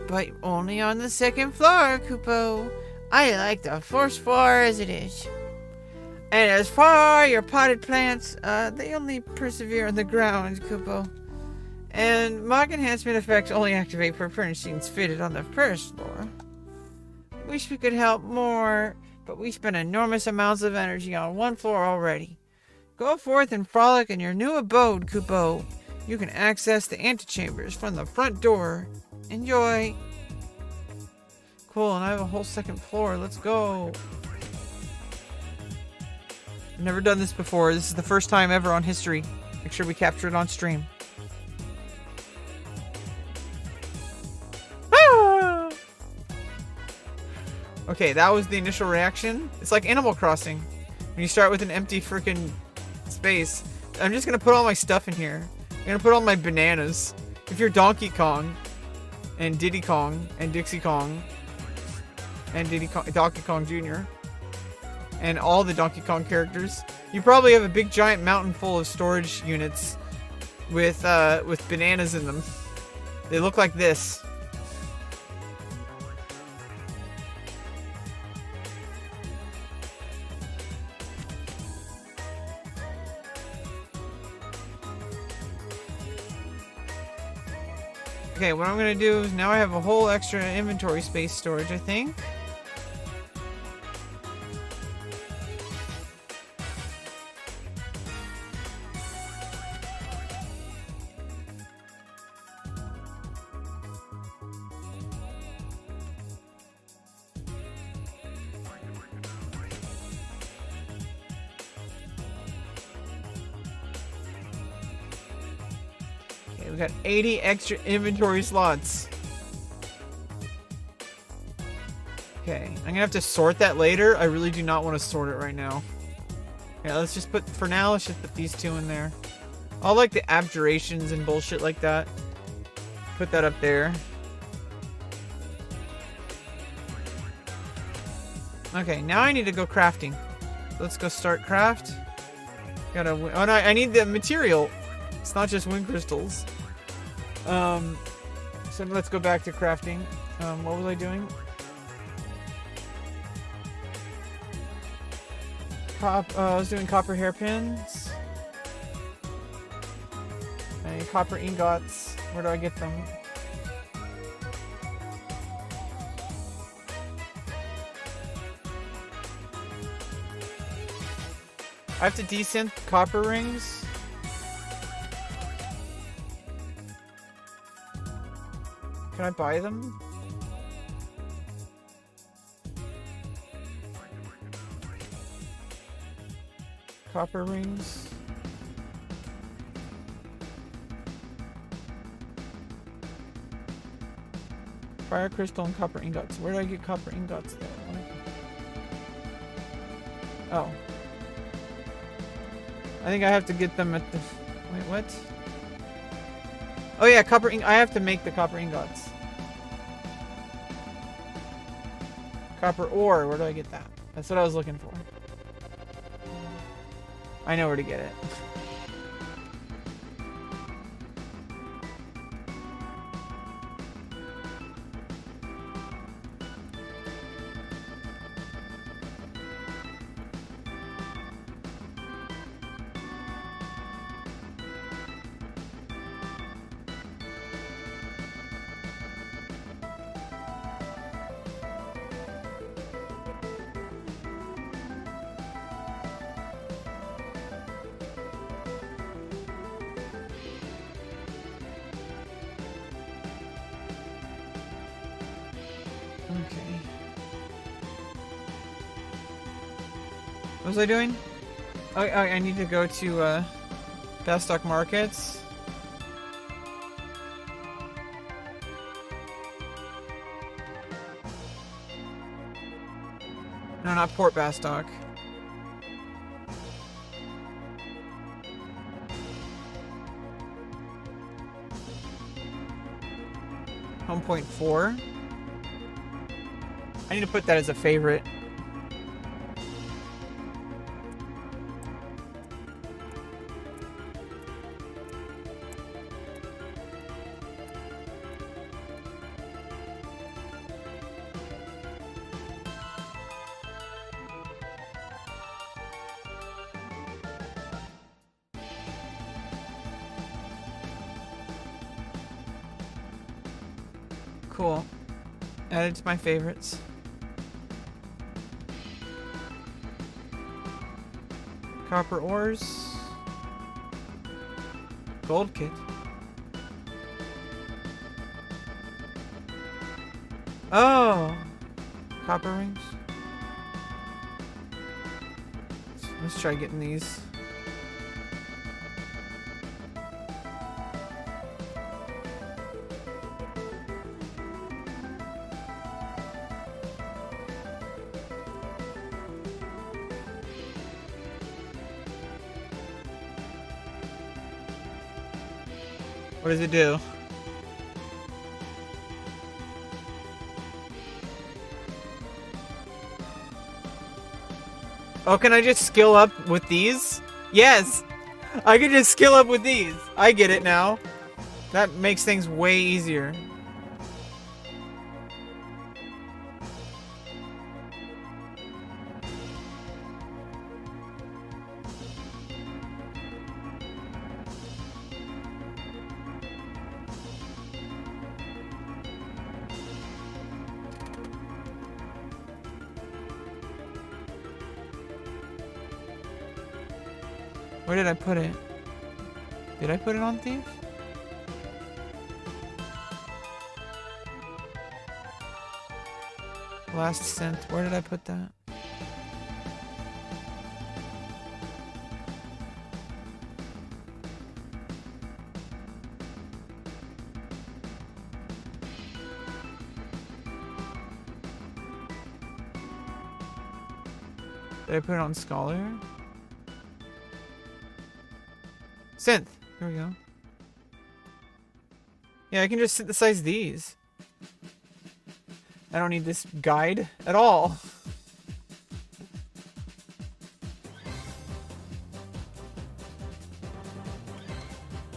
A: But only on the second floor, Kupo. I like the first floor as it is. And as far your potted plants, they only persevere on the ground, Kupo. And mog enhancement effects only activate for furnishings fitted on the first floor. Wish we could help more, but we spent enormous amounts of energy on one floor already. Go forth and frolic in your new abode, Kupo. You can access the antechambers from the front door. Enjoy! Cool, and I have a whole second floor. Let's go! I've never done this before. This is the first time ever on history. Make sure we capture it on stream. Okay, that was the initial reaction. It's like Animal Crossing. When you start with an empty freaking space. I'm just gonna put all my stuff in here. I'm gonna put all my bananas. If you're Donkey Kong, and Diddy Kong, and Dixie Kong, and Donkey Kong Jr., and all the Donkey Kong characters, you probably have a big giant mountain full of storage units with bananas in them. They look like this. Okay, what I'm gonna do is now I have a whole extra inventory space storage, I think. We got 80 extra inventory slots. Okay, I'm gonna have to sort that later. I really do not want to sort it right now. Yeah, let's just put, for now, let's just put these two in there. All like the abjurations and bullshit like that. Put that up there. Okay, now I need to go crafting. Let's go start craft. Oh no, I need the material. It's not just wind crystals. So let's go back to crafting. What was I doing? I was doing copper hairpins. And copper ingots. Where do I get them? I have to desynth copper rings. Can I buy them? Copper rings. Fire crystal and copper ingots. Where do I get copper ingots though? Oh. I think I have to get them at the... Wait, what? Oh yeah, I have to make the copper ingots. Copper ore, where do I get that? That's what I was looking for. I know where to get it. Okay. What was I doing? Oh, I need to go to Bastock Markets. No, not Port Bastock. Home Point 4. I need to put that as a favorite. Cool. Added to my favorites. Copper ores. Gold kit. Oh! Copper rings. Let's try getting these. What does it do? Oh, can I just skill up with these? Yes! I can just skill up with these. I get it now. That makes things way easier. Where did I put it? Did I put it on Thief? Last synth. Where did I put that? Did I put it on Scholar? Synth. Here we go. Yeah, I can just synthesize these. I don't need this guide at all.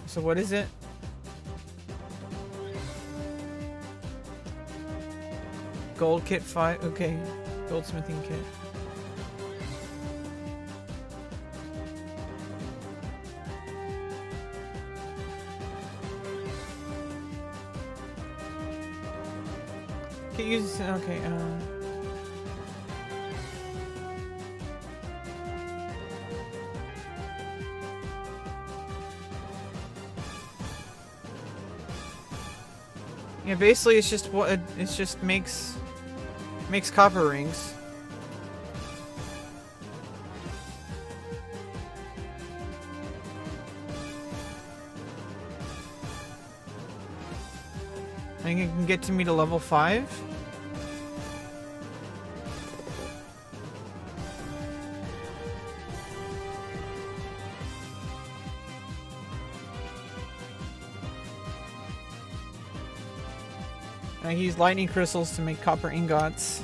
A: So what is it? Gold kit 5. Okay. Goldsmithing kit. Can't use. Okay. Yeah, basically it's just what it's just makes copper rings. think it can get to me to level 5? I use lightning crystals to make copper ingots.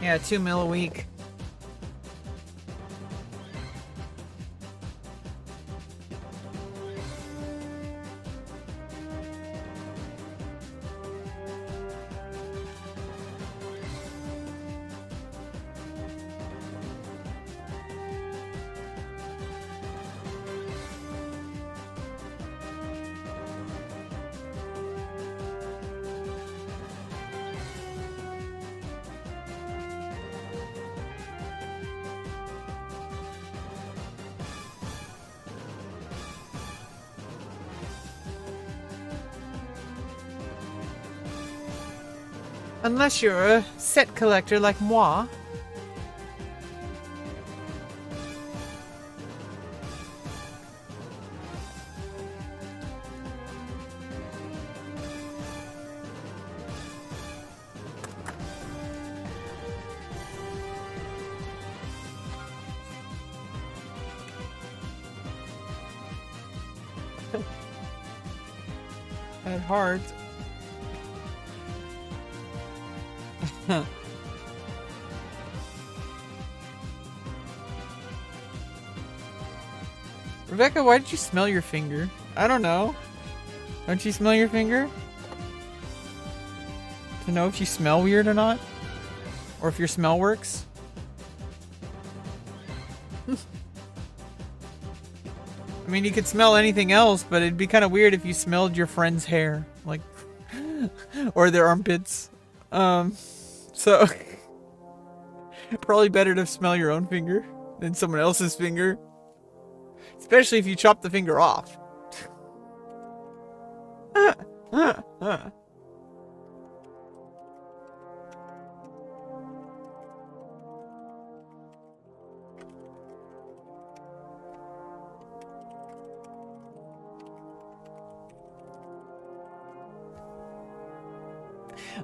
A: Yeah, 2 mil a week. Unless you're a set collector like moi. At heart. Rebecca, why did you smell your finger? I don't know. Don't you smell your finger? To know if you smell weird or not? Or if your smell works? I mean, you could smell anything else, but it'd be kind of weird if you smelled your friend's hair. Like, or their armpits. So probably better to smell your own finger than someone else's finger. Especially if you chop the finger off.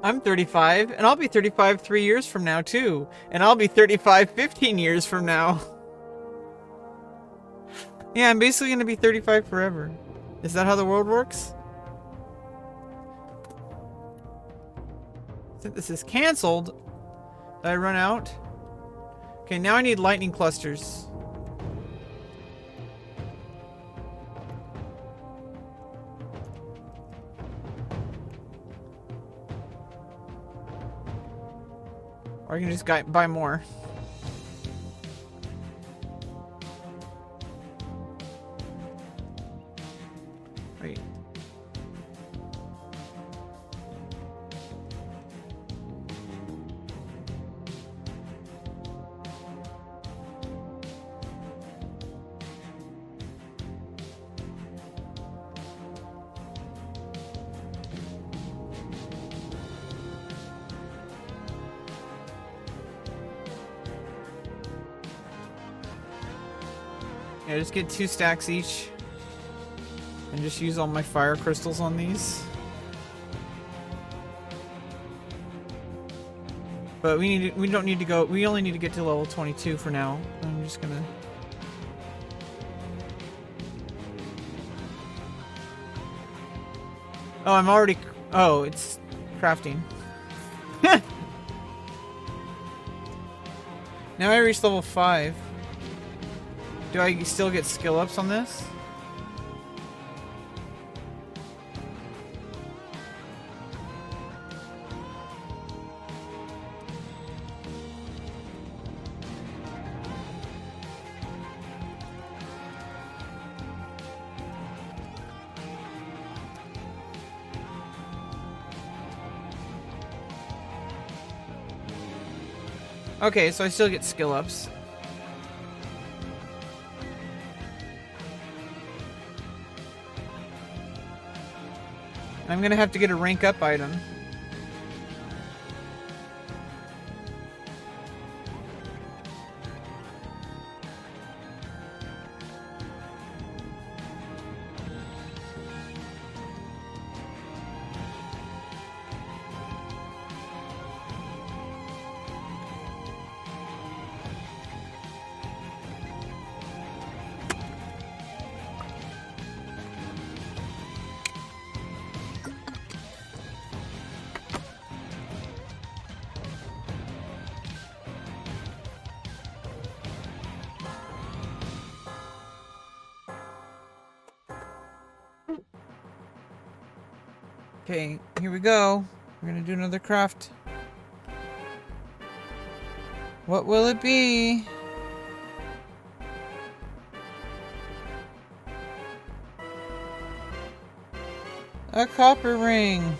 A: I'm 35, and I'll be 35 3 years from now, too. And I'll be 35 15 years from now. Yeah, I'm basically going to be 35 forever. Is that how the world works? I think this is canceled. Did I run out? Okay, now I need lightning clusters. Or I can just buy more. Wait. Yeah, just get 2 stacks each. And just use all my fire crystals on these. But we don't need to go, we only need to get to level 22 for now. I'm just gonna... Oh, I'm already... Oh, it's crafting. Now I reached level 5. Do I still get skill ups on this? Okay, so I still get skill ups. I'm gonna have to get a rank up item. Okay, here we go. We're gonna do another craft. What will it be? A copper ring.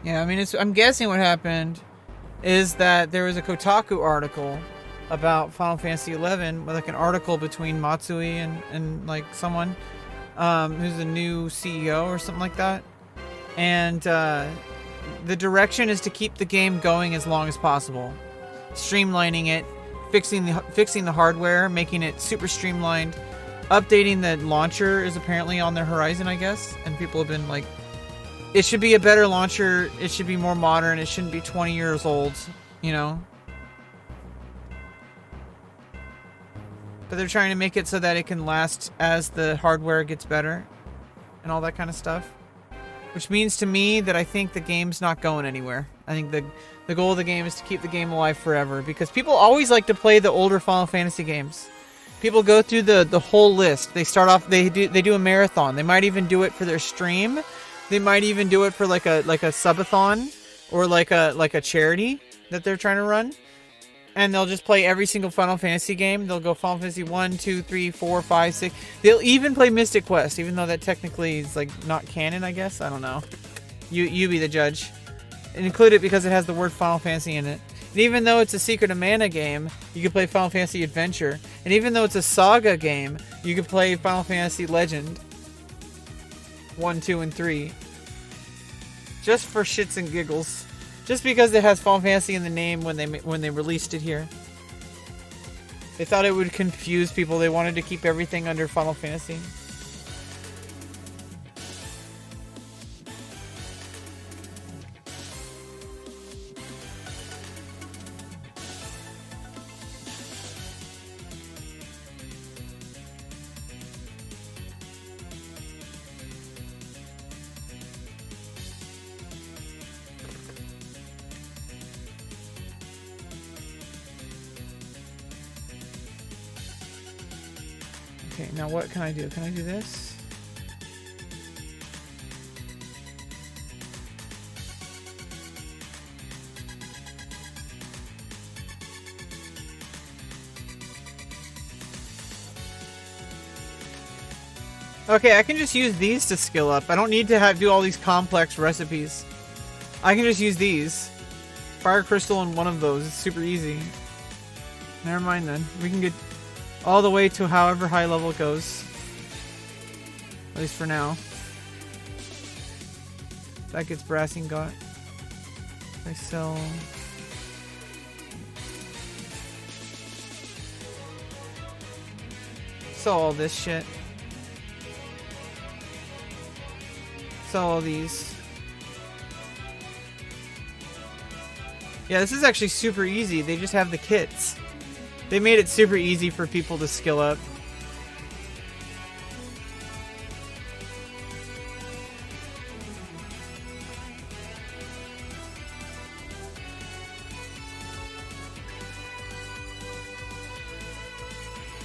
A: Yeah, I mean, I'm guessing what happened is that there was a Kotaku article about Final Fantasy XI, like an article between Matsui and like someone who's a new CEO or something like that. And the direction is to keep the game going as long as possible. Streamlining it, fixing the hardware, making it super streamlined. Updating the launcher is apparently on their horizon, I guess. And people have been like, it should be a better launcher. It should be more modern. It shouldn't be 20 years old, you know? But they're trying to make it so that it can last as the hardware gets better and all that kind of stuff. Which means to me that I think the game's not going anywhere. I think the goal of the game is to keep the game alive forever, because people always like to play the older Final Fantasy games. People go through the whole list. They start off, they do a marathon. They might even do it for their stream. They might even do it for like a subathon or like a charity that they're trying to run. And they'll just play every single Final Fantasy game. They'll go Final Fantasy 1, 2, 3, 4, 5, 6. They'll even play Mystic Quest, even though that technically is like not canon, I guess. I don't know. You be the judge. And include it because it has the word Final Fantasy in it. And even though it's a Secret of Mana game, you can play Final Fantasy Adventure. And even though it's a Saga game, you can play Final Fantasy Legend 1, 2, and 3. Just for shits and giggles. Just because it has Final Fantasy in the name when they released it here. They thought it would confuse people. They wanted to keep everything under Final Fantasy. Okay, now what can I do? Can I do this? Okay, I can just use these to skill up. I don't need to do all these complex recipes. I can just use these. Fire crystal in one of those. It's super easy. Never mind then. We can get all the way to however high level it goes. At least for now. That gets brass ingot. I sell... Sell all this shit. Sell all these. Yeah, this is actually super easy. They just have the kits. They made it super easy for people to skill up.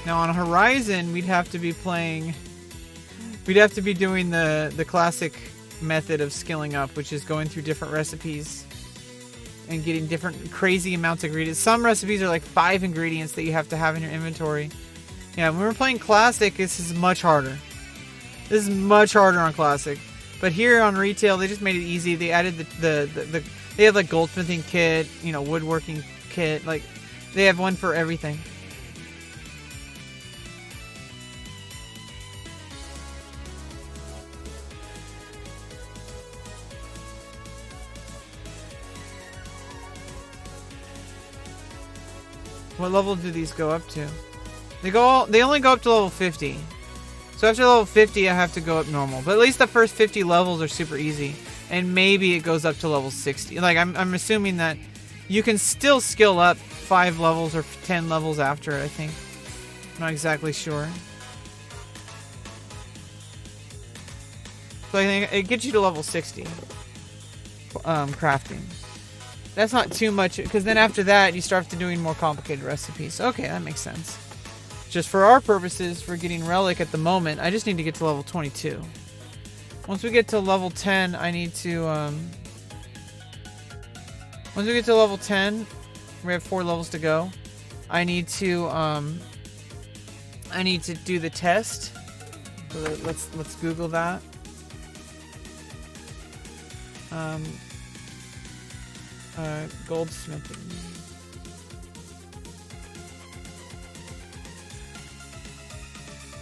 A: Now on Horizon, we'd have to be doing the classic method of skilling up, which is going through different recipes and getting different crazy amounts of ingredients. Some recipes are like 5 ingredients that you have to have in your inventory. Yeah, when we're playing Classic, this is much harder. This is much harder on Classic. But here on Retail, they just made it easy. They added they have like goldsmithing kit, you know, woodworking kit. Like, they have one for everything. What level do these go up to? They only go up to level 50. So after level 50, I have to go up normal. But at least the first 50 levels are super easy. And maybe it goes up to level 60. Like, I'm assuming that you can still skill up 5 levels or 10 levels after it, I think. I'm not exactly sure. So I think it gets you to level 60. Crafting. That's not too much, because then after that, you start to doing more complicated recipes. Okay, that makes sense. Just for our purposes, for getting Relic at the moment, I just need to get to level 22. Once we get to level 10, I need to, once we get to level 10, we have 4 levels to go. I need to do the test. So let's Google that. Goldsmithing.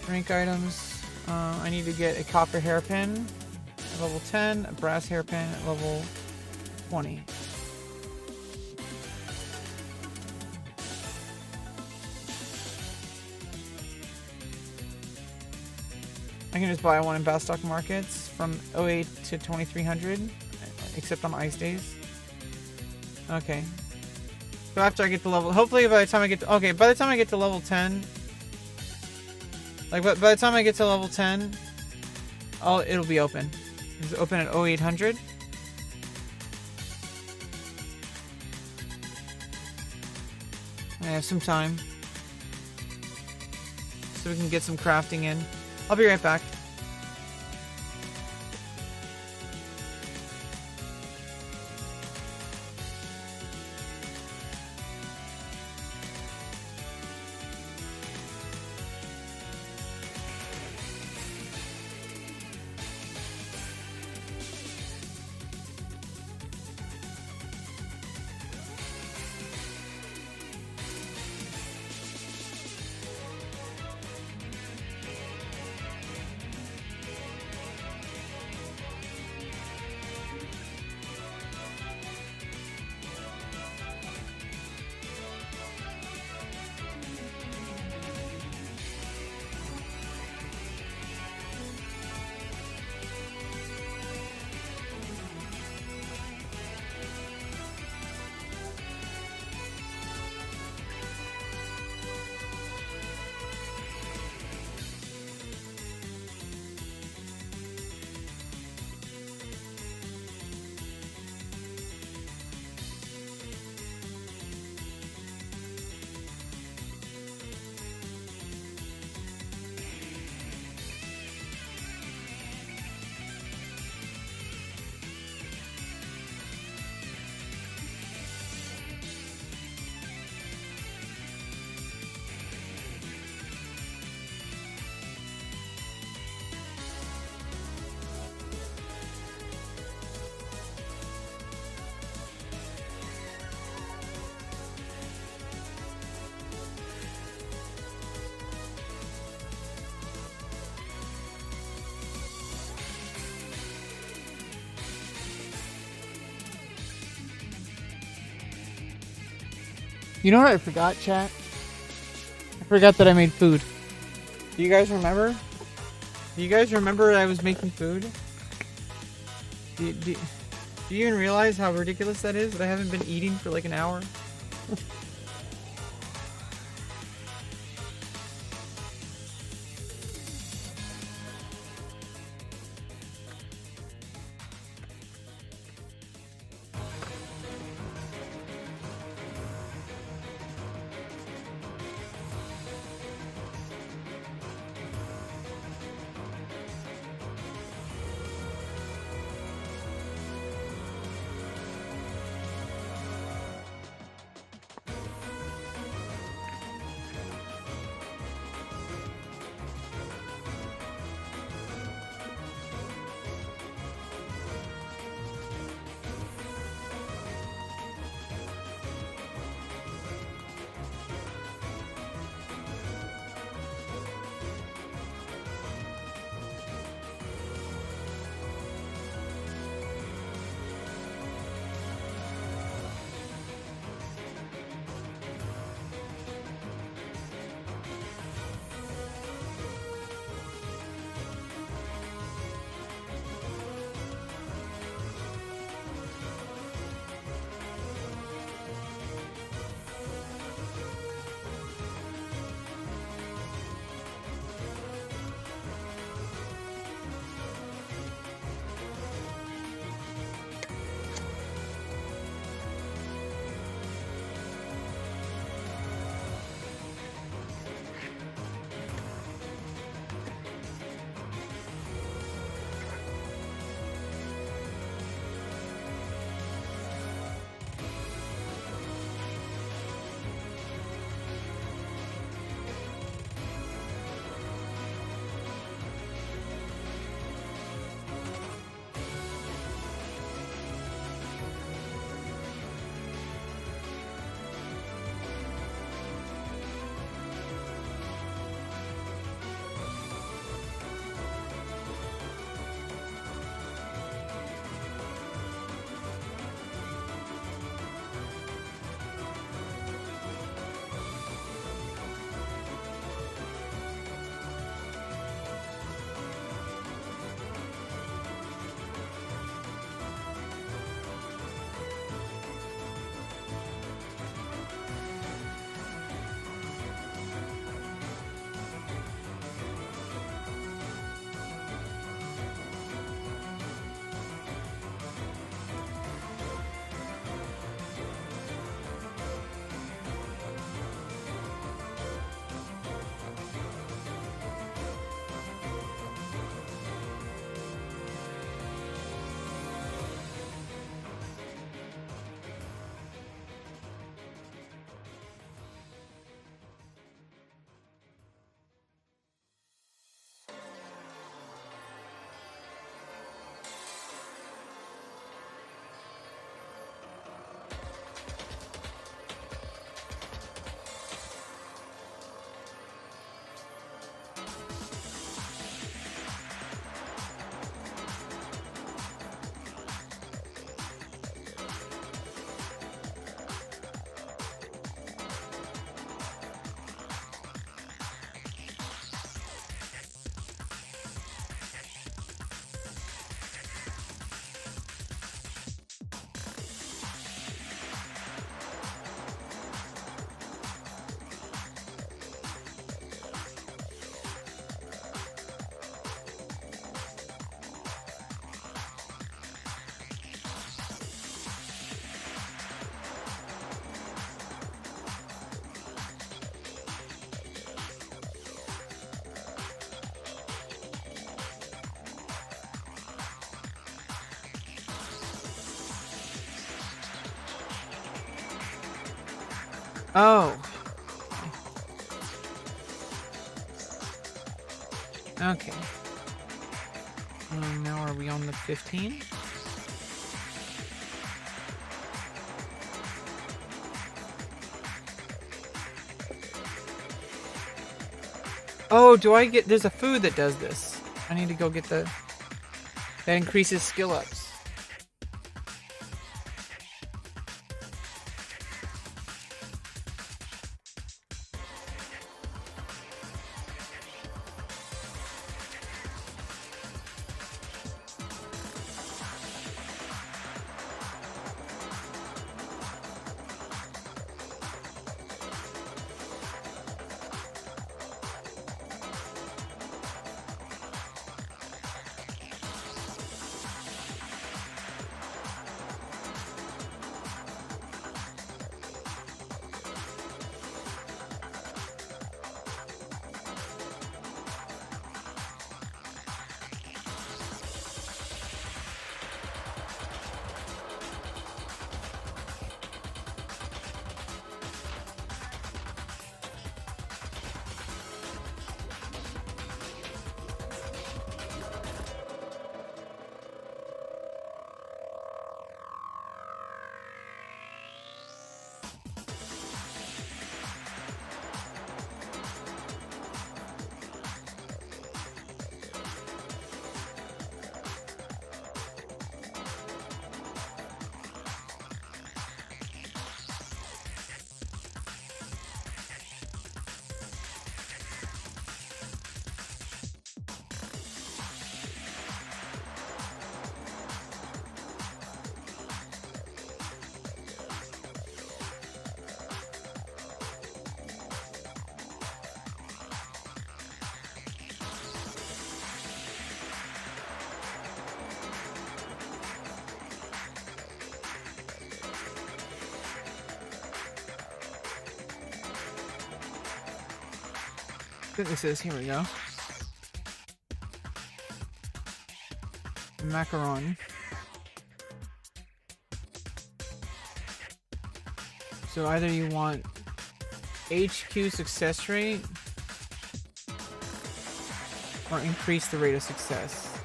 A: Rank items. I need to get a copper hairpin at level 10, a brass hairpin at level 20. I can just buy one in Bastock markets from 08 to 2300, except on ice days. Okay. So after I get to level, hopefully by the time I get to, okay, by the time I get to level 10, like by the time I get to level 10, it'll be open. It's open at 0800. I have some time, so we can get some crafting in. I'll be right back. You know what I forgot, chat? I forgot that I made food. Do you guys remember? Do you guys remember I was making food? Do you even realize how ridiculous that is? That I haven't been eating for like an hour? Oh. Okay. Now are we on the 15? Oh, do I get... There's a food that does this. I need to go get the... That increases skill ups. I think this is, here we go. Macaron. So either you want HQ success rate or increase the rate of success.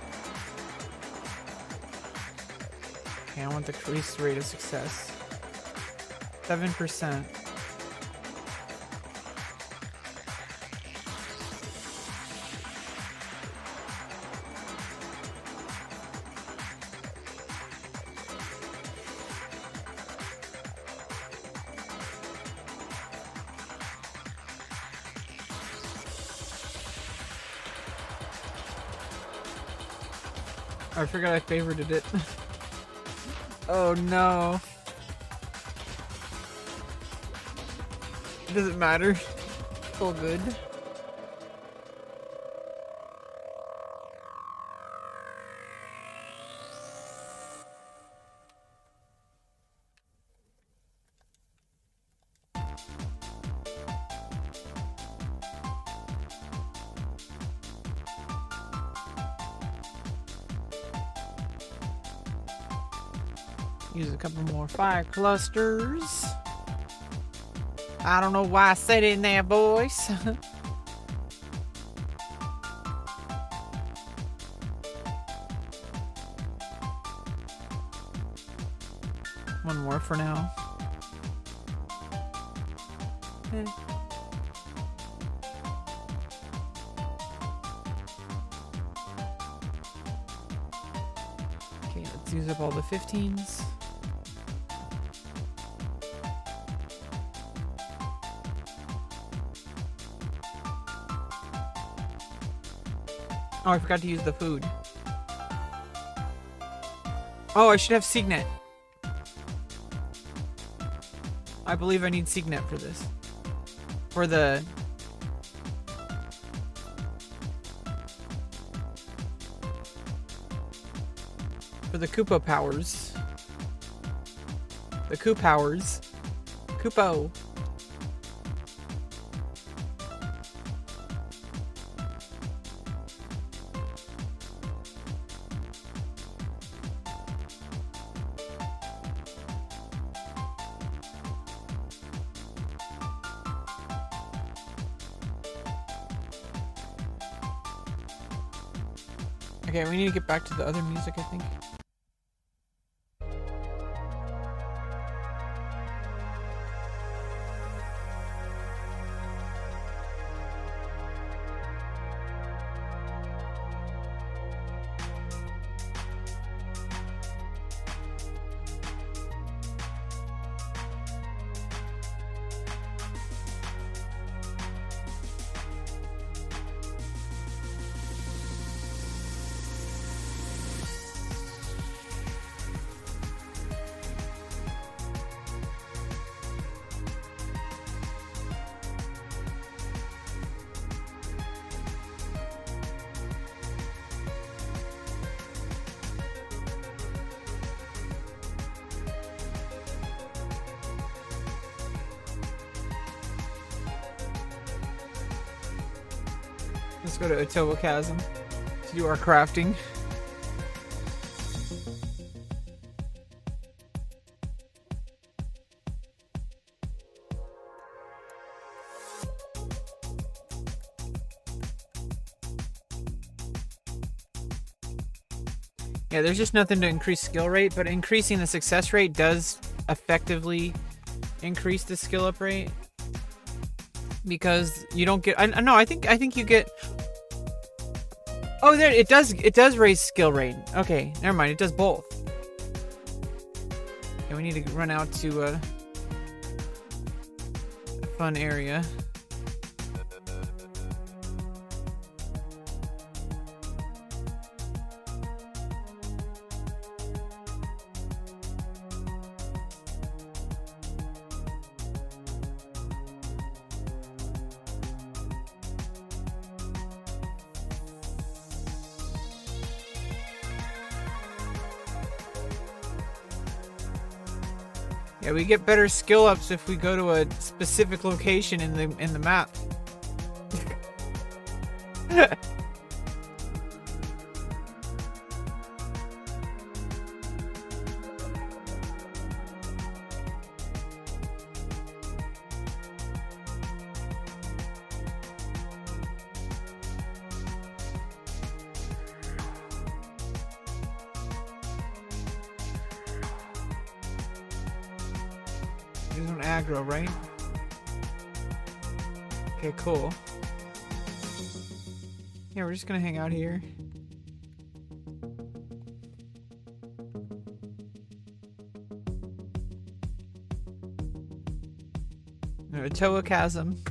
A: Okay, I want the increase rate of success. 7%. I forgot I favorited it. Oh no. It doesn't matter. It's all good. Use a couple more fire clusters. I don't know why I said it in that voice. One more for now. Okay, let's use up all the 15s. Oh, I forgot to use the food. Oh, I should have Signet. I believe I need Signet for this. For the... For the Koopa powers. The Koo powers. Koopo. Okay, we need to get back to the other music, I think. Let's go to Otowa Chasm to do our crafting. Yeah, there's just nothing to increase skill rate, but increasing the success rate does effectively increase the skill up rate. Because you don't get no, I think you get. Oh, there it does raise skill rate. Okay, never mind, it does both. And we need to run out to a fun area. Yeah, we get better skill ups if we go to a specific location in the map. He's on aggro, right? Okay, cool. Yeah, we're just gonna hang out here. Otowa Chasm.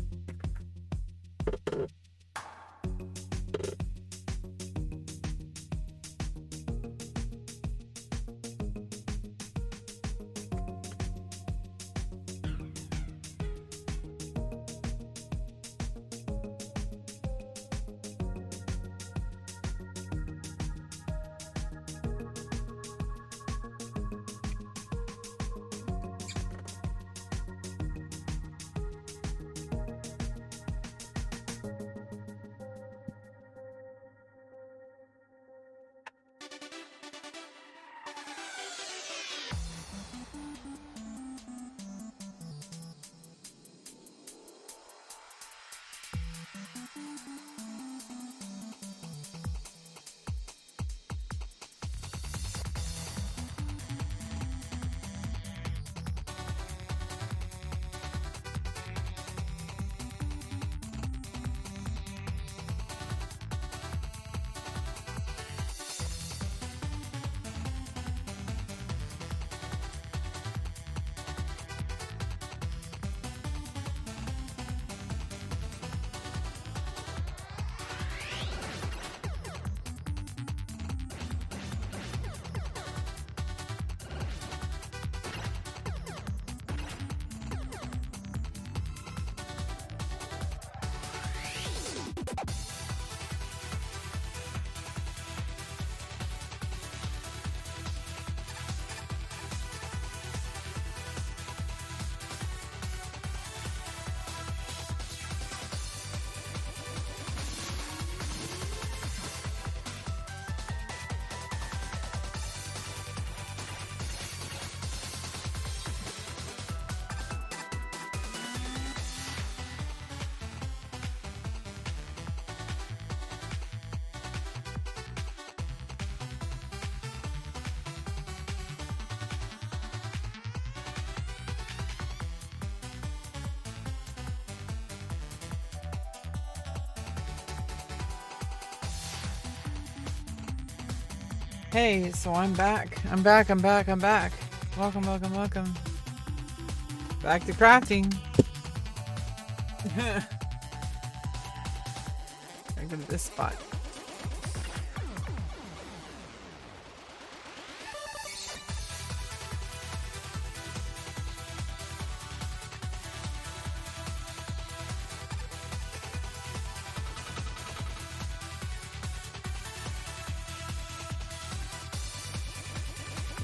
A: Hey, so I'm back. I'm back. Welcome. Back to crafting. I go to this spot.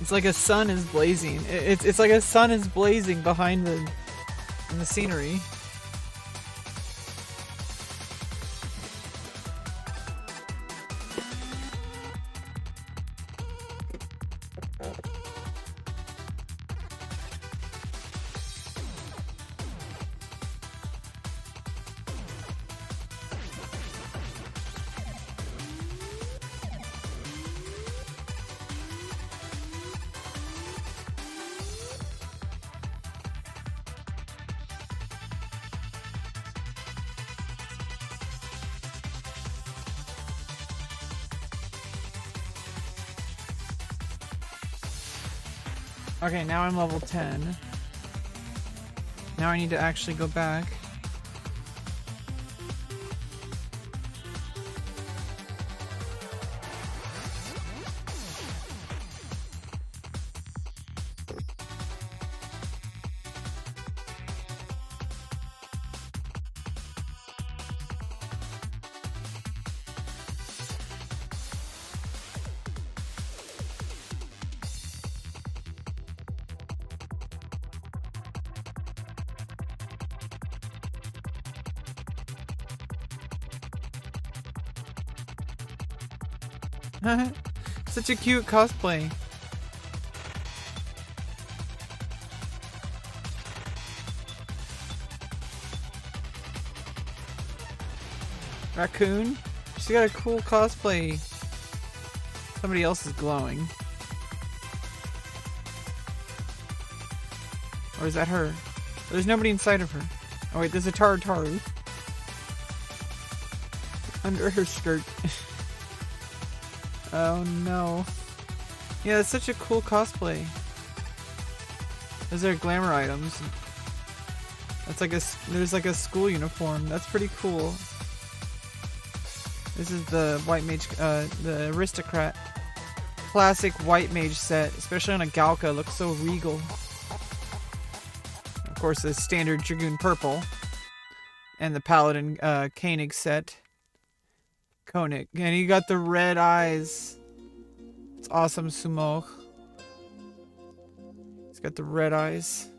A: It's like a sun is blazing. It's like a sun is blazing behind the scenery. Okay, now I'm level 10. Now I need to actually go back. Such a cute cosplay. Raccoon? She's got a cool cosplay. Somebody else is glowing. Or is that her? There's nobody inside of her. Oh wait, there's a Taru under her skirt. Oh no. Yeah, it's such a cool cosplay. Those are glamour items. That's like there's like a school uniform. That's pretty cool. This is the white mage, the aristocrat. Classic white mage set, especially on a Galka, looks so regal. Of course, the standard Dragoon purple. And the paladin, Koenig set. Koenig. And he got the red eyes. It's awesome, Sumo. He's got the red eyes.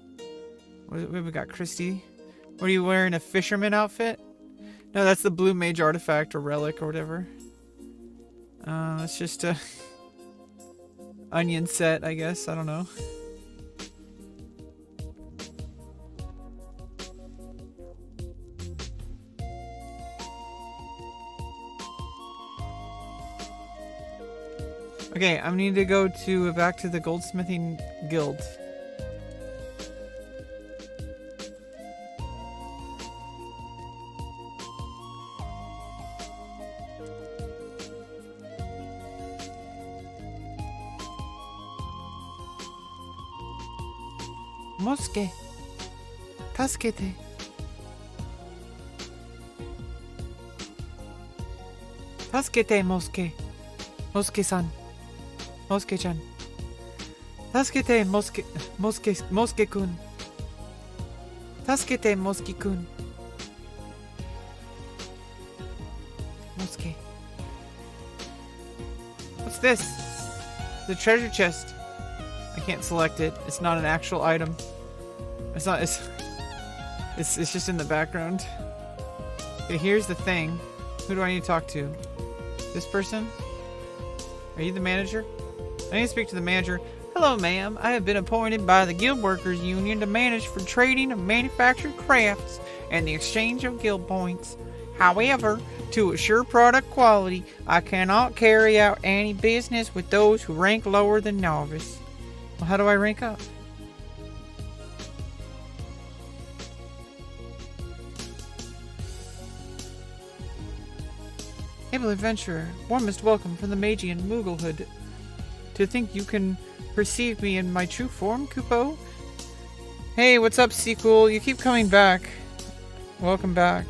A: What we got? Christy. What are you wearing? A fisherman outfit? No, that's the blue mage artifact or relic or whatever. It's just a onion set, I guess. I don't know. Okay, I need to go to back to the goldsmithing guild. Mosuke, tasukete. Tasukete, Mosuke. Mosuke-san. Mosuke-chan. Tasukete, Mosuke-kun. Tasukete, Mosuke-kun. Mosuke. What's this? The treasure chest. I can't select it. It's not an actual item. It's not. It's just in the background. Okay, here's the thing. Who do I need to talk to? This person? Are you the manager? I need to speak to the manager. Hello, ma'am. I have been appointed by the Guild Workers Union to manage for trading of manufactured crafts and the exchange of guild points. However, to assure product quality, I cannot carry out any business with those who rank lower than novice. Well, how do I rank up? Able adventurer, warmest welcome from the Magian Mooglehood. to think you can perceive me in my true form, Kupo? Hey, what's up, Sequel? You keep coming back. Welcome back.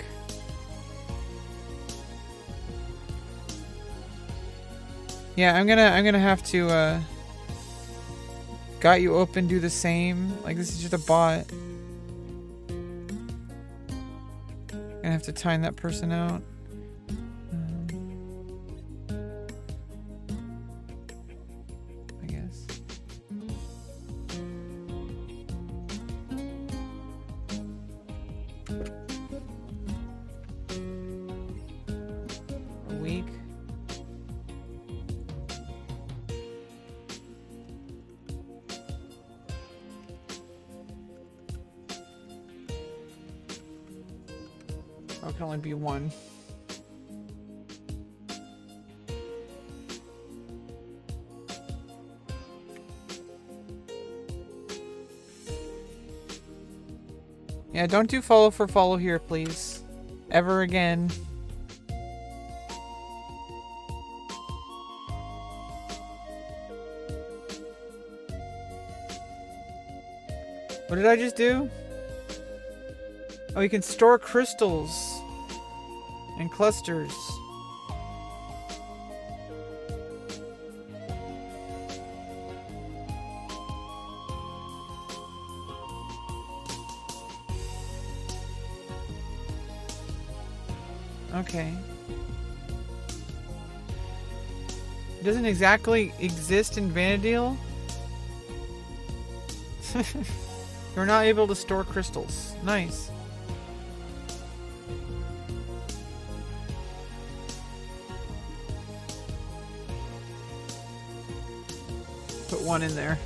A: Yeah, I'm gonna have to got you open, do the same. Like, this is just a bot. Gonna have to time that person out. I guess. A week. Oh, it can only be one. Yeah, don't do follow for follow here, please. Ever again. What did I just do? Oh, you can store crystals and clusters. Okay. It doesn't exactly exist in Vanadil. You're not able to store crystals. Nice. Put one in there.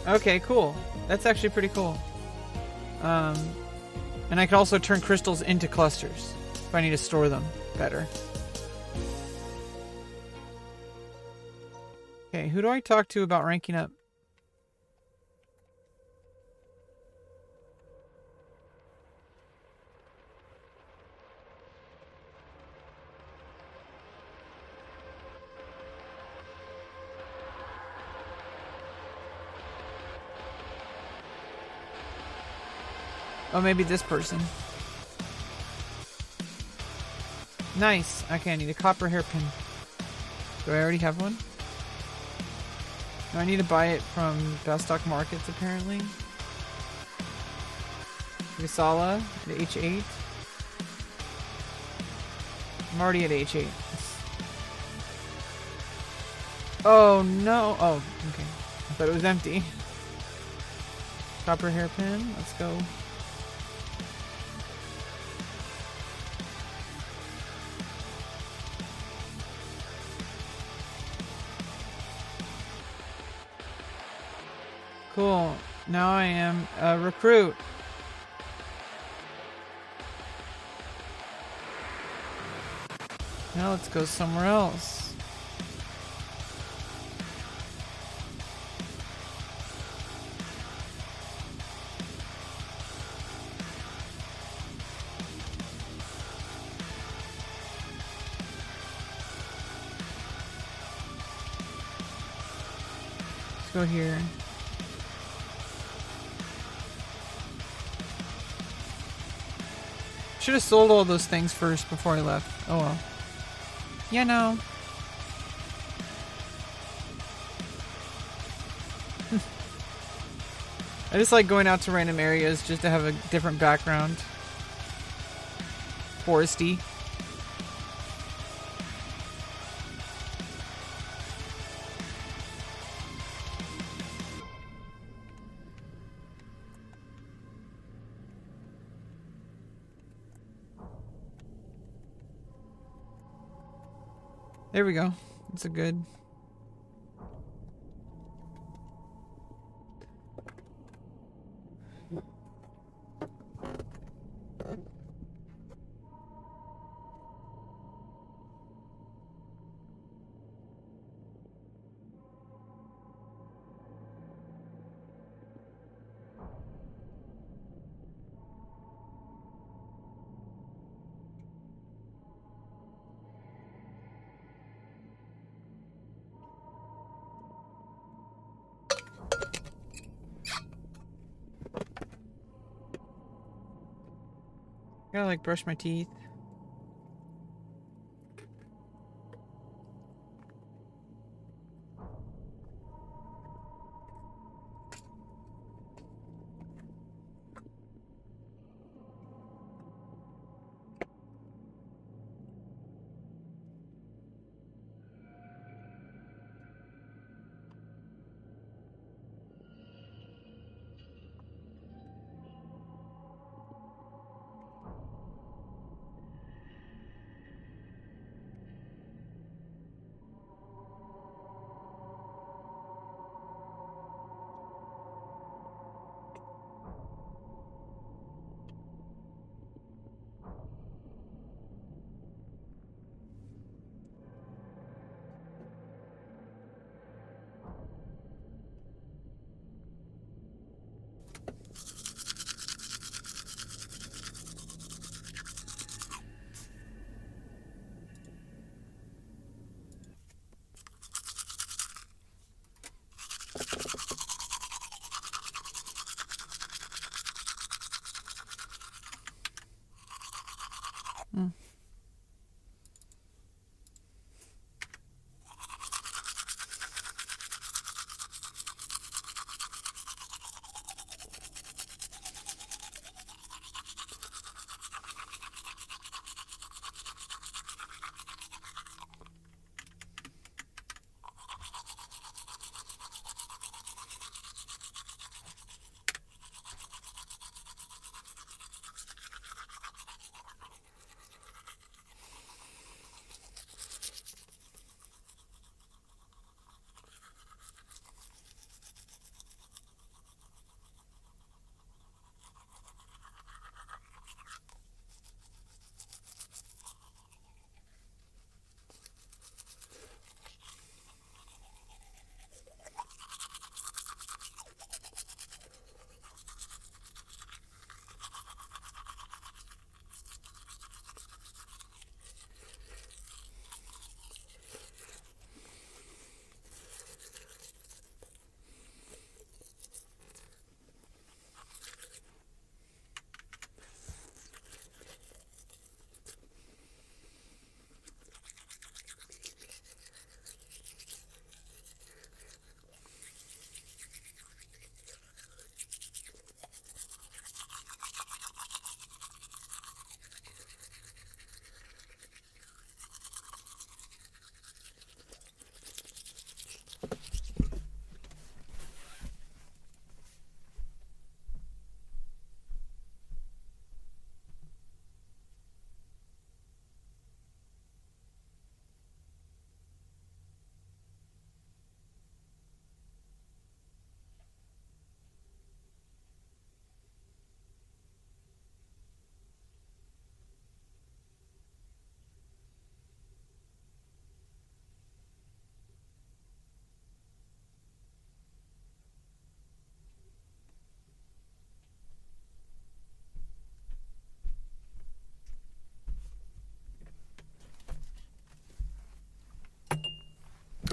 A: Okay, cool. That's actually pretty cool. And I can also turn crystals into clusters if I need to store them better. Okay, who do I talk to about ranking up? Oh, maybe this person. Nice. Okay, I need a copper hairpin. Do I already have one? No, I need to buy it from Bastock Markets, apparently. Visala at H8. I'm already at H8. Oh, no. Oh, okay. I thought it was empty. Copper hairpin. Let's go. Cool. Now I am a recruit. Now let's go somewhere else. Let's go here. Should have sold all those things first before I left. Oh well. Yeah, no. I just like going out to random areas just to have a different background. Foresty. There we go. That's a good. Gotta like brush my teeth.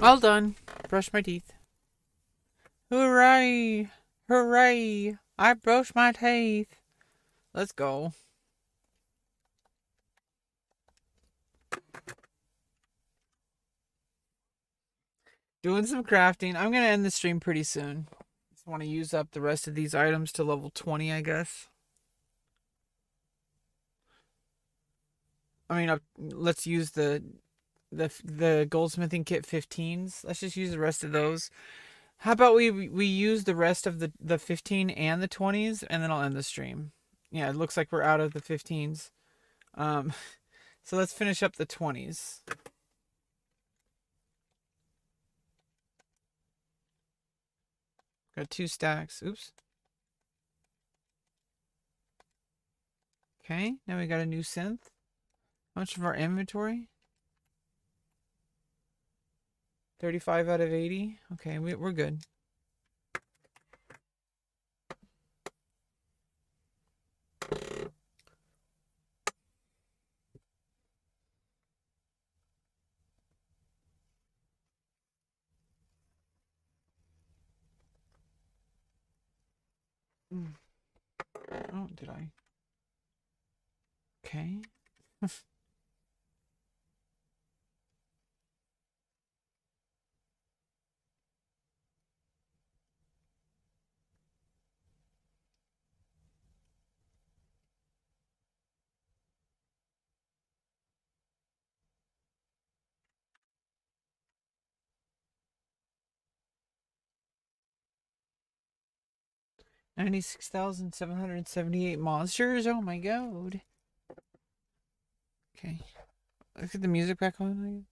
A: All done. Brush my teeth. Hooray! Hooray! I brushed my teeth. Let's go. Doing some crafting. I'm going to end the stream pretty soon. Just want to use up the rest of these items to level 20, I guess. I mean, let's use the goldsmithing kit 15s. Let's just use the rest of those. How about we use the rest of the 15 and the 20s, and then I'll end the stream. Yeah, it looks like we're out of the 15s. So let's finish up the 20s. Got 2 stacks. Oops. Okay, now we got a new synth. How much of our inventory? 35 out of 80. Okay, we're good. Oh, did I? Okay. $96,778 monsters. Oh my god. Okay. Let's get the music back on.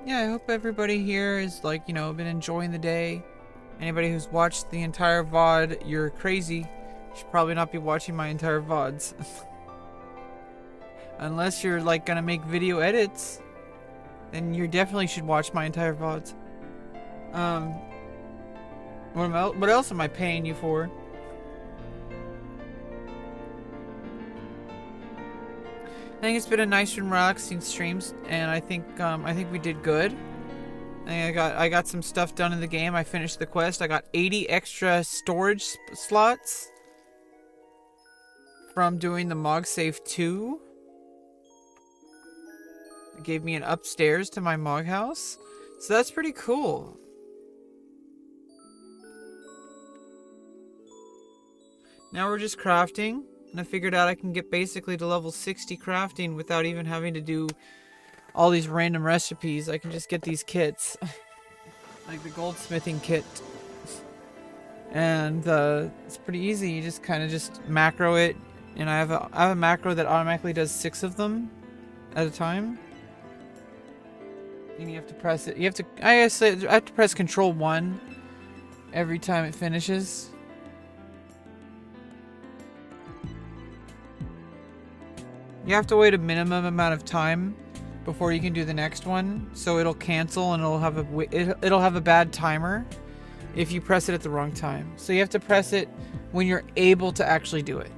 A: Yeah, I hope everybody here is like, you know, been enjoying the day. Anybody who's watched the entire VOD, you're crazy. You should probably not be watching my entire VODs. Unless you're like gonna make video edits, then you definitely should watch my entire VODs. What else am I paying you for? I think it's been a nice and relaxing streams, and I think we did good. I got some stuff done in the game. I finished the quest. I got 80 extra storage slots from doing the MogSafe 2. It gave me an upstairs to my Mog house, so that's pretty cool. Now we're just crafting. And I figured out I can get basically to level 60 crafting without even having to do all these random recipes. I can just get these kits. Like the goldsmithing kit. And it's pretty easy. You just kind of just macro it. And I have a macro that automatically does 6 of them at a time. And you have to press it. I have to press Control 1 every time it finishes. You have to wait a minimum amount of time before you can do the next one, so it'll cancel and it'll have a bad timer if you press it at the wrong time. So you have to press it when you're able to actually do it.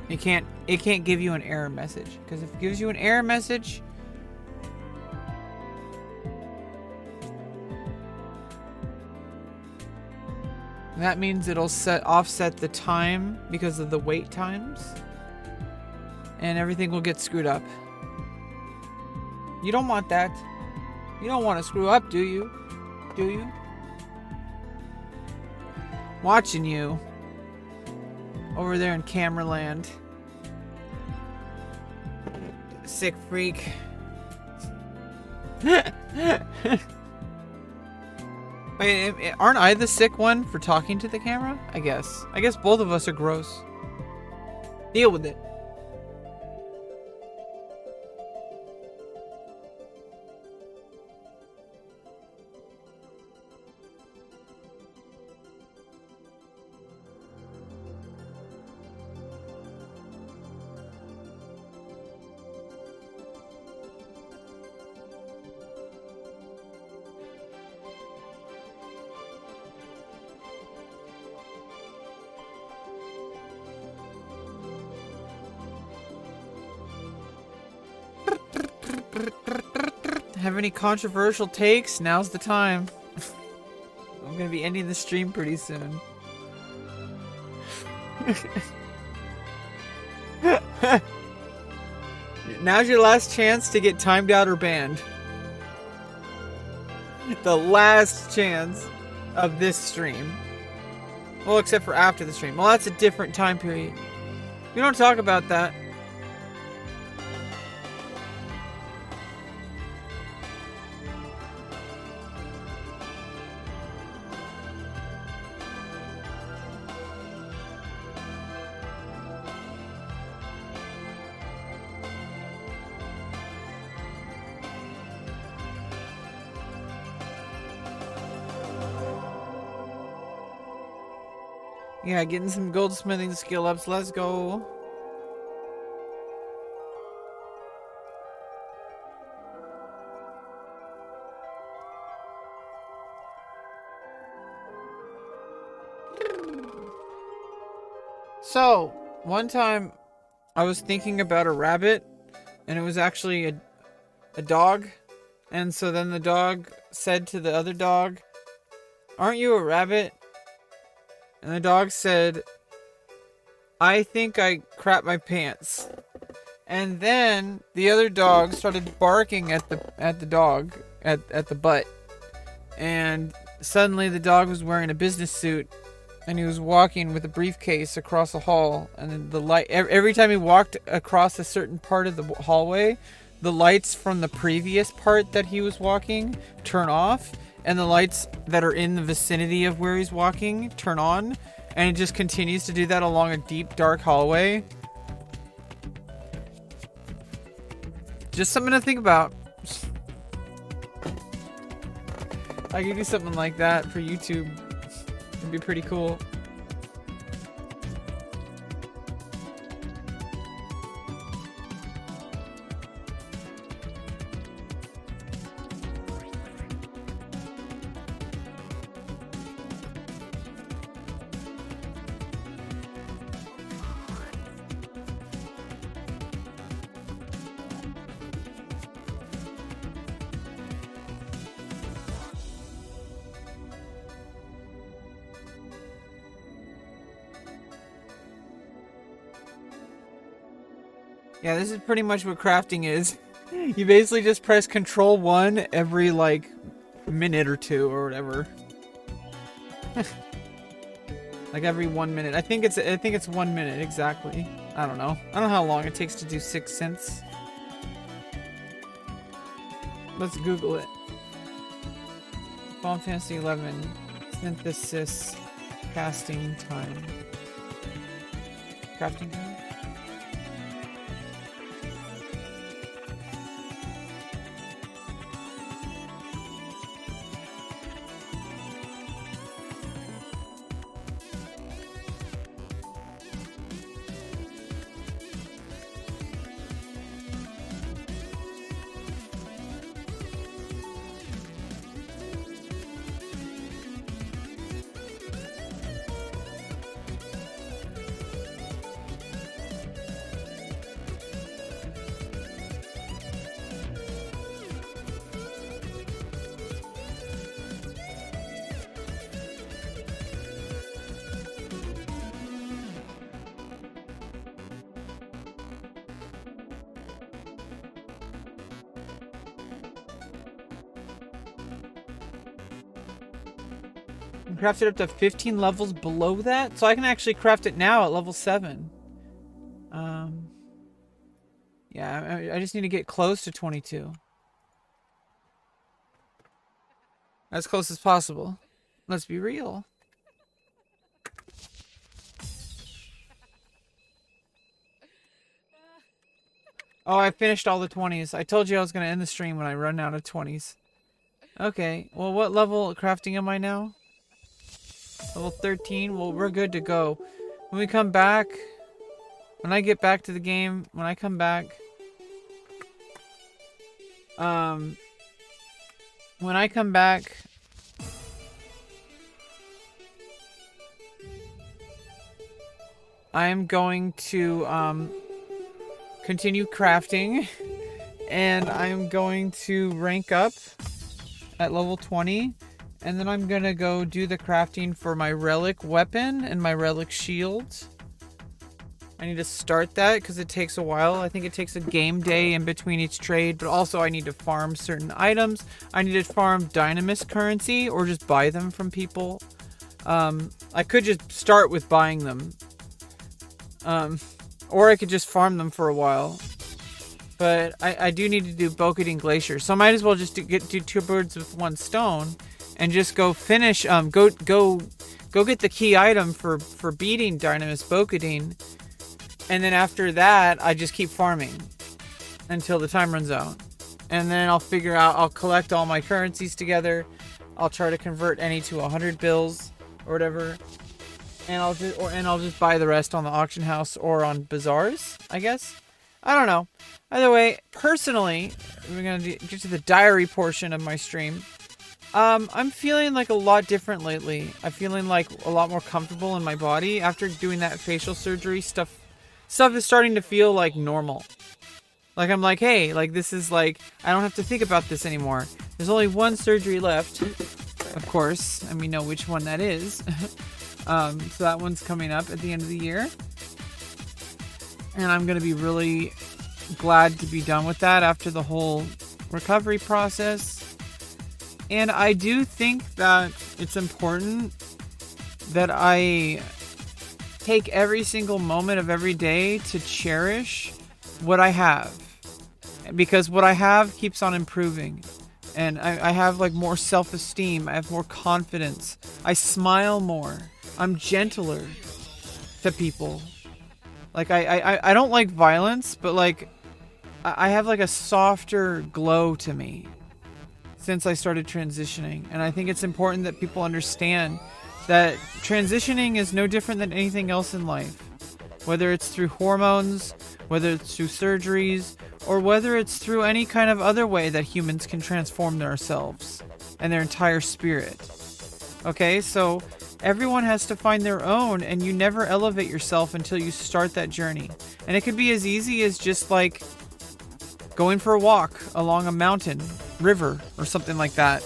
A: It can't give you an error message, because if it gives you an error message, that means it'll offset the time because of the wait times. And everything will get screwed up. You don't want that. You don't want to screw up, do you? Do you? Watching you. Over there in camera land. Sick freak. Wait, aren't I the sick one for talking to the camera? I guess both of us are gross. Deal with it. Have any controversial takes? Now's the time. I'm gonna be ending the stream pretty soon. Now's your last chance to get timed out or banned. The last chance of this stream. Well, except for after the stream. Well, that's a different time period. We don't talk about that. Yeah, getting some goldsmithing skill ups. Let's go. So, one time I was thinking about a rabbit, and it was actually a dog. And so then the dog said to the other dog, "Aren't you a rabbit?" And the dog said, "I think I crap my pants." And then the other dog started barking at the dog at the butt. And suddenly the dog was wearing a business suit, and he was walking with a briefcase across the hall. And then the light, every time he walked across a certain part of the hallway, the lights from the previous part that he was walking turn off, and the lights that are in the vicinity of where he's walking turn on. And it just continues to do that along a deep, dark hallway. Just something to think about. I could do something like that for YouTube. It'd be pretty cool. Yeah, this is pretty much what crafting is. You basically just press Control 1 every, like, minute or two or whatever. Like every 1 minute. I think it's 1 minute exactly. I don't know. I don't know how long it takes to do 6 cents. Let's Google it. Final Fantasy 11 synthesis casting time. Crafting time? Craft it up to 15 levels below that, so I can actually craft it now at level 7. Yeah, I just need to get close to 22. As close as possible. Let's be real. Oh, I finished all the 20s. I told you I was going to end the stream when I run out of 20s. Okay, well, what level crafting am I now? Level 13? Well, we're good to go. When we come back, when I get back to the game, when I come back, I am going to, continue crafting, and I'm going to rank up at level 20. And then I'm gonna go do the crafting for my relic weapon and my relic shield. I need to start that because it takes a while. I think it takes a game day in between each trade, but also I need to farm certain items. I need to farm dynamis currency or just buy them from people. I could just start with buying them. Or I could just farm them for a while. But I do need to do Bokiding Glacier, so I might as well just do 2 birds with 1 stone. And just go finish, go get the key item for beating Dynamis Bokiding. And then after that, I just keep farming until the time runs out. And then I'll collect all my currencies together. I'll try to convert any to 100 bills or whatever. and I'll just buy the rest on the auction house or on bazaars, I guess. I don't know. Either way, personally, we're gonna get to the diary portion of my stream. I'm feeling like a lot different lately. I'm feeling like a lot more comfortable in my body after doing that facial surgery. Stuff is starting to feel like normal. Like I'm like, hey, like this is like I don't have to think about this anymore. There's only one surgery left, of course, and we know which one that is. So that one's coming up at the end of the year, and I'm gonna be really glad to be done with that after the whole recovery process. And I do think that it's important that I take every single moment of every day to cherish what I have. Because what I have keeps on improving. And I have like more self-esteem. I have more confidence. I smile more. I'm gentler to people. Like I don't like violence, but like I have like a softer glow to me since I started transitioning. And I think it's important that people understand that transitioning is no different than anything else in life. Whether it's through hormones, whether it's through surgeries, or whether it's through any kind of other way that humans can transform themselves and their entire spirit. Okay, so everyone has to find their own, and you never elevate yourself until you start that journey. And it could be as easy as just like going for a walk along a mountain, river, or something like that.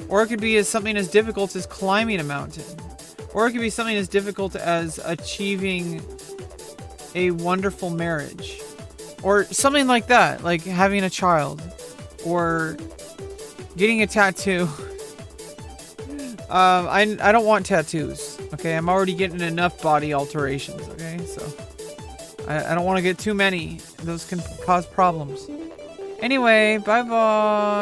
A: Or it could be something as difficult as climbing a mountain. Or it could be something as difficult as achieving a wonderful marriage. Or something like that, like having a child. Or getting a tattoo. I don't want tattoos, okay? I'm already getting enough body alterations, okay? So I don't want to get too many. Those can cause problems. Anyway, bye-bye.